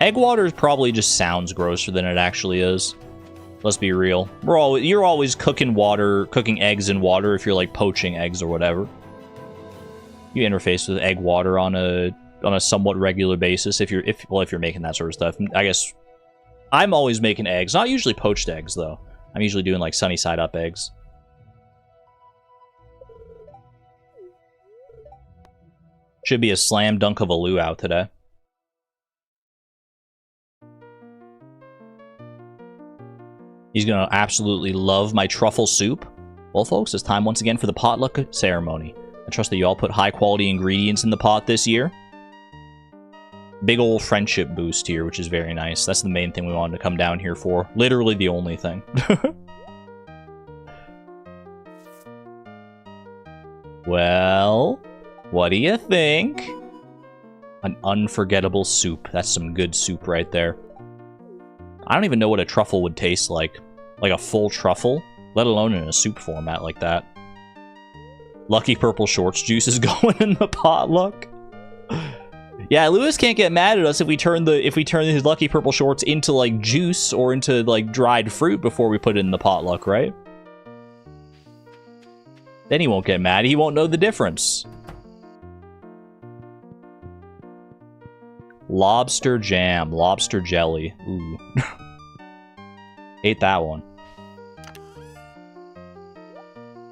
Egg water probably just sounds grosser than it actually is. Let's be real. You're always cooking eggs in water if you're like poaching eggs or whatever. You interface with egg water on a somewhat regular basis if you're making that sort of stuff. I guess I'm always making eggs, not usually poached eggs though. I'm usually doing like sunny side up eggs. Should be a slam dunk of a luau today. He's gonna absolutely love my truffle soup. Well, folks, it's time once again for the potluck ceremony. I trust that you all put high-quality ingredients in the pot this year. Big ol' friendship boost here, which is very nice. That's the main thing we wanted to come down here for. Literally the only thing. Well, what do you think? An unforgettable soup. That's some good soup right there. I don't even know what a truffle would taste like. Like a full truffle, let alone in a soup format like that. Lucky Purple Shorts juice is going in the potluck. Yeah, Lewis can't get mad at us if we turn his Lucky Purple Shorts into like juice or into like dried fruit before we put it in the potluck, right? Then he won't get mad. He won't know the difference. Lobster jam, lobster jelly. Ooh. Ate that one.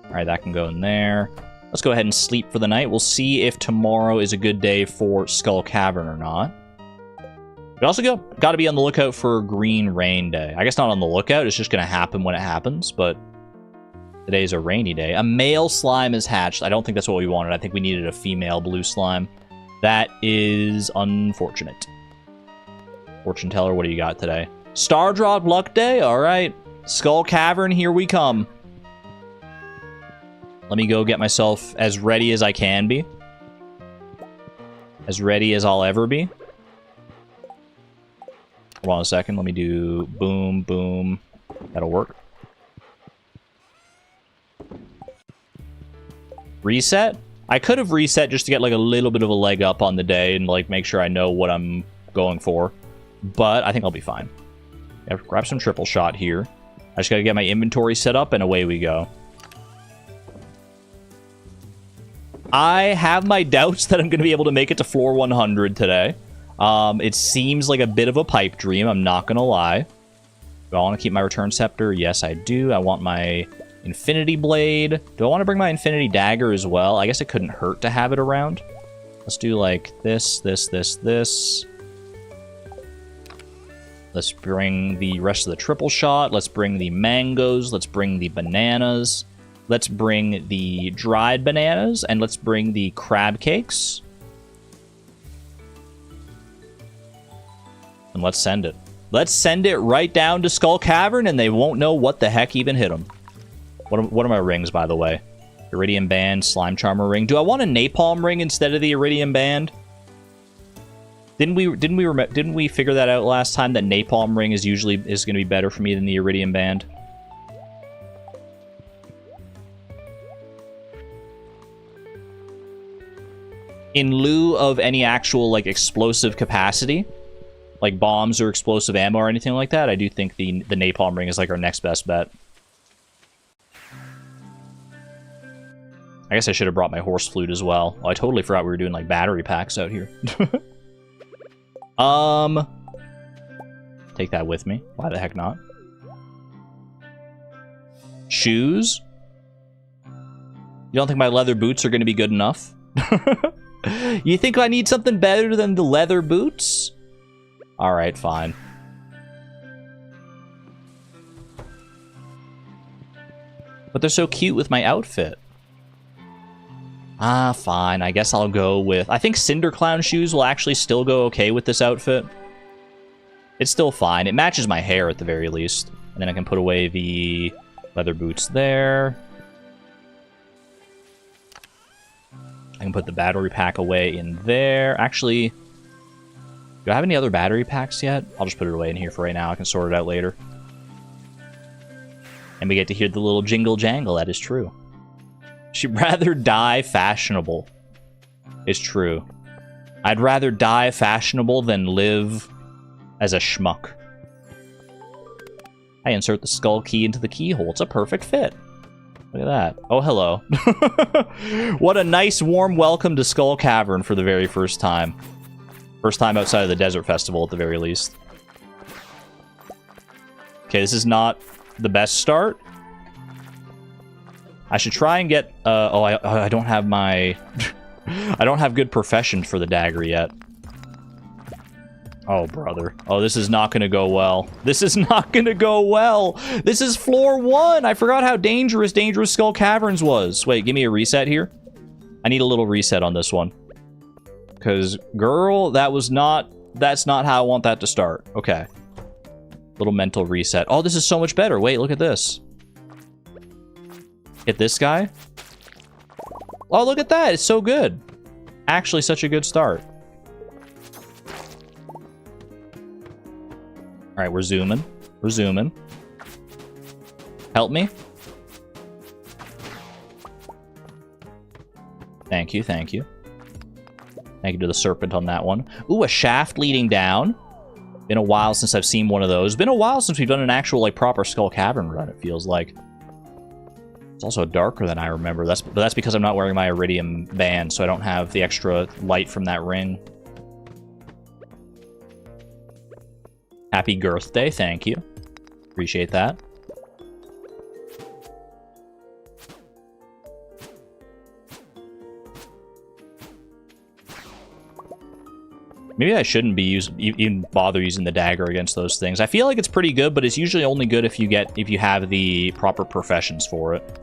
Alright, that can go in there. Let's go ahead and sleep for the night. We'll see if tomorrow is a good day for Skull Cavern or not. We also got to be on the lookout for Green Rain Day. I guess not on the lookout. It's just going to happen when it happens, but today's a rainy day. A male slime is hatched. I don't think that's what we wanted. I think we needed a female blue slime. That is unfortunate. Fortune teller, what do you got today? Star Drop Luck Day? Alright. Skull Cavern, here we come. Let me go get myself as ready as I can be. As ready as I'll ever be. Hold on a second. Let me do boom, boom. That'll work. Reset? I could have reset just to get like a little bit of a leg up on the day and like make sure I know what I'm going for. But I think I'll be fine. Yeah, grab some triple shot here. I just gotta get my inventory set up and away we go. I have my doubts that I'm gonna be able to make it to floor 100 today. It seems like a bit of a pipe dream, I'm not gonna lie. Do I want to keep my return scepter? Yes, I do. I want my infinity blade. Do I want to bring my infinity dagger as well? I guess it couldn't hurt to have it around. Let's do like this, this, this, this. Let's bring the rest of the triple shot. Let's bring the mangoes. Let's bring the bananas. Let's bring the dried bananas. And let's bring the crab cakes. And let's send it. Let's send it right down to Skull Cavern, and they won't know what the heck even hit them. What are my rings, by the way? Iridium Band, Slime Charmer ring. Do I want a Napalm ring instead of the Iridium Band? Didn't we figure that out last time, that Napalm ring is going to be better for me than the Iridium Band? In lieu of any actual like explosive capacity, like bombs or explosive ammo or anything like that, I do think the Napalm ring is like our next best bet. I guess I should have brought my horse flute as well. Oh, I totally forgot we were doing like battery packs out here. Take that with me. Why the heck not? Shoes? You don't think my leather boots are going to be good enough? You think I need something better than the leather boots? Alright, fine. But they're so cute with my outfit. Ah, fine. I guess I'll go with... I think Cinder Clown shoes will actually still go okay with this outfit. It's still fine. It matches my hair at the very least. And then I can put away the leather boots there. I can put the battery pack away in there. Actually, do I have any other battery packs yet? I'll just put it away in here for right now. I can sort it out later. And we get to hear the little jingle jangle. That is true. She'd rather die fashionable. It's true. I'd rather die fashionable than live as a schmuck. I insert the skull key into the keyhole. It's a perfect fit. Look at that. Oh, hello. What a nice, warm welcome to Skull Cavern for the very first time. First time outside of the Desert Festival, at the very least. Okay, this is not the best start. I should try and get... I don't have my... I don't have good profession for the dagger yet. Oh, brother. Oh, this is not going to go well. This is not going to go well. This is floor 1. I forgot how dangerous Skull Caverns was. Wait, give me a reset here. I need a little reset on this one. Because, girl, that's not how I want that to start. Okay. Little mental reset. Oh, this is so much better. Wait, look at this. Hit this guy. Oh, look at that. It's so good. Actually, such a good start. All right, we're zooming. We're zooming. Help me. Thank you, thank you. Thank you to the serpent on that one. Ooh, a shaft leading down. Been a while since I've seen one of those. Been a while since we've done an actual, like, proper Skull Cavern run, it feels like. It's also darker than I remember. But that's because I'm not wearing my Iridium Band, so I don't have the extra light from that ring. Happy Girth Day, thank you. Appreciate that. Maybe I shouldn't be even bother using the dagger against those things. I feel like it's pretty good, but it's usually only good if you have the proper professions for it.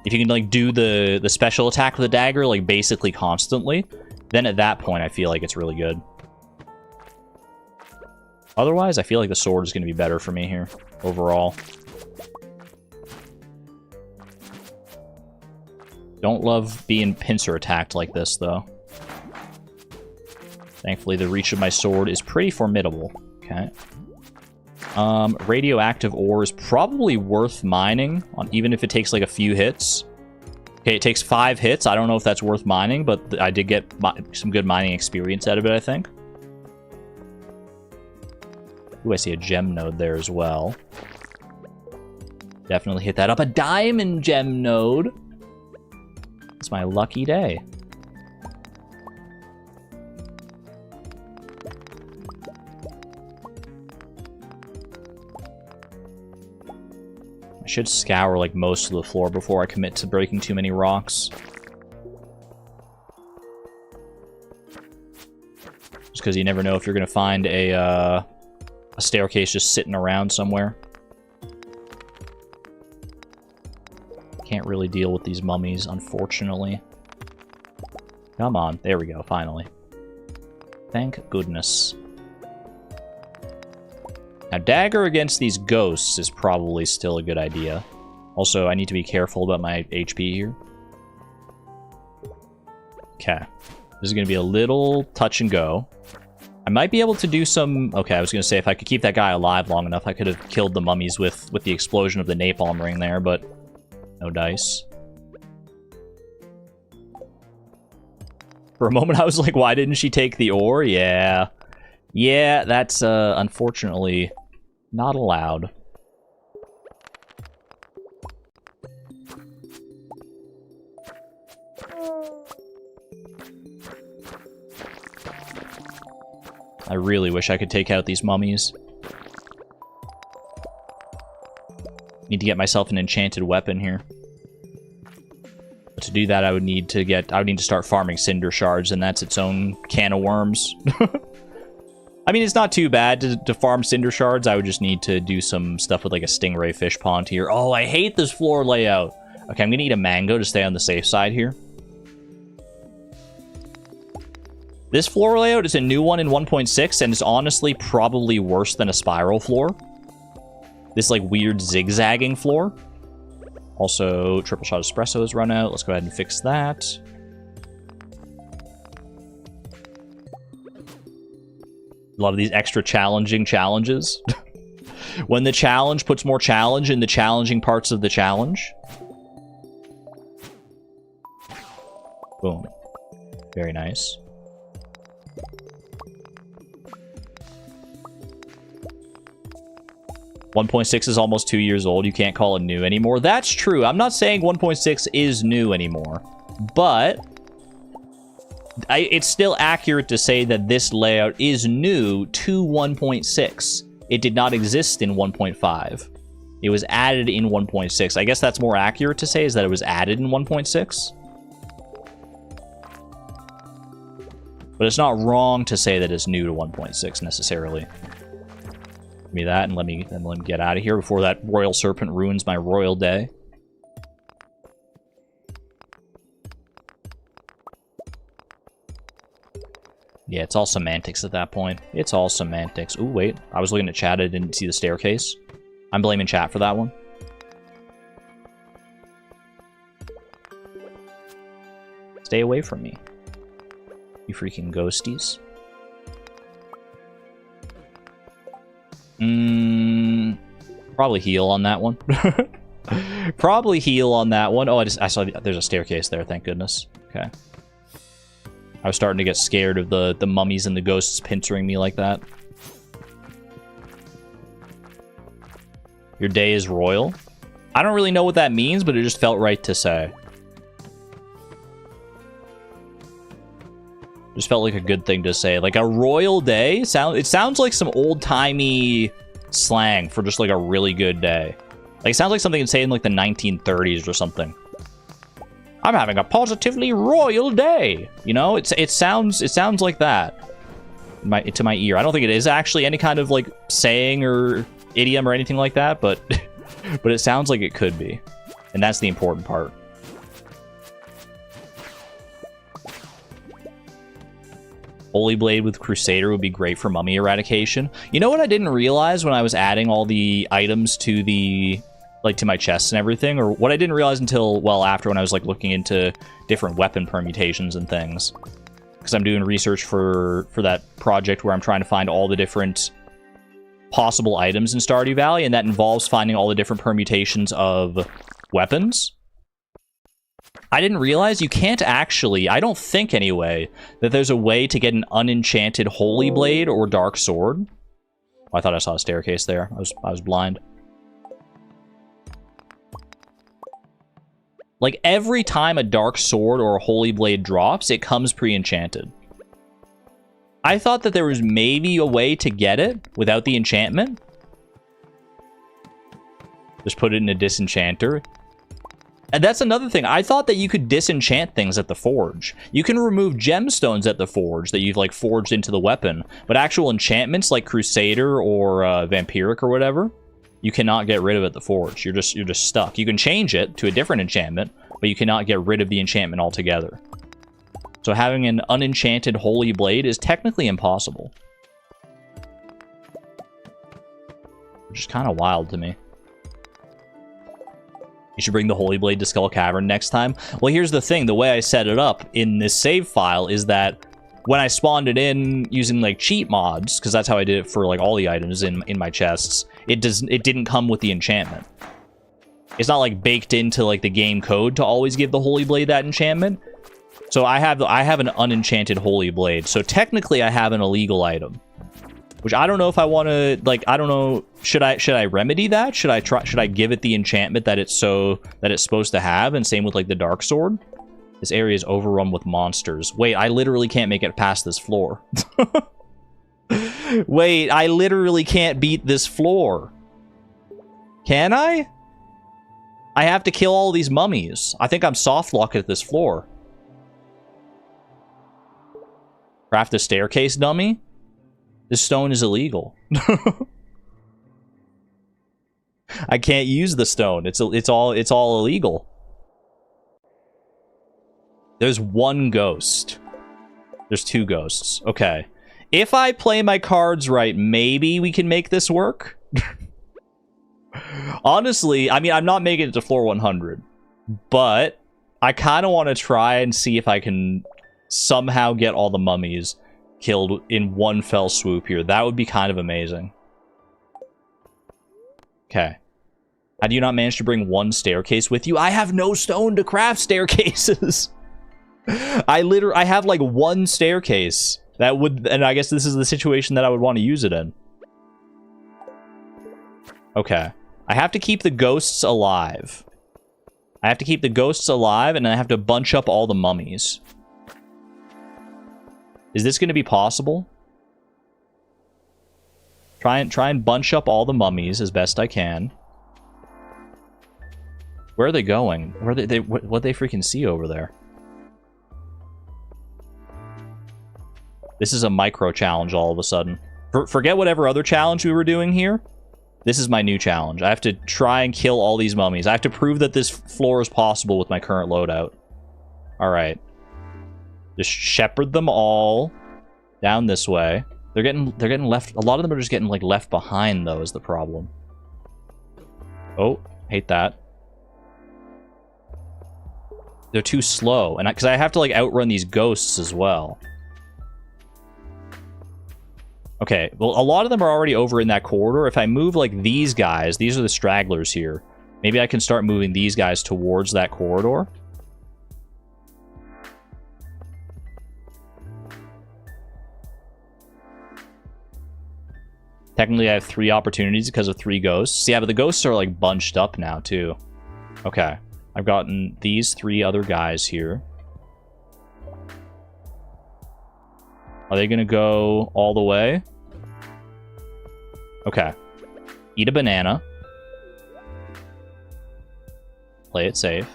If you can like do the special attack with the dagger like basically constantly, then at that point I feel like it's really good. Otherwise, I feel like the sword is going to be better for me here, overall. Don't love being pincer attacked like this, though. Thankfully, the reach of my sword is pretty formidable. Okay. Radioactive ore is probably worth mining, even if it takes like a few hits. Okay, it takes 5 hits. I don't know if that's worth mining, but I did get some good mining experience out of it, I think. Ooh, I see a gem node there as well. Definitely hit that up. A diamond gem node. It's my lucky day. I should scour like most of the floor before I commit to breaking too many rocks. Just because you never know if you're going to find a staircase just sitting around somewhere. Can't really deal with these mummies, unfortunately. Come on. There we go, finally. Thank goodness. Now, dagger against these ghosts is probably still a good idea. Also, I need to be careful about my HP here. Okay. This is going to be a little touch and go. I might be able to do some... Okay, I was going to say, if I could keep that guy alive long enough, I could have killed the mummies with the explosion of the napalm ring there, but... No dice. For a moment, I was like, why didn't she take the ore? Yeah. Yeah, that's, unfortunately... not allowed. I really wish I could take out these mummies. Need to get myself an enchanted weapon here. But to do that, I would need to start farming cinder shards, and that's its own can of worms. I mean, it's not too bad to farm cinder shards. I would just need to do some stuff with like a stingray fish pond here. Oh, I hate this floor layout. Okay, I'm gonna eat a mango to stay on the safe side here. This floor layout is a new one in 1.6, and it's honestly probably worse than a spiral floor. This like weird zigzagging floor. Also, triple shot espresso has run out. Let's go ahead and fix that. Love these extra challenging challenges. When the challenge puts more challenge in the challenging parts of the challenge. Boom. Very nice. .6 is almost 2 years old. You can't call it new anymore. That's true. I'm not saying 1.6 is new anymore. But... it's still accurate to say that this layout is new to 1.6. It did not exist in 1.5. It was added in 1.6. I guess that's more accurate to say, is that it was added in 1.6. But it's not wrong to say that it's new to 1.6 necessarily. Give me that and let me get out of here before that royal serpent ruins my royal day. Yeah, it's all semantics at that point. It's all semantics. Ooh, wait. I was looking at chat. I didn't see the staircase. I'm blaming chat for that one. Stay away from me. You freaking ghosties. Probably heal on that one. Probably heal on that one. Oh, I saw there's a staircase there, thank goodness. Okay. I was starting to get scared of the mummies and the ghosts pincering me like that. Your day is royal? I don't really know what that means, but it just felt right to say. Just felt like a good thing to say. Like a royal day? It sounds like some old-timey slang for just like a really good day. Like it sounds like something you'd say in like the 1930s or something. I'm having a positively royal day. You know, it sounds like that. To my ear. I don't think it is actually any kind of like saying or idiom or anything like that, but but it sounds like it could be. And that's the important part. Holy Blade with Crusader would be great for mummy eradication. You know what I didn't realize when I was adding all the items to the... like, to my chests and everything? Or what I didn't realize until, well, after when I was, like, looking into different weapon permutations and things. because I'm doing research for that project where I'm trying to find all the different possible items in Stardew Valley, and that involves finding all the different permutations of weapons. I didn't realize you can't actually, I don't think anyway, that there's a way to get an unenchanted Holy Blade or Dark Sword. Oh, I thought I saw a staircase there. I was blind. Like, every time a Dark Sword or a Holy Blade drops, it comes pre-enchanted. I thought that there was maybe a way to get it without the enchantment. Just put it in a disenchanter. And that's another thing. I thought that you could disenchant things at the forge. You can remove gemstones at the forge that you've, like, forged into the weapon. But actual enchantments like Crusader or Vampiric or whatever, you cannot get rid of at the forge. You're just stuck. You can change it to a different enchantment, but you cannot get rid of the enchantment altogether. So having an unenchanted Holy Blade is technically impossible. Which is kind of wild to me. You should bring the Holy Blade to Skull Cavern next time. Well, here's the thing. The way I set it up in this save file is that when I spawned it in using, like, cheat mods, because that's how I did it for, like, all the items in my chests, it didn't come with the enchantment. It's not, like, baked into, like, the game code to always give the Holy Blade that enchantment. So I have an unenchanted Holy Blade. So technically I have an illegal item. Which I don't know if I want to, like, I don't know, should I remedy that? Should I give it the enchantment that it's supposed to have? And same with, like, the Dark Sword. This area is overrun with monsters. Wait, I literally can't make it past this floor. Wait, I literally can't beat this floor. Can I? I have to kill all these mummies. I think I'm soft locked at this floor. Craft a staircase, dummy? This stone is illegal. I can't use the stone. It's all illegal. There's one ghost. There's two ghosts. Okay. If I play my cards right, maybe we can make this work. Honestly, I mean, I'm not making it to floor 100, but I kind of want to try and see if I can somehow get all the mummies killed in one fell swoop here. That would be kind of amazing. Okay. How do you not manage to bring one staircase with you? I have no stone to craft staircases. I have like one staircase that would, and I guess this is the situation that I would want to use it in. Okay. I have to keep the ghosts alive. I have to keep the ghosts alive, and I have to bunch up all the mummies. Is this going to be possible? Try and bunch up all the mummies as best I can. Where are they going? Where are what they freaking see over there? This is a micro challenge all of a sudden. Forget whatever other challenge we were doing here. This is my new challenge. I have to try and kill all these mummies. I have to prove that this floor is possible with my current loadout. Alright. Just shepherd them all down this way. They're getting left. A lot of them are just getting like left behind though, is the problem. Oh, hate that. They're too slow, and because I have to like outrun these ghosts as well. Okay, well, a lot of them are already over in that corridor. If I move like these guys, these are the stragglers here. Maybe I can start moving these guys towards that corridor. Technically, I have 3 opportunities because of 3 ghosts. Yeah, but the ghosts are, like, bunched up now, too. Okay. I've gotten these 3 other guys here. Are they gonna go all the way? Okay. Eat a banana. Play it safe.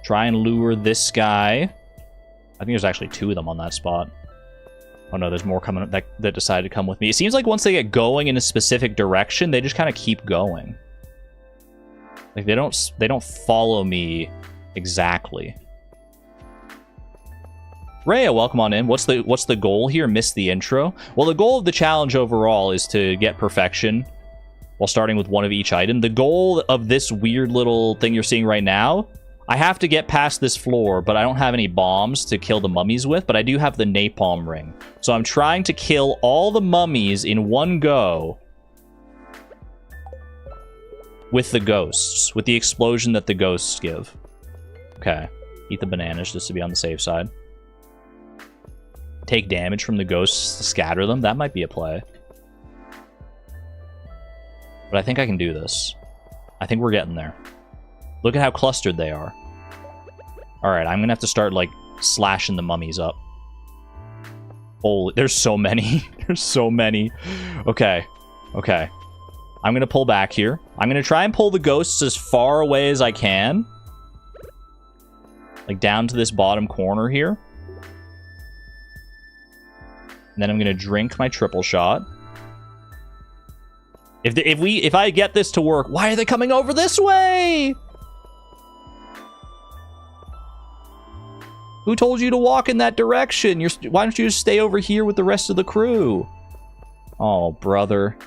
Try and lure this guy. I think there's actually 2 of them on that spot. Oh no, there's more coming up that decided to come with me. It seems like once they get going in a specific direction, they just kind of keep going. Like they don't follow me exactly. Rhea, welcome on in. What's the goal here? Missed the intro. Well, the goal of the challenge overall is to get perfection while starting with one of each item. The goal of this weird little thing you're seeing right now, I have to get past this floor, but I don't have any bombs to kill the mummies with, but I do have the napalm ring. So I'm trying to kill all the mummies in one go with the ghosts, with the explosion that the ghosts give. Okay. Eat the bananas just to be on the safe side. Take damage from the ghosts to scatter them. That might be a play. But I think I can do this. I think we're getting there. Look at how clustered they are. Alright, I'm gonna have to start, like, slashing the mummies up. Holy, there's so many. There's so many. Okay. Okay. I'm gonna pull back here. I'm gonna try and pull the ghosts as far away as I can. Like, down to this bottom corner here. And then I'm gonna drink my triple shot. If I get this to work, why are they coming over this way? Who told you to walk in that direction? Why don't you just stay over here with the rest of the crew? Oh, brother.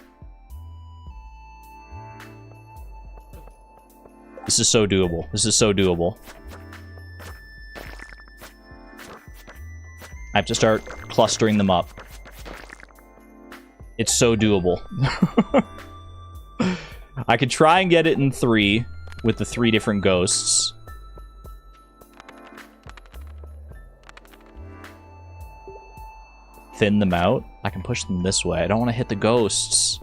This is so doable. This is so doable. I have to start clustering them up. It's so doable. I could try and get it in 3 with the 3 different ghosts. Thin them out. I can push them this way. I don't want to hit the ghosts.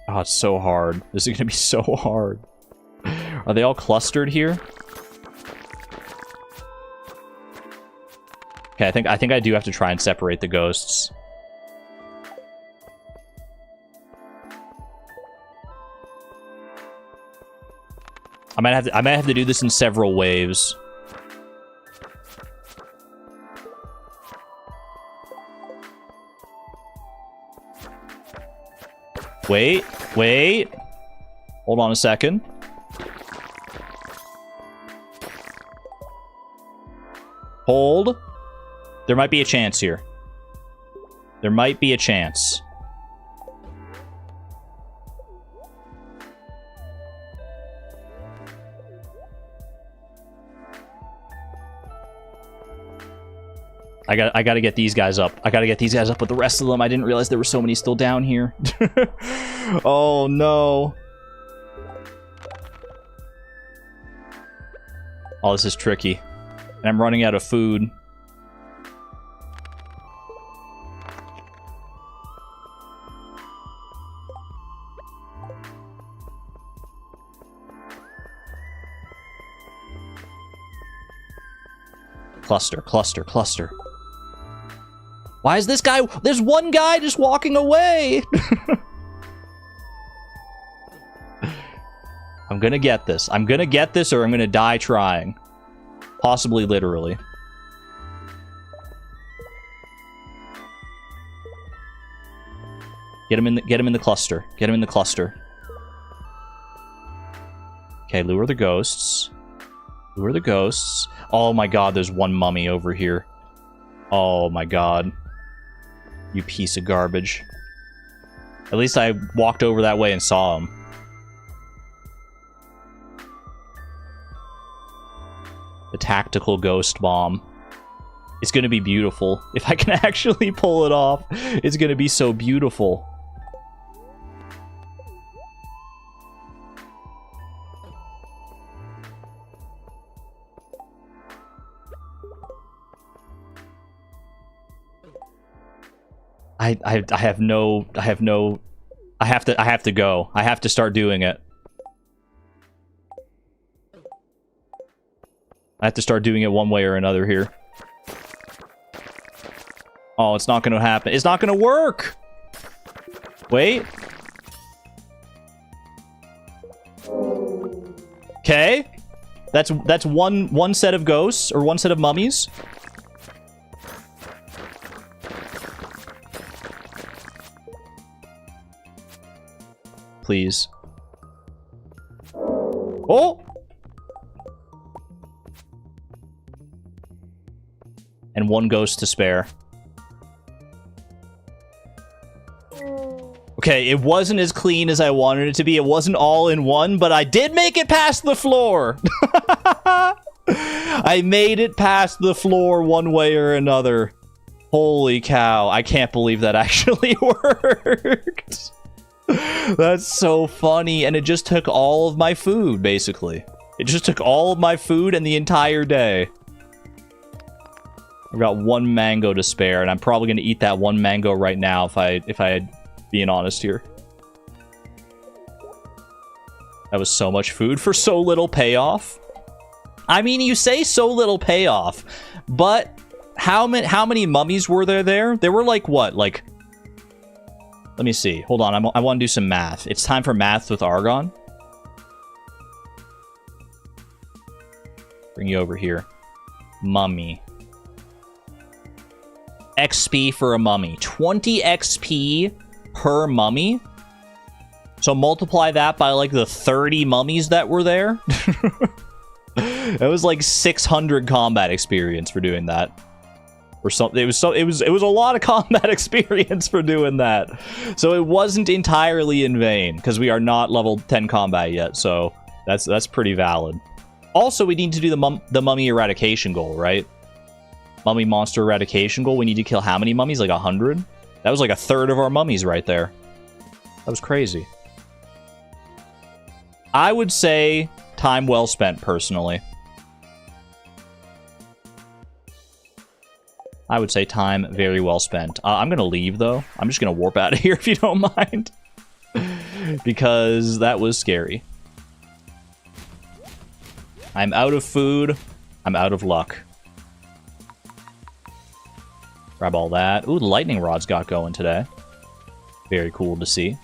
Oh, it's so hard. This is going to be so hard. Are they all clustered here? Okay, I think I do have to try and separate the ghosts. I might have to do this in several waves. Wait. Hold on a second. Hold. There might be a chance here. There might be a chance. I gotta get these guys up. I gotta get these guys up with the rest of them. I didn't realize there were so many still down here. Oh, no. Oh, this is tricky. And I'm running out of food. Cluster, cluster, cluster. Why is this guy... There's one guy just walking away! I'm gonna get this. I'm gonna get this or I'm gonna die trying. Possibly literally. Get him in the cluster. Get him in the cluster. Okay, lure the ghosts. Lure the ghosts. Oh my god, there's one mummy over here. Oh my god. You piece of garbage. At least I walked over that way and saw him. The tactical ghost bomb. It's gonna be beautiful. If I can actually pull it off, it's gonna be so beautiful. I have to go. I have to start doing it. I have to start doing it one way or another here. Oh, it's not gonna happen. It's not gonna work! Wait. Okay. That's one set of ghosts, or one set of mummies. Please. Oh! And one ghost to spare. Okay, it wasn't as clean as I wanted it to be. It wasn't all in one, but I did make it past the floor. I made it past the floor one way or another. Holy cow. I can't believe that actually worked. That's so funny. And it just took all of my food, basically. It just took all of my food and the entire day. I've got one mango to spare, and I'm probably going to eat that one mango right now if I had being honest here. That was so much food for so little payoff. I mean, you say so little payoff, but how many mummies were there? There were like what? Like, let me see. Hold on, I want to do some math. It's time for math with Argon. Bring you over here. Mummy. XP for a mummy. 20 XP per mummy. So multiply that by like the 30 mummies that were there. It was like 600 combat experience for doing that. Or something. It was a lot of combat experience for doing that. So it wasn't entirely in vain because we are not level 10 combat yet. So that's pretty valid. Also, we need to do the mummy eradication goal, right? Mummy monster eradication goal. We need to kill how many mummies? Like 100? That was like a third of our mummies right there. That was crazy. I would say time well spent, personally. I would say time very well spent. I'm going to leave, though. I'm just going to warp out of here if you don't mind. Because that was scary. I'm out of food. I'm out of luck. Grab all that. Ooh, the lightning rods got going today. Very cool to see.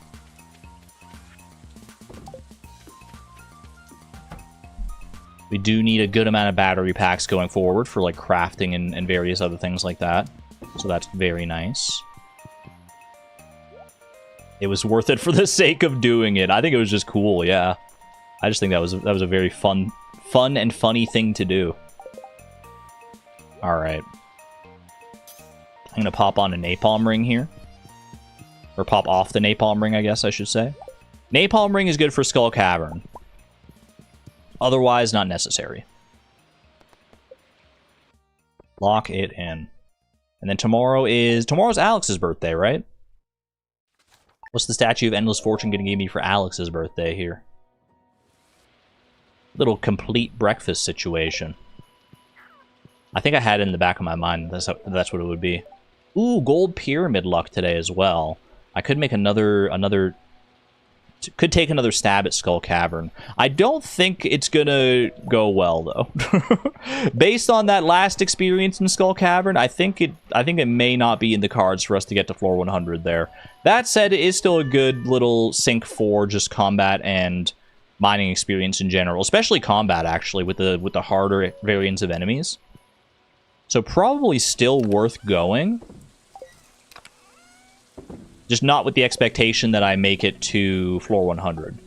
We do need a good amount of battery packs going forward for like crafting and various other things like that. So that's very nice. It was worth it for the sake of doing it. I think it was just cool, yeah. I just think that was a very fun and funny thing to do. Alright. I'm gonna pop on a napalm ring here. Or pop off the napalm ring, I guess I should say. Napalm ring is good for Skull Cavern. Otherwise, not necessary. Lock it in. And then tomorrow's Alex's birthday, right? What's the Statue of Endless Fortune gonna give me for Alex's birthday here? Little complete breakfast situation. I think I had it in the back of my mind. That's what it would be. Ooh, gold pyramid luck today as well. I could make could take another stab at Skull Cavern. I don't think it's gonna go well though. Based on that last experience in Skull Cavern, I think it may not be in the cards for us to get to floor 100 there. That said, it is still a good little sink for just combat and mining experience in general, especially combat actually with the harder variants of enemies. So probably still worth going. Just not with the expectation that I make it to floor 100.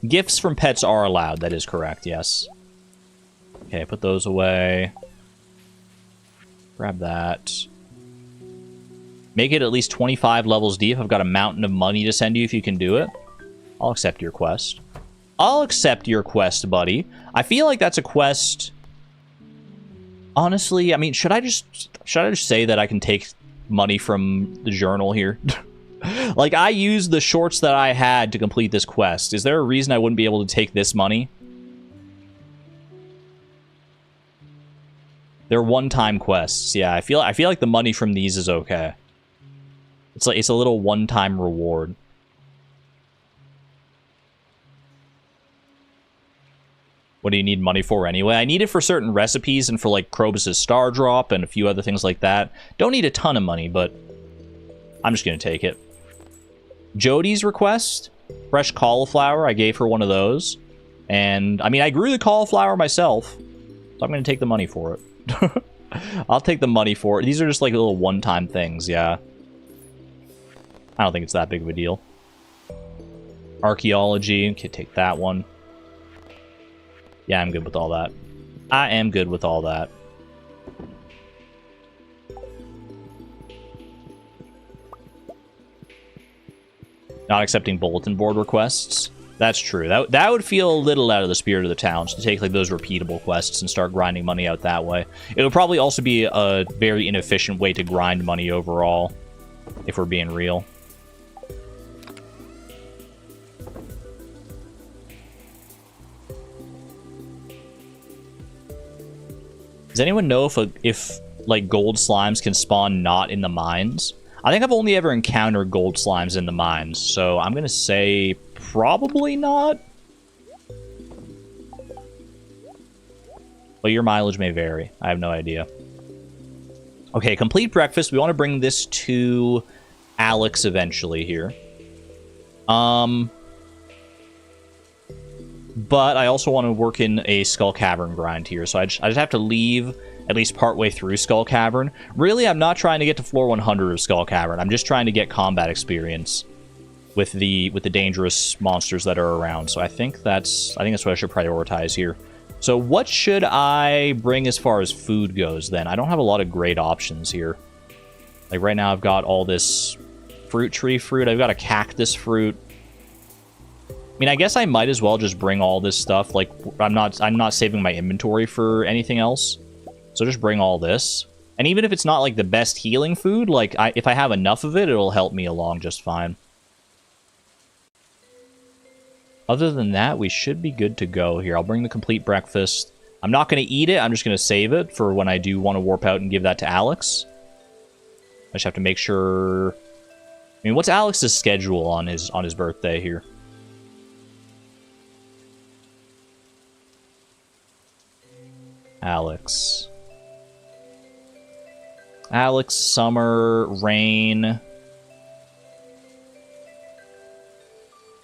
Gifts from pets are allowed, that is correct, yes. Okay, put those away. Grab that. Make it at least 25 levels deep. I've got a mountain of money to send you if you can do it. I'll accept your quest. I'll accept your quest, buddy. I feel like that's a quest... Honestly, I mean, should I just say that I can take money from the journal here? Like, I used the shorts that I had to complete this quest. Is there a reason I wouldn't be able to take this money? They're one-time quests. Yeah, I feel like the money from these is okay. It's like it's a little one-time reward. What do you need money for anyway? I need it for certain recipes and for like Krobus's Star Drop and a few other things like that. Don't need a ton of money, but I'm just gonna take it. Jody's request, fresh cauliflower. I gave her one of those, and I mean I grew the cauliflower myself, so I'm gonna take the money for it. I'll take the money for it. These are just like little one-time things, yeah. I don't think it's that big of a deal. Archaeology, okay, take that one. Yeah, I'm good with all that. I am good with all that. Not accepting bulletin board requests. That's true. That would feel a little out of the spirit of the towns to take like those repeatable quests and start grinding money out that way. It would probably also be a very inefficient way to grind money overall, if we're being real. Does anyone know if like gold slimes can spawn not in the mines? I think I've only ever encountered gold slimes in the mines, so I'm gonna say probably not. But your mileage may vary. I have no idea. Okay, complete breakfast. We want to bring this to Alex eventually here. But I also want to work in a Skull Cavern grind here, so I just have to leave at least partway through Skull Cavern. Really, I'm not trying to get to floor 100 of Skull Cavern. I'm just trying to get combat experience with the dangerous monsters that are around. So I think that's what I should prioritize here. So what should I bring as far as food goes then? I don't have a lot of great options here. Like right now I've got all this fruit tree fruit. I've got a cactus fruit. I mean, I guess I might as well just bring all this stuff. Like I'm not saving my inventory for anything else. So just bring all this. And even if it's not like the best healing food, like if I have enough of it, it'll help me along just fine. Other than that, we should be good to go here. I'll bring the complete breakfast. I'm not going to eat it. I'm just going to save it for when I do want to warp out and give that to Alex. I just have to make sure... I mean, what's Alex's schedule on his birthday here? Alex, summer, rain.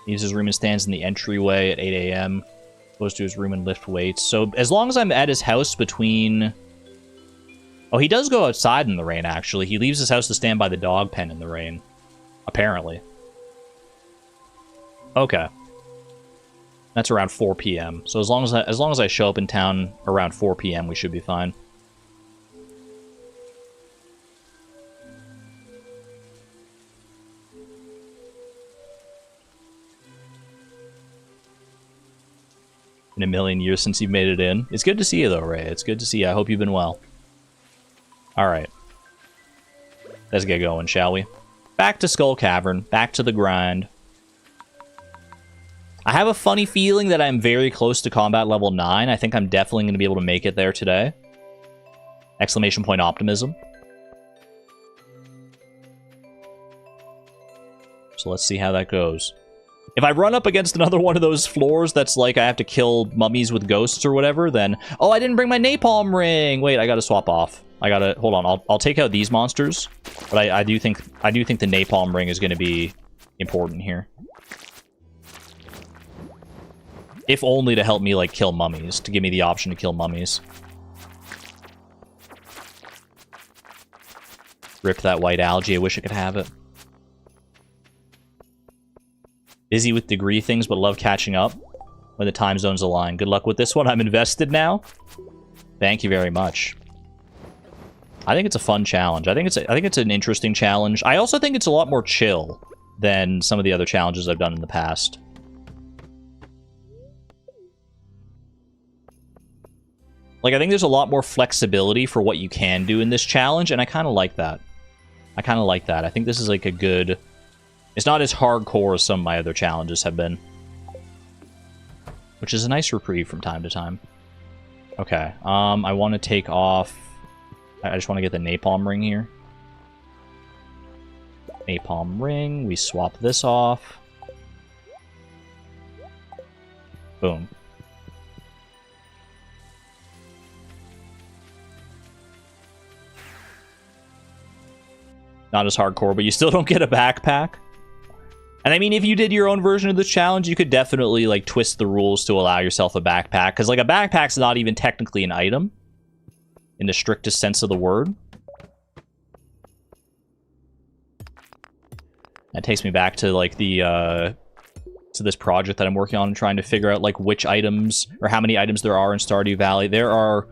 Leaves his room and stands in the entryway at 8 a.m. Goes to his room and lift weights. So as long as I'm at his house between... Oh, he does go outside in the rain, actually. He leaves his house to stand by the dog pen in the rain. Apparently. Okay. That's around 4 p.m. So as long as I show up in town around 4 p.m., we should be fine. In a million years since you've made it in. It's good to see you, though, Ray. It's good to see you. I hope you've been well. Alright. Let's get going, shall we? Back to Skull Cavern. Back to the grind. I have a funny feeling that I'm very close to combat level 9. I think I'm definitely going to be able to make it there today. Exclamation point optimism. So let's see how that goes. If I run up against another one of those floors that's like I have to kill mummies with ghosts or whatever, then... Oh, I didn't bring my napalm ring! Wait, I gotta swap off. I gotta... Hold on, I'll take out these monsters. But I do think the napalm ring is gonna be important here. If only to help me, like, kill mummies. To give me the option to kill mummies. Rip that white algae, I wish I could have it. Busy with degree things, but love catching up when the time zones align. Good luck with this one. I'm invested now. Thank you very much. I think it's a fun challenge. I think it's an interesting challenge. I also think it's a lot more chill than some of the other challenges I've done in the past. Like, I think there's a lot more flexibility for what you can do in this challenge, and I kind of like that. I think this is like a good... It's not as hardcore as some of my other challenges have been. Which is a nice reprieve from time to time. Okay, I want to take off... I just want to get the napalm ring here. Napalm ring, we swap this off. Boom. Not as hardcore, but you still don't get a backpack. And I mean, if you did your own version of this challenge, you could definitely, like, twist the rules to allow yourself a backpack. Because, like, a backpack's not even technically an item. In the strictest sense of the word. That takes me back to, like, the, to this project that I'm working on and trying to figure out, like, which items, or how many items there are in Stardew Valley. There are...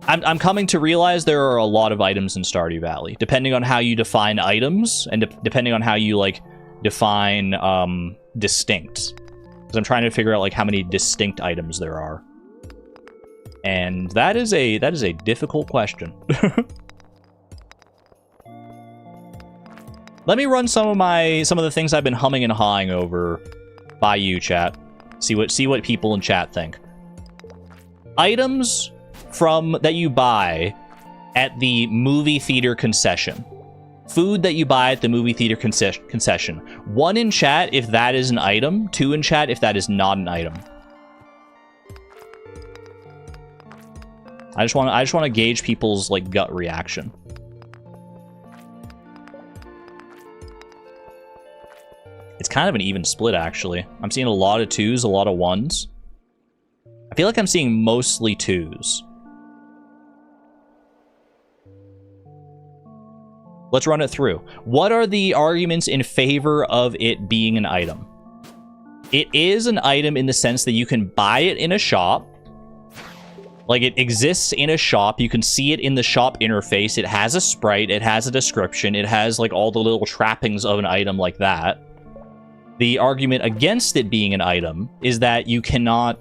I'm coming to realize there are a lot of items in Stardew Valley. Depending on how you define items, and depending on how you, like, define distinct. Because I'm trying to figure out like how many distinct items there are. And that is a difficult question. Let me run some of the things I've been humming and hawing over by you, chat. See what people in chat think. Items that you buy at the movie theater concession. Food that you buy at the movie theater concession. 1 in chat if that is an item. 2 in chat if that is not an item. I just want to gauge people's like gut reaction. It's kind of an even split, actually. I'm seeing a lot of 2s, a lot of 1s. I feel like I'm seeing mostly 2s. Let's run it through. What are the arguments in favor of it being an item? It is an item in the sense that you can buy it in a shop. Like, it exists in a shop. You can see it in the shop interface. It has a sprite. It has a description. It has, like, all the little trappings of an item like that. The argument against it being an item is that you cannot,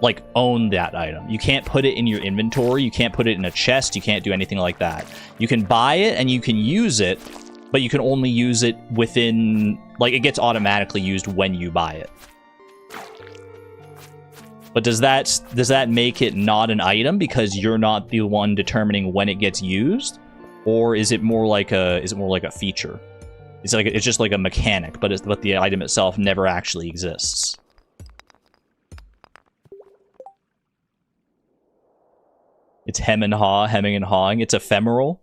like, own that item. You can't put it in your inventory. You can't put it in a chest. You can't do anything like that. You can buy it and you can use it, but you can only use it within, like, it gets automatically used when you buy it. But does that make it not an item because you're not the one determining when it gets used, or is it more like a feature? It's just like a mechanic, but the item itself never actually exists. It's hemming and hawing. It's ephemeral.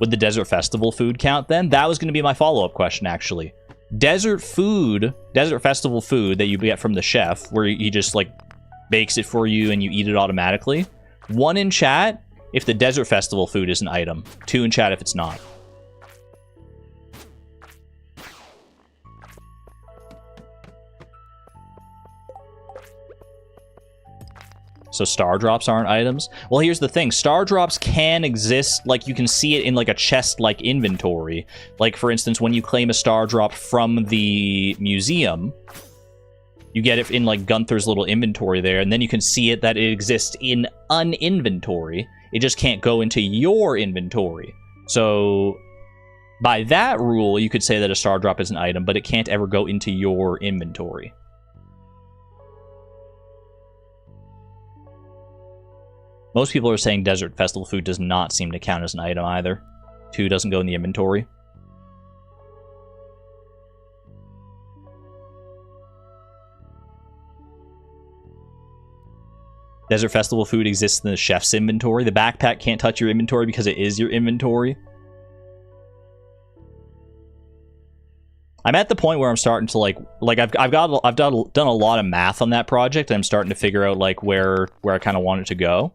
Would the Desert Festival food count then? That was going to be my follow-up question, actually. Desert Festival food that you get from the chef, where he just, like, bakes it for you and you eat it automatically. 1 in chat if the Desert Festival food is an item. 2 in chat if it's not. So star drops aren't items? Well, here's the thing. Star drops can exist, like, you can see it in, like, a chest-like inventory. Like, for instance, when you claim a star drop from the museum, you get it in, like, Gunther's little inventory there, and then you can see it that it exists in an inventory. It just can't go into your inventory. So, by that rule, you could say that a star drop is an item, but it can't ever go into your inventory. Most people are saying Desert Festival food does not seem to count as an item either. 2 doesn't go in the inventory. Desert Festival food exists in the chef's inventory. The backpack can't touch your inventory because it is your inventory. I'm at the point where I'm starting to like I've done a lot of math on that project, and I'm starting to figure out like where I kind of want it to go.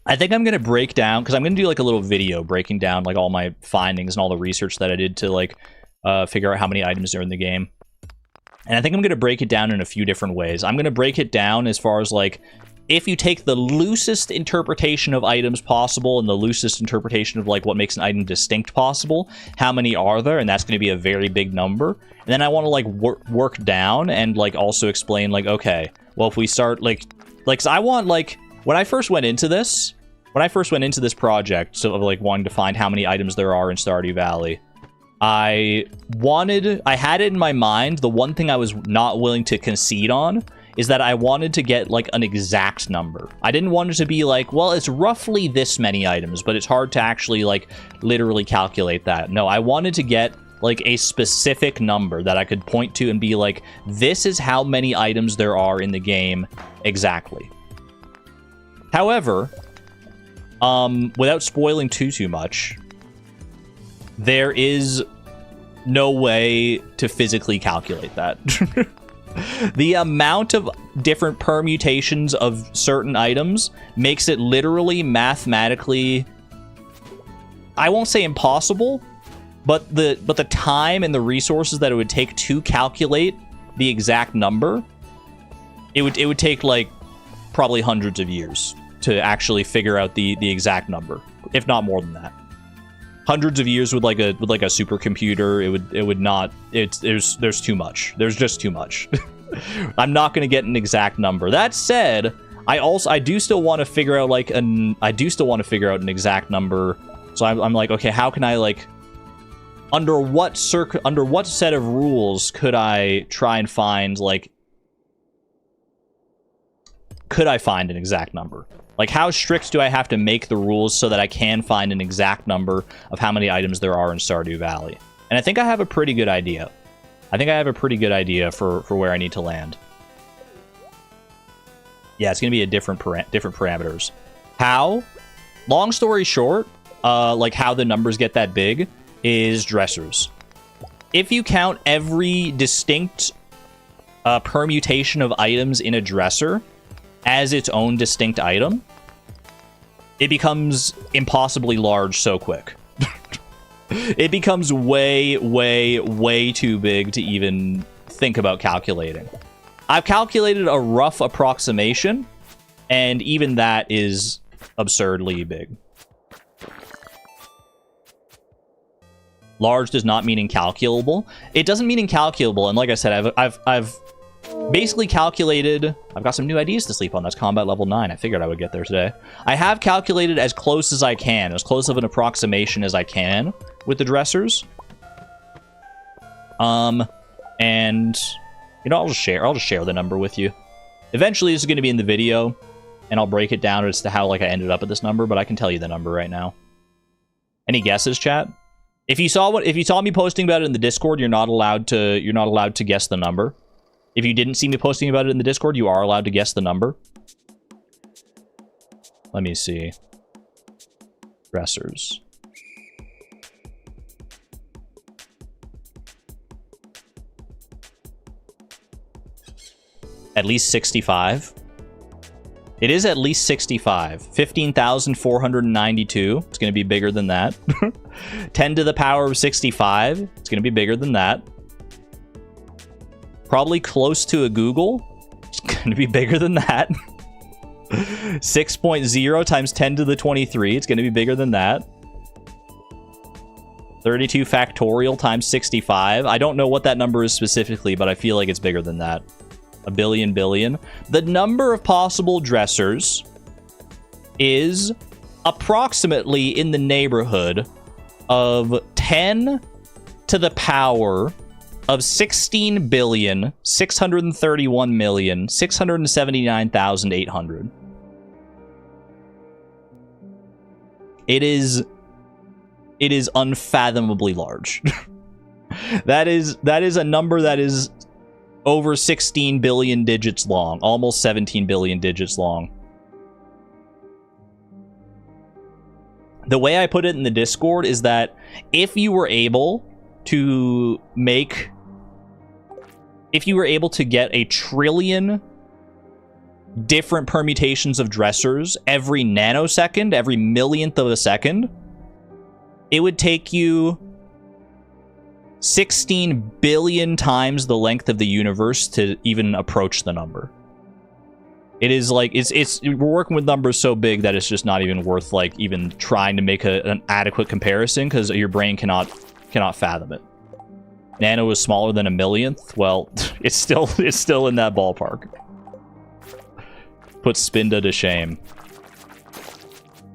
I think I'm going to break down, because I'm going to do like a little video breaking down like all my findings and all the research that I did to like figure out how many items are in the game. And I think I'm going to break it down in a few different ways. I'm going to break it down as far as like, if you take the loosest interpretation of items possible and the loosest interpretation of like what makes an item distinct possible, how many are there? And that's going to be a very big number. And then I want to like work down and like also explain like, okay, well, if we start like, 'cause I want like, when I first went into this project, so of like wanting to find how many items there are in Stardew Valley, I had it in my mind. The one thing I was not willing to concede on is that I wanted to get like an exact number. I didn't want it to be like, well, it's roughly this many items, but it's hard to actually like literally calculate that. No, I wanted to get like a specific number that I could point to and be like, this is how many items there are in the game exactly. However, without spoiling too much, there is no way to physically calculate that. The amount of different permutations of certain items makes it literally mathematically, I won't say impossible, but the time and the resources that it would take to calculate the exact number, it would take like probably hundreds of years to actually figure out the exact number, if not more than that. hundreds of years with like a supercomputer, it would not. There's too much. There's just too much. I'm not gonna get an exact number. That said, I do still want to figure out like an exact number. So I'm like, okay, how can I like under what set of rules could I try and find like an exact number? Like, how strict do I have to make the rules so that I can find an exact number of how many items there are in Stardew Valley? And I think I have a pretty good idea. I think I have a pretty good idea for where I need to land. Yeah, it's going to be a different parameters. How? Long story short, like how the numbers get that big is dressers. If you count every distinct permutation of items in a dresser as its own distinct item, it becomes impossibly large so quick. It becomes way, way, way too big to even think about calculating. I've calculated a rough approximation, and even that is absurdly big. Large does not mean incalculable. It doesn't mean incalculable, and like I said, I've basically calculated. I've got some new ideas to sleep on. That's combat level 9. I figured I would get there today. I have calculated as close as I can, as close of an approximation as I can with the dressers. And you know, I'll just share the number with you. Eventually, this is going to be in the video, and I'll break it down as to how like I ended up at this number. But I can tell you the number right now. Any guesses, chat? If you saw me posting about it in the Discord, you're not allowed to guess the number. If you didn't see me posting about it in the Discord, you are allowed to guess the number. Let me see. Dressers. At least 65. It is at least 65. 15,492. It's going to be bigger than that. 10 to the power of 65. It's going to be bigger than that. Probably close to a Google. It's going to be bigger than that. 6.0 times 10 to the 23. It's going to be bigger than that. 32 factorial times 65. I don't know what that number is specifically, but I feel like it's bigger than that. A billion. The number of possible dressers is approximately in the neighborhood of 10 to the power of 16,631,679,800. It is unfathomably large. That is a number that is over 16 billion digits long, almost 17 billion digits long. The way I put it in the Discord is that if you were able to get a trillion different permutations of dressers every nanosecond, every millionth of a second, it would take you 16 billion times the length of the universe to even approach the number. It is like, we're working with numbers so big that it's just not even worth like even trying to make an adequate comparison, because your brain cannot fathom it. Nano is smaller than a millionth. Well, it's still in that ballpark. Put Spinda to shame.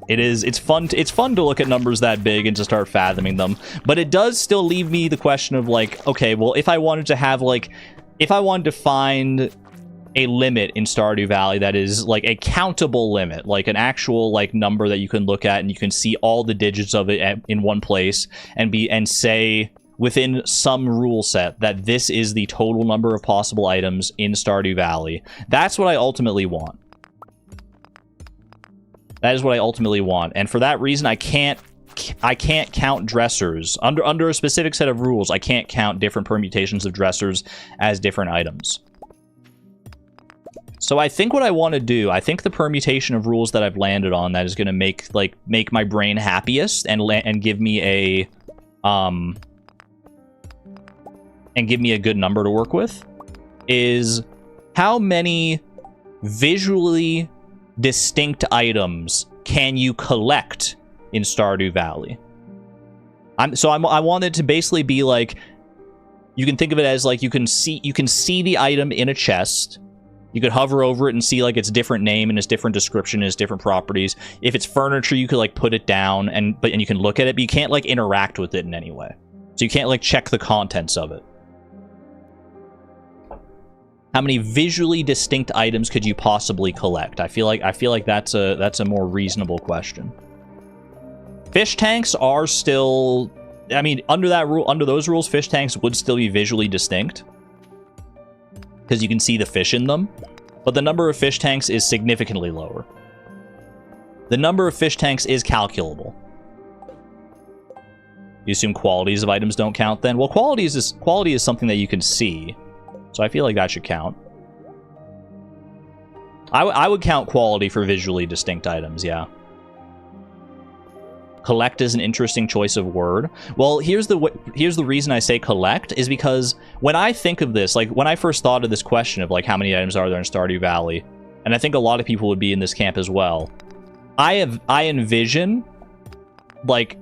It's fun to look at numbers that big and to start fathoming them, but it does still leave me the question of like, okay, well, if I wanted to find a limit in Stardew Valley that is like a countable limit, like an actual like number that you can look at and you can see all the digits of it in one place and say within some rule set that this is the total number of possible items in Stardew Valley, that's what I ultimately want. That is what I ultimately want, and for that reason, I can't count dressers under a specific set of rules. I can't count different permutations of dressers as different items. So I think what I want to do, I think the permutation of rules that I've landed on that is going to make my brain happiest and give me a good number to work with, is how many visually distinct items can you collect in Stardew Valley? I want it to basically be like, you can think of it as like you can see the item in a chest. You could hover over it and see like its different name and its different description and its different properties. If it's furniture, you could like put it down and you can look at it, but you can't like interact with it in any way. So you can't like check the contents of it. How many visually distinct items could you possibly collect? I feel like that's a more reasonable question. Fish tanks are still, I mean, under those rules, fish tanks would still be visually distinct because you can see the fish in them, but the number of fish tanks is significantly lower. The number of fish tanks is calculable. You assume qualities of items don't count then? Well, quality is something that you can see, so I feel like that should count. I would count quality for visually distinct items, yeah. Collect is an interesting choice of word. Well, here's the reason I say collect is because when I think of this, like when I first thought of this question of like how many items are there in Stardew Valley, and I think a lot of people would be in this camp as well. I envision like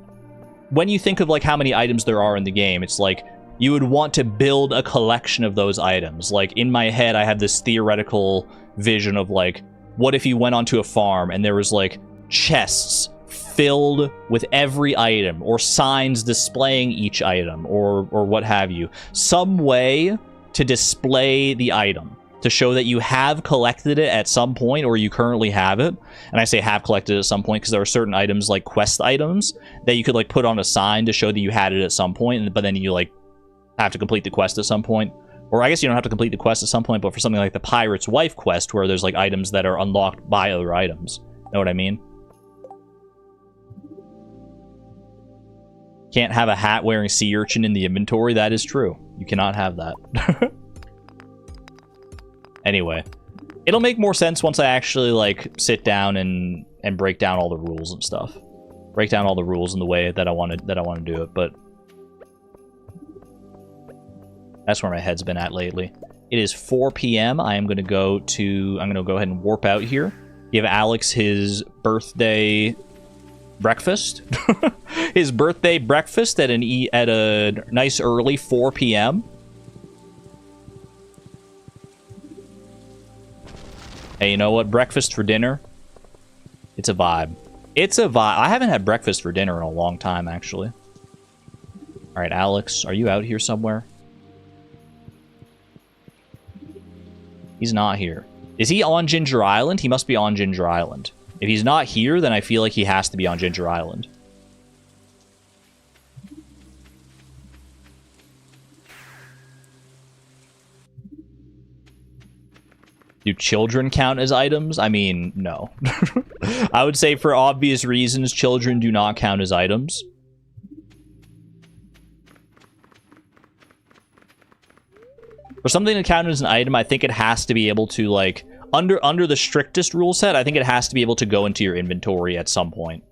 when you think of like how many items there are in the game, it's like you would want to build a collection of those items. Like in my head, I have this theoretical vision of like, what if you went onto a farm and there was like chests filled with every item or signs displaying each item or what have you. Some way to display the item to show that you have collected it at some point or you currently have it. And I say have collected it at some point because there are certain items like quest items that you could like put on a sign to show that you had it at some point, but then you like have to complete the quest at some point. Or I guess you don't have to complete the quest at some point, but for something like the Pirate's Wife quest where there's like items that are unlocked by other items. Know what I mean? Can't have a hat wearing sea urchin in the inventory. That is true. You cannot have that. Anyway, it'll make more sense once I actually like sit down and break down all the rules and stuff. Break down all the rules in the way that I want to do it, but that's where my head's been at lately. It is 4 p.m. I'm going to go ahead and warp out here. Give Alex his birthday breakfast. His birthday breakfast at a nice early 4 p.m. Hey, you know what? Breakfast for dinner. It's a vibe. It's a vibe. I haven't had breakfast for dinner in a long time, actually. All right, Alex, are you out here somewhere? He's not here. Is he on Ginger Island? He must be on Ginger Island. If he's not here, then I feel like he has to be on Ginger Island. Do children count as items? I mean, no. I would say for obvious reasons, children do not count as items. For something to count as an item, I think it has to be able to, like, under the strictest rule set, I think it has to be able to go into your inventory at some point.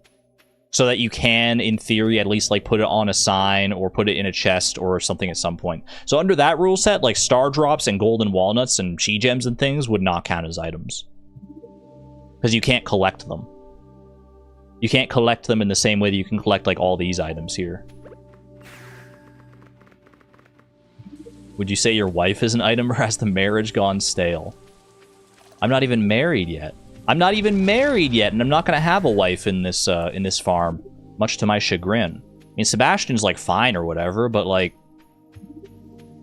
So that you can, in theory, at least, like, put it on a sign or put it in a chest or something at some point. So under that rule set, like, star drops and golden walnuts and chi gems and things would not count as items. Because you can't collect them. You can't collect them in the same way that you can collect, like, all these items here. Would you say your wife is an item, or has the marriage gone stale? I'm not even married yet. I'm not even married yet, and I'm not going to have a wife in this farm, much to my chagrin. I mean, Sebastian's, like, fine or whatever, but, like,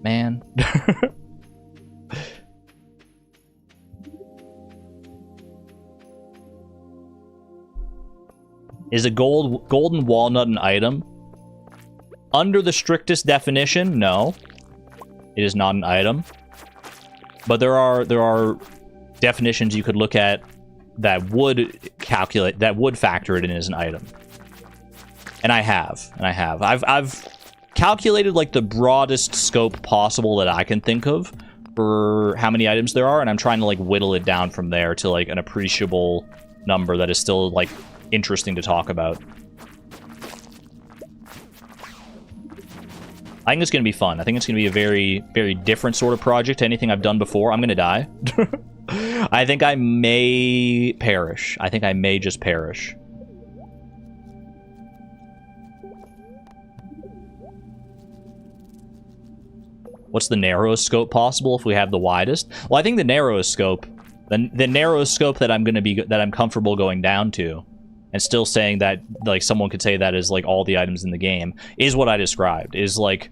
man. Is a golden walnut an item? Under the strictest definition, no. It is not an item. But there are definitions you could look at that would factor it in as an item. And I have. I've calculated like the broadest scope possible that I can think of for how many items there are, and I'm trying to like whittle it down from there to like an appreciable number that is still like interesting to talk about. I think it's going to be fun. I think it's going to be a very, very different sort of project to anything I've done before. I'm going to die. I think I may perish. I think I may just perish. What's the narrowest scope possible if we have the widest? Well, I think the narrowest scope, the narrowest scope that I'm comfortable going down to, and still saying that, like, someone could say that is, like, all the items in the game, is what I described. Is, like,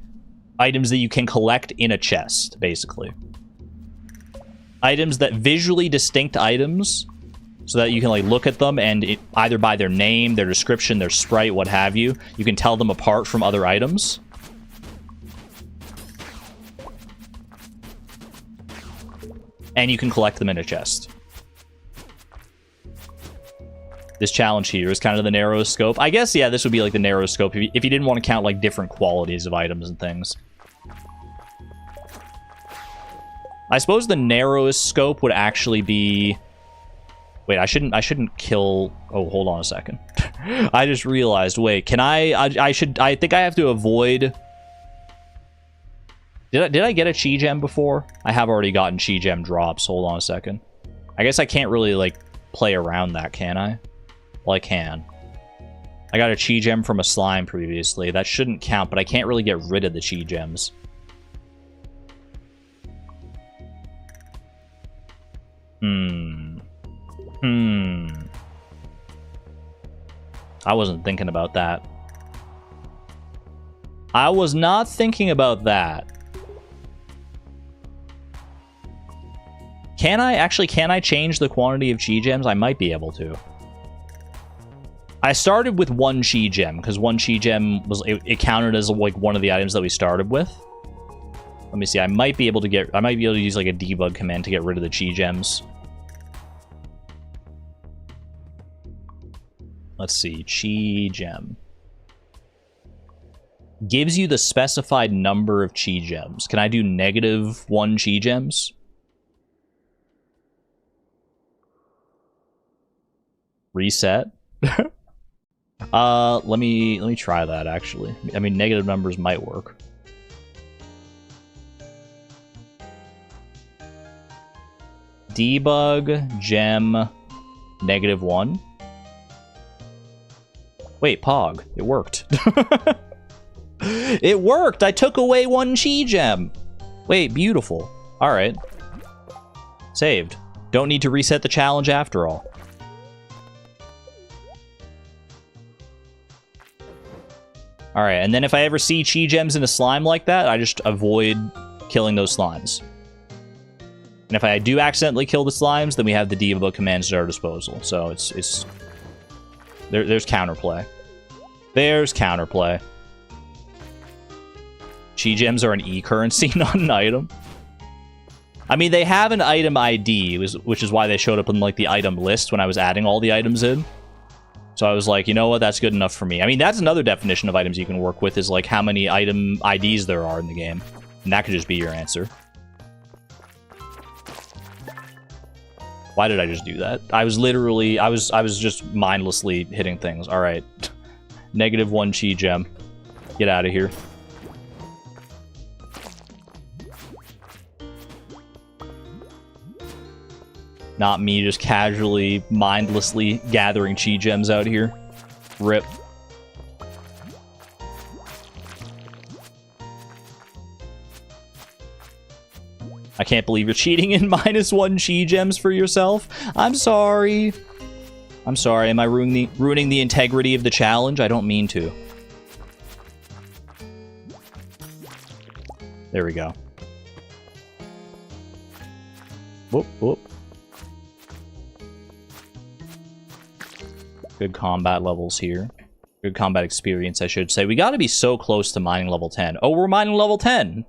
items that you can collect in a chest, basically. Items that visually distinct items, so that you can, like, look at them and either by their name, their description, their sprite, what have you, you can tell them apart from other items. And you can collect them in a chest. This challenge here is kind of the narrowest scope. I guess, yeah, this would be like the narrowest scope if you didn't want to count like different qualities of items and things. I suppose the narrowest scope would actually be... Wait, I shouldn't kill... Oh, hold on a second. I just realized, wait, can I think I have to avoid... Did I get a chi gem before? I have already gotten chi gem drops. Hold on a second. I guess I can't really, like, play around that, can I? Well, I can. I got a chi gem from a slime previously. That shouldn't count, but I can't really get rid of the chi gems. I wasn't thinking about that. I was not thinking about that. Can I change the quantity of chi gems? I might be able to. I started with one chi gem, because one chi gem was, it counted as, like, one of the items that we started with. Let me see, I might be able to use, like, a debug command to get rid of the chi gems. Let's see, chi gem. Gives you the specified number of chi gems. Can I do -1 chi gems? Reset. Let me try that, actually. I mean, negative numbers might work. Debug gem -1. Wait, Pog. It worked. It worked! I took away one chi gem! Wait, beautiful. Alright. Saved. Don't need to reset the challenge after all. Alright, and then if I ever see chi gems in a slime like that, I just avoid killing those slimes. And if I do accidentally kill the slimes, then we have the debug commands at our disposal. So it's there's counterplay. There's counterplay. Chi gems are an e-currency, not an item. I mean, they have an item ID, which is why they showed up in, like, the item list when I was adding all the items in. So I was like, you know what, that's good enough for me. I mean, that's another definition of items you can work with, is, like, how many item IDs there are in the game. And that could just be your answer. Why did I just do that? I was literally, I was just mindlessly hitting things. Alright. -1 chi gem. Get out of here. Not me just casually, mindlessly gathering chi gems out here. Rip. I can't believe you're cheating in -1 chi gems for yourself. I'm sorry. I'm sorry. Am I ruining the integrity of the challenge? I don't mean to. There we go. Whoop, whoop. Good combat levels here. Good combat experience, I should say. We gotta be so close to mining level 10. Oh, we're mining level 10!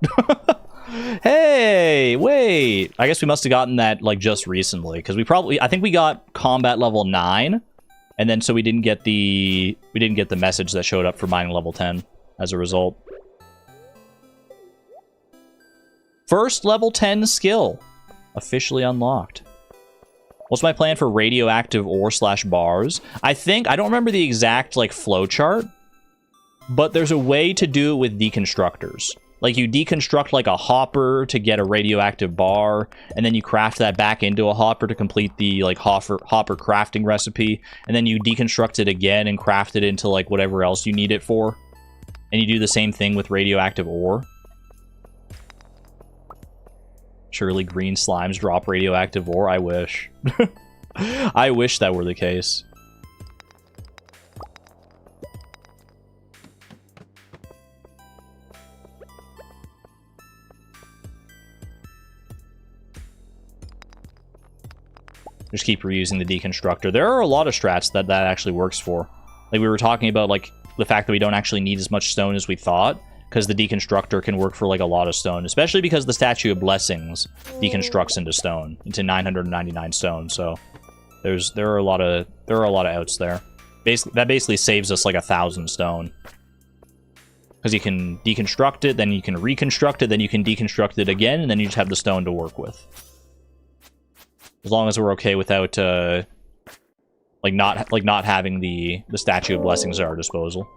Hey, wait! I guess we must have gotten that, like, just recently. Because I think we got combat level 9. And then, so we didn't get the message that showed up for mining level 10 as a result. First level 10 skill. Officially unlocked. What's my plan for radioactive ore/bars? I don't remember the exact, like, flowchart, but there's a way to do it with deconstructors. Like, you deconstruct, like, a hopper to get a radioactive bar, and then you craft that back into a hopper to complete the, like, hopper crafting recipe, and then you deconstruct it again and craft it into, like, whatever else you need it for. And you do the same thing with radioactive ore. Surely green slimes drop radioactive ore. I wish. I wish that were the case. Just keep reusing the deconstructor. There are a lot of strats that actually works for. Like we were talking about, like the fact that we don't actually need as much stone as we thought, because the deconstructor can work for like a lot of stone, especially because the Statue of Blessings deconstructs into stone, into 999 stone. So there are a lot of outs there. That basically saves us like 1,000 stone, because you can deconstruct it, then you can reconstruct it, then you can deconstruct it again, and then you just have the stone to work with. As long as we're okay without not having the Statue of Blessings at our disposal.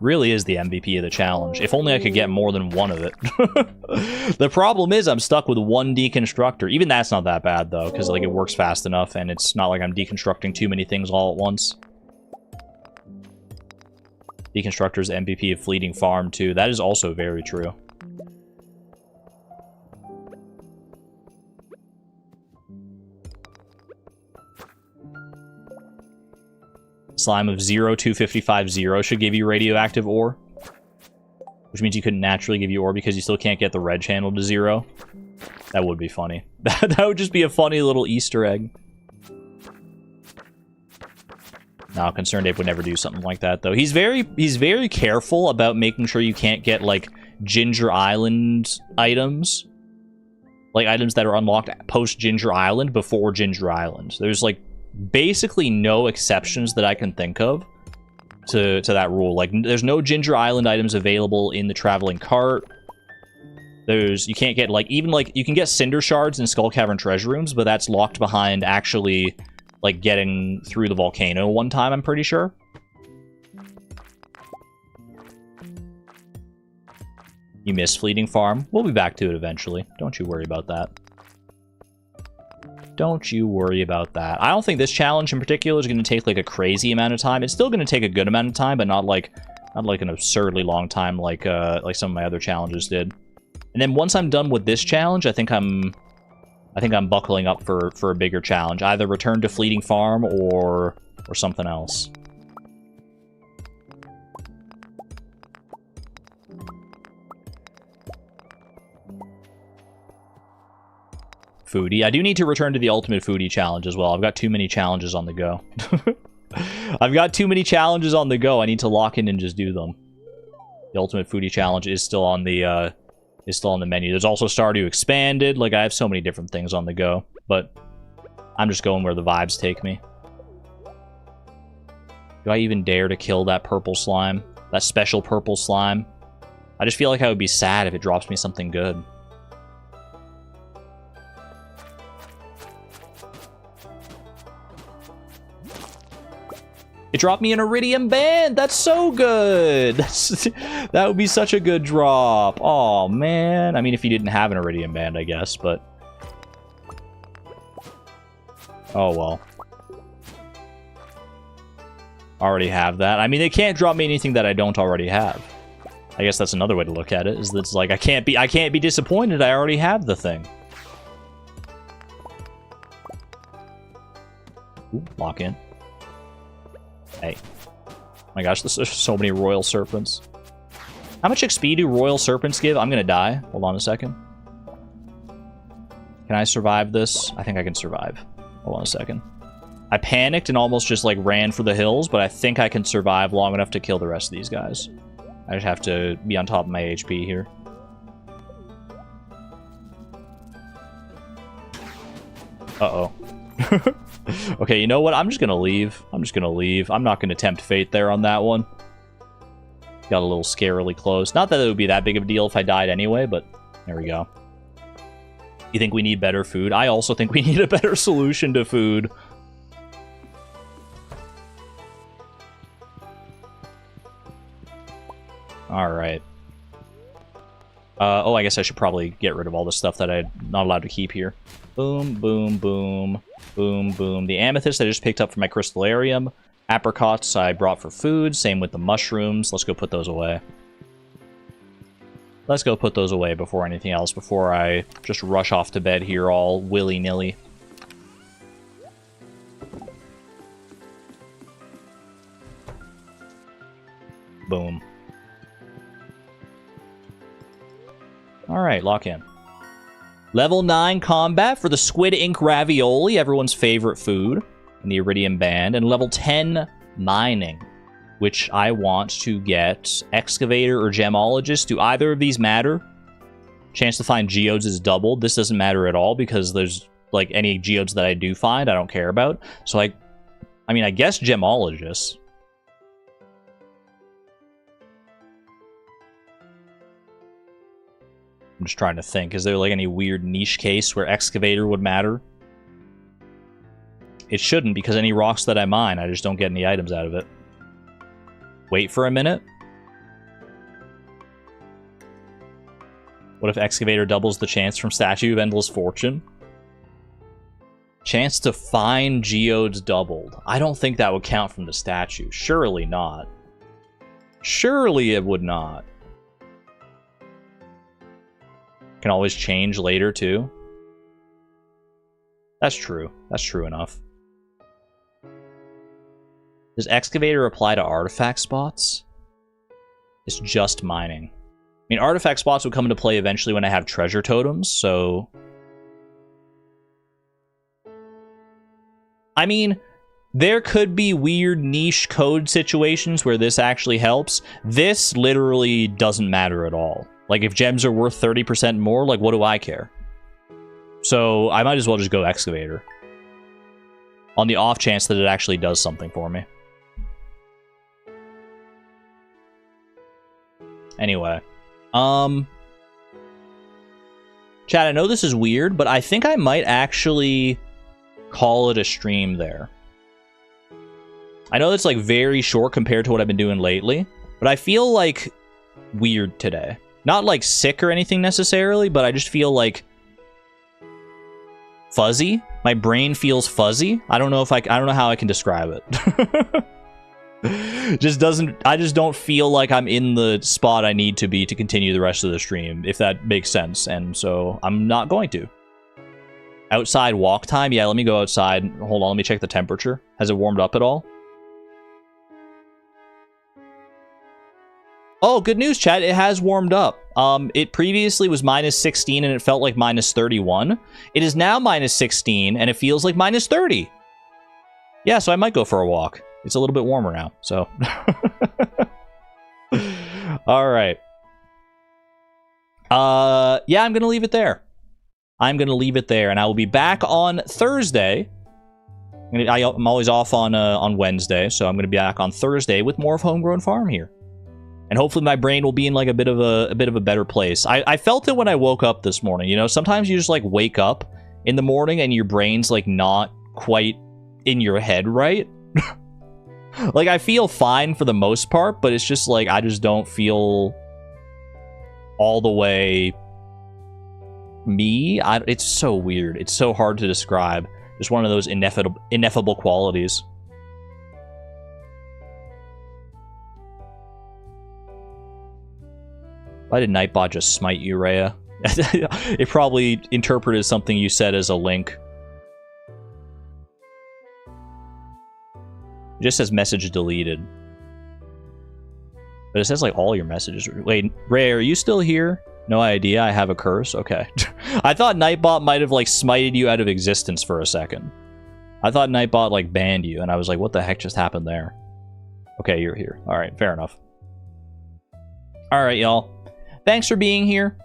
Really is the MVP of the challenge. If only I could get more than one of it. The problem is I'm stuck with one deconstructor. Even that's not that bad though, because like it works fast enough and it's not like I'm deconstructing too many things all at once. Deconstructor's MVP of Fleeting Farm too. That is also very true. Slime of 0, 255, 0 should give you radioactive ore. Which means you couldn't naturally give you ore because you still can't get the red channel to 0. That would be funny. That would just be a funny little Easter egg. No, Concerned Ape would never do something like that, though. He's very careful about making sure you can't get, like, Ginger Island items. Like, items that are unlocked post-Ginger Island before Ginger Island. There's, like, basically no exceptions that I can think of to that rule. Like, there's no Ginger Island items available in the traveling cart. You can't get, like, even, like, you can get Cinder Shards in Skull Cavern treasure rooms, but that's locked behind actually, like, getting through the volcano one time, I'm pretty sure. You miss Fleeting Farm. We'll be back to it eventually. Don't you worry about that. Don't you worry about that. I don't think this challenge in particular is going to take like a crazy amount of time. It's still going to take a good amount of time, but not like an absurdly long time like some of my other challenges did. And then once I'm done with this challenge, I think I'm buckling up for a bigger challenge. Either return to Fleeting Farm or something else. Foodie. I do need to return to the Ultimate Foodie Challenge as well. I've got too many challenges on the go. I've got too many challenges on the go. I need to lock in and just do them. The Ultimate Foodie Challenge is still on the menu. There's also Stardew Expanded. Like, I have so many different things on the go, but I'm just going where the vibes take me. Do I even dare to kill that purple slime? That special purple slime? I just feel like I would be sad if it drops me something good. It dropped me an Iridium Band! That's so good! That would be such a good drop. Oh man. I mean, if you didn't have an Iridium Band, I guess, but... oh well. Already have that. I mean, they can't drop me anything that I don't already have. I guess that's another way to look at it, is that it's like, I can't be disappointed, I already have the thing. Ooh, lock in. Hey. Oh my gosh, there's so many Royal Serpents. How much XP do Royal Serpents give? I'm gonna die. Hold on a second. Can I survive this? I think I can survive. Hold on a second. I panicked and almost just, like, ran for the hills, but I think I can survive long enough to kill the rest of these guys. I just have to be on top of my HP here. Uh-oh. Okay, you know what? I'm just gonna leave. I'm not gonna tempt fate there on that one. Got a little scarily close. Not that it would be that big of a deal if I died anyway, but there we go. You think we need better food? I also think we need a better solution to food. Alright. Oh, I guess I should probably get rid of all the stuff that I'm not allowed to keep here. Boom, boom, boom, boom, boom. The amethyst I just picked up from my crystallarium. Apricots I brought for food. Same with the mushrooms. Let's go put those away. Let's go put those away before anything else, before I just rush off to bed here all willy-nilly. Boom. Alright, lock in. Level 9 combat for the Squid Ink Ravioli, everyone's favorite food in the Iridium Band. And level 10 mining, which I want to get Excavator or Gemologist. Do either of these matter? Chance to find geodes is doubled. This doesn't matter at all because there's, like, any geodes that I do find I don't care about. So, I mean, I guess Gemologist. I'm just trying to think. Is there, like, any weird niche case where Excavator would matter? It shouldn't, because any rocks that I mine, I just don't get any items out of it. Wait for a minute. What if Excavator doubles the chance from Statue of Endless Fortune? Chance to find geodes doubled. I don't think that would count from the statue. Surely not. Surely it would not. Can always change later, too. That's true. That's true enough. Does Excavator apply to artifact spots? It's just mining. I mean, artifact spots would come into play eventually when I have treasure totems, so... I mean, there could be weird niche code situations where this actually helps. This literally doesn't matter at all. Like, if gems are worth 30% more, like, what do I care? So, I might as well just go Excavator. On the off chance that it actually does something for me. Anyway. Chat, I know this is weird, but I think I might actually call it a stream there. I know it's, like, very short compared to what I've been doing lately, but I feel, like, weird today. Not, like, sick or anything necessarily, but I just feel, like, fuzzy. My brain feels fuzzy. I don't know how I can describe it. I just don't feel like I'm in the spot I need to be to continue the rest of the stream, if that makes sense. And so I'm not going to. Outside walk time? Yeah, let me go outside. Hold on, let me check the temperature. Has it warmed up at all? Oh, good news, chat. It has warmed up. It previously was minus 16 and it felt like minus 31. It is now minus 16 and it feels like minus 30. Yeah, so I might go for a walk. It's a little bit warmer now, so. All right. Yeah, I'm going to leave it there. I'm going to leave it there, and I will be back on Thursday. I'm always off on Wednesday, so I'm going to be back on Thursday with more of Homegrown Farm here. And hopefully my brain will be in like a bit of a better place. I felt it when I woke up this morning. You know, sometimes you just like wake up in the morning and your brain's like not quite in your head right. Like I feel fine for the most part, but it's just like I just don't feel all the way me. It's so weird. It's so hard to describe. Just one of those ineffable qualities. Why did Nightbot just smite you, Rhea? It probably interpreted something you said as a link. It just says message deleted. But it says like all your messages. Wait, Rhea, are you still here? No idea, I have a curse? Okay. I thought Nightbot might have like smited you out of existence for a second. I thought Nightbot like banned you, and I was like, what the heck just happened there? Okay, you're here. Alright, fair enough. Alright, y'all. Thanks for being here.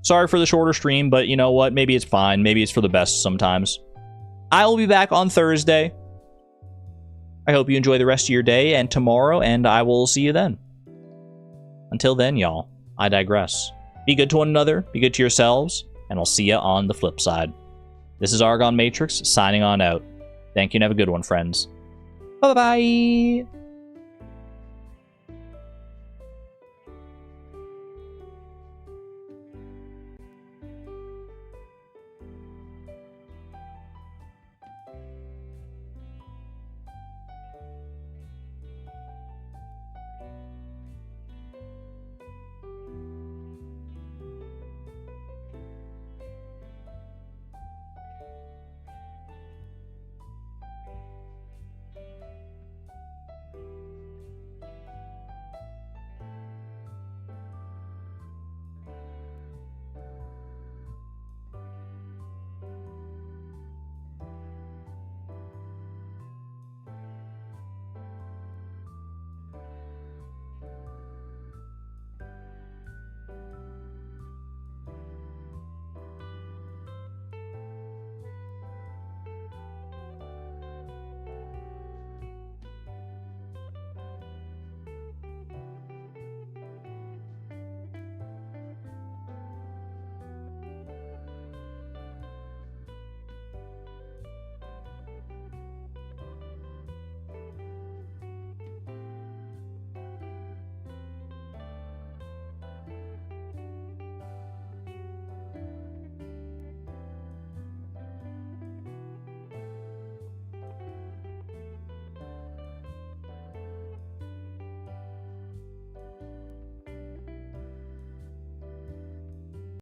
Sorry for the shorter stream, but you know what? Maybe it's fine. Maybe it's for the best sometimes. I will be back on Thursday. I hope you enjoy the rest of your day and tomorrow, and I will see you then. Until then, y'all, I digress. Be good to one another, be good to yourselves, and I'll see you on the flip side. This is Argon Matrix, signing on out. Thank you and have a good one, friends. Bye-bye!